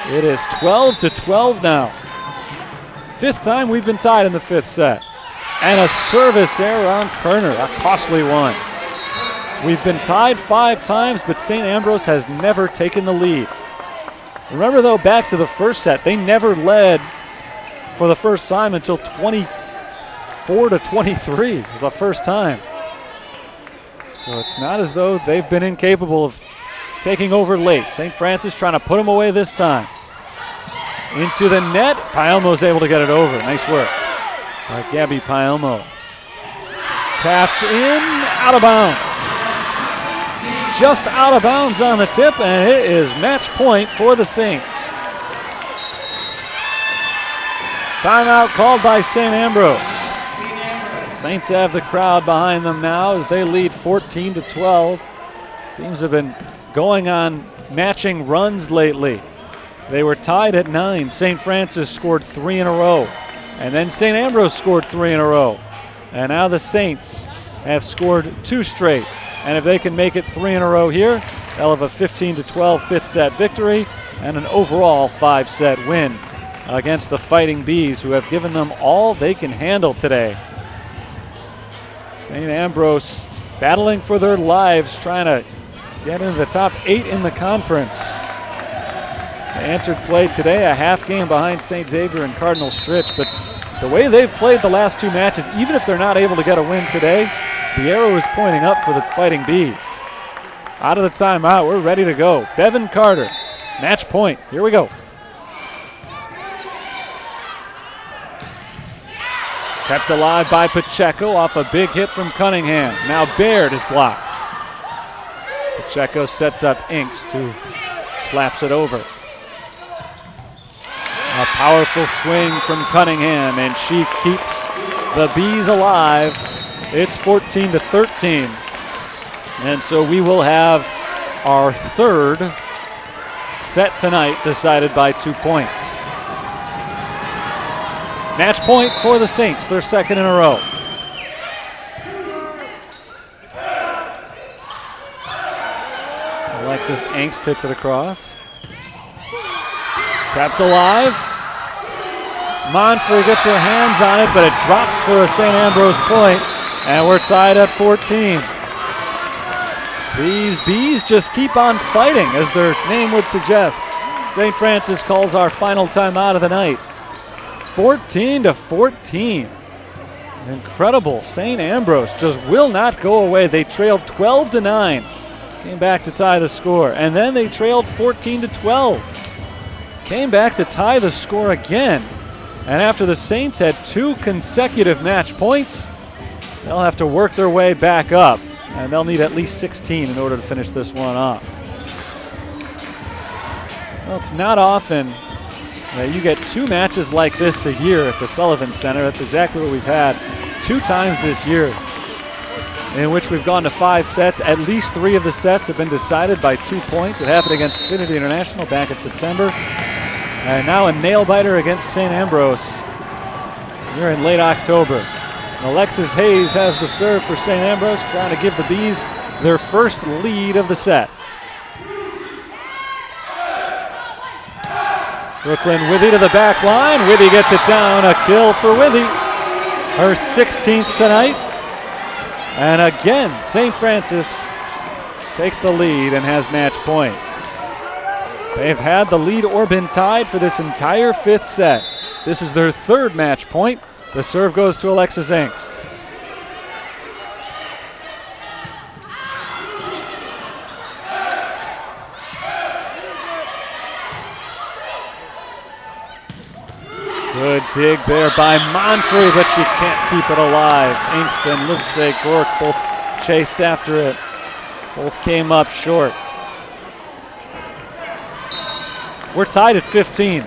S1: It is 12-12 now. Fifth time we've been tied in the fifth set. And a service error on Kerner, a costly one. We've been tied 5 times, but St. Ambrose has never taken the lead. Remember, though, back to the first set, they never led for the first time until 24-23. It was the first time. So it's not as though they've been incapable of taking over late. St. Francis trying to put them away this time. Into the net. Paelmo's able to get it over. Nice work by Gabby Paelmo. Tapped in, out of bounds. Just out of bounds on the tip, and it is match point for the Saints. Timeout called by St. Ambrose. Saints have the crowd behind them now as they lead 14-12. Teams have been going on matching runs lately. They were tied at 9. St. Francis scored 3 in a row. And then St. Ambrose scored 3 in a row. And now the Saints have scored 2 straight. And if they can make it 3 in a row here, they'll have a 15-12 fifth set victory and an overall 5-set win against the Fighting Bees, who have given them all they can handle today. St. Ambrose battling for their lives, trying to get into the top 8 in the conference. They entered play today a half game behind St. Xavier and Cardinal Stritch, but the way they've played the last 2 matches, even if they're not able to get a win today, the arrow is pointing up for the Fighting Bees. Out of the timeout, we're ready to go. Bevan Carter, match point. Here we go. Kept alive by Pacheco off a big hit from Cunningham. Now Baird is blocked. Pacheco sets up Inks, who slaps it over. A powerful swing from Cunningham, and she keeps the Bees alive. It's 14-13. And so we will have our 3rd set tonight decided by 2 points. Match point for the Saints, their 2nd in a row. Alexis Angst hits it across. Kept alive. Monfrey gets her hands on it, but it drops for a St. Ambrose point, and we're tied at 14. These Bees just keep on fighting, as their name would suggest. St. Francis calls our final timeout of the night. 14-14. Incredible. St. Ambrose just will not go away. They trailed 12-9. Came back to tie the score. And then they trailed 14-12. Came back to tie the score again. And after the Saints had 2 consecutive match points, they'll have to work their way back up. And they'll need at least 16 in order to finish this one off. Well, it's not often you get 2 matches like this a year at the Sullivan Center. That's exactly what we've had 2 times this year, in which we've gone to 5 sets. At least 3 of the sets have been decided by 2 points. It happened against Trinity International back in September. And now a nail-biter against St. Ambrose here in late October. Alexis Hayes has the serve for St. Ambrose, trying to give the Bees their first lead of the set. Brooklyn Withy to the back line. Withy gets it down. A kill for Withy. Her 16th tonight. And again, St. Francis takes the lead and has match point. They've had the lead or been tied for this entire 5th set. This is their 3rd match point. The serve goes to Alexis Angst. Good dig there by Monfrey, but she can't keep it alive. Angst and Livesey Gork both chased after it. Both came up short. We're tied at 15.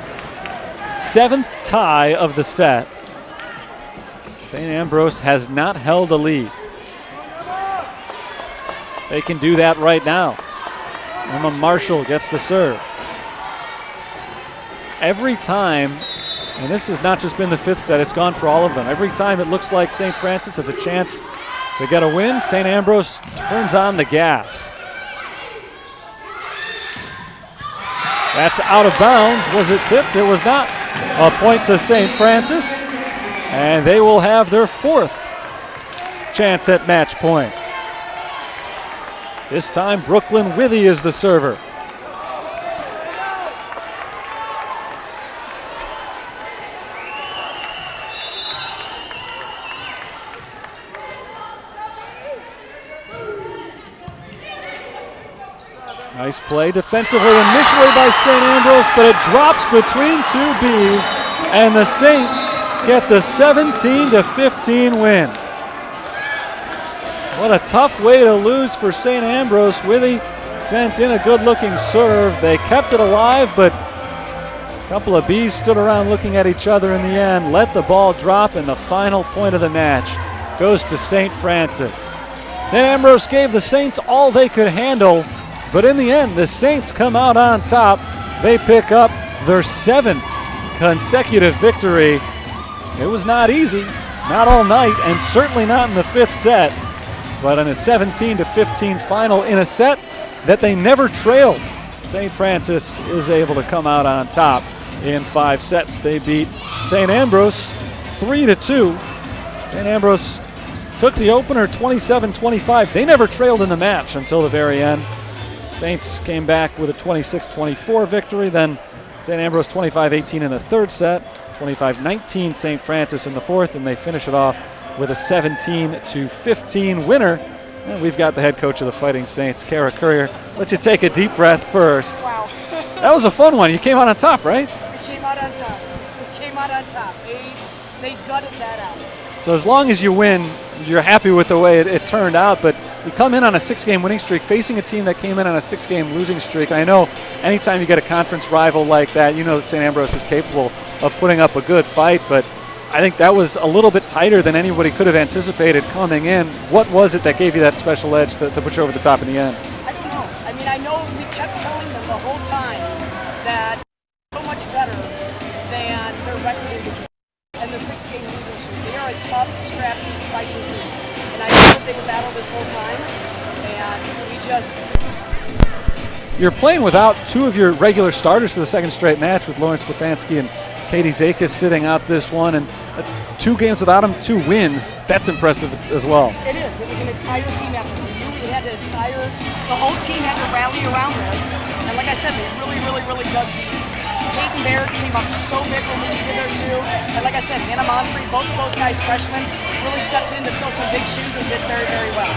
S1: 7th tie of the set. St. Ambrose has not held a lead. They can do that right now. Emma Marshall gets the serve. Every time, and this has not just been the 5th set, it's gone for all of them. Every time it looks like St. Francis has a chance to get a win, St. Ambrose turns on the gas. That's out of bounds. Was it tipped? It was not. A point to St. Francis, and they will have their 4th chance at match point. This time, Brooklyn Withy is the server. Nice play defensively initially by St. Ambrose, but it drops between 2 Bs, and the Saints get the 17-15 win. What a tough way to lose for St. Ambrose. Withy sent in a good-looking serve. They kept it alive, but a couple of Bs stood around looking at each other in the end, let the ball drop, and the final point of the match goes to St. Francis. St. Ambrose gave the Saints all they could handle, but in the end, the Saints come out on top. They pick up their 7th consecutive victory. It was not easy, not all night, and certainly not in the 5th set, but in a 17-15 final in a set that they never trailed. St. Francis is able to come out on top in 5 sets. They beat St. Ambrose 3-2. St. Ambrose took the opener 27-25. They never trailed in the match until the very end. Saints came back with a 26-24 victory, then St. Ambrose 25-18 in the 3rd set, 25-19 St. Francis in the 4th, and they finish it off with a 17-15 winner. And we've got the head coach of the Fighting Saints, Kara Courier. Let you take a deep breath first.
S4: Wow.
S1: That was a fun one. You came out on top, right?
S4: We came out on top. We came out on top. They gutted that out.
S1: So as long as you win, you're happy with the way it turned out, but you come in on a 6-game winning streak, facing a team that came in on a 6-game losing streak. I know anytime you get a conference rival like that, you know that St. Ambrose is capable of putting up a good fight, but I think that was a little bit tighter than anybody could have anticipated coming in. What was it that gave you that special edge to put you over the top in the end?
S4: I don't know. I mean, I know we kept telling them the whole time that so much better than their record indicated. And the 6-game losing streak. They are a tough, scrappy, fighting team. And I know that they would battle this whole time, and we just...
S1: You're playing without 2 of your regular starters for the 2nd straight match, with Lauren Stefanski and Katie Zakis sitting out this one, and 2 games without them, 2 wins. That's impressive as well.
S4: It is. It was an entire team effort. The whole team had to rally around this. And like I said, they really dug deep. Peyton Baird came up so big when we needed her to. And like I said, Hannah Monfrey, both of those guys, freshmen, really stepped in to fill some big shoes and did very well.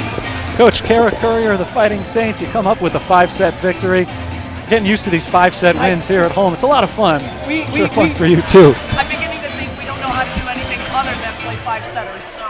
S4: Coach
S1: Kara Courier of the Fighting Saints, you come up with a 5-set victory. Getting used to these 5-set wins here at home. It's a lot of fun. Fun for you too.
S4: I'm beginning to think we don't know how to do anything other than play 5-setters. So.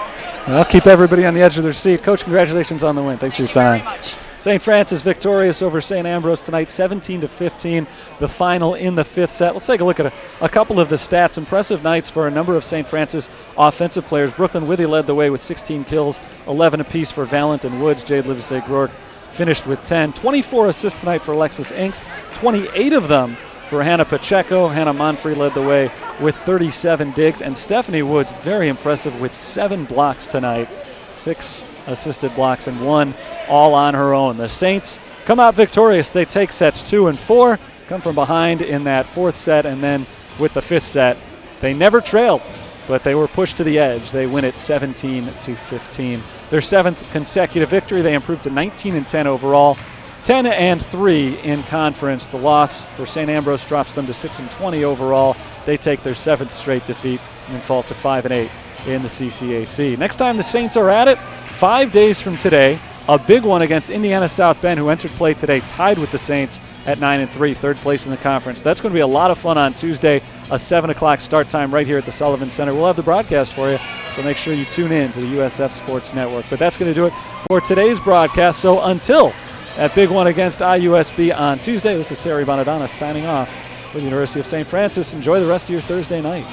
S1: Well, keep everybody on the edge of their seat. Coach, congratulations on the win. Thanks for your time.
S4: Thank you very much.
S1: St. Francis victorious over St. Ambrose tonight, 17-15, the final in the 5th set. Let's take a look at a couple of the stats. Impressive nights for a number of St. Francis offensive players. Brooklyn Withy led the way with 16 kills, 11 apiece for Valent and Woods. Jade Livesey-Groark finished with 10. 24 assists tonight for Alexis Engst, 28 of them for Hannah Pacheco. Hannah Monfrey led the way with 37 digs, and Stephanie Woods, very impressive, with 7 blocks tonight, 6 assisted blocks and 1 all on her own. The Saints come out victorious. They take sets 2 and 4, come from behind in that 4th set, and then with the 5th set, they never trailed, but they were pushed to the edge. They win it 17-15. Their 7th consecutive victory. They improved to 19-10 overall, 10-3 in conference. The loss for St. Ambrose drops them to 6-20 overall. They take their 7th straight defeat and fall to 5-8 in the CCAC. Next time the Saints are at it, 5 days from today, a big one against Indiana South Bend, who entered play today, tied with the Saints at 9-3, 3rd place in the conference. That's going to be a lot of fun on Tuesday, a 7 o'clock start time right here at the Sullivan Center. We'll have the broadcast for you, so make sure you tune in to the USF Sports Network. But that's going to do it for today's broadcast. So until that big one against IUSB on Tuesday, this is Terry Bonadonna signing off for the University of St. Francis. Enjoy the rest of your Thursday night.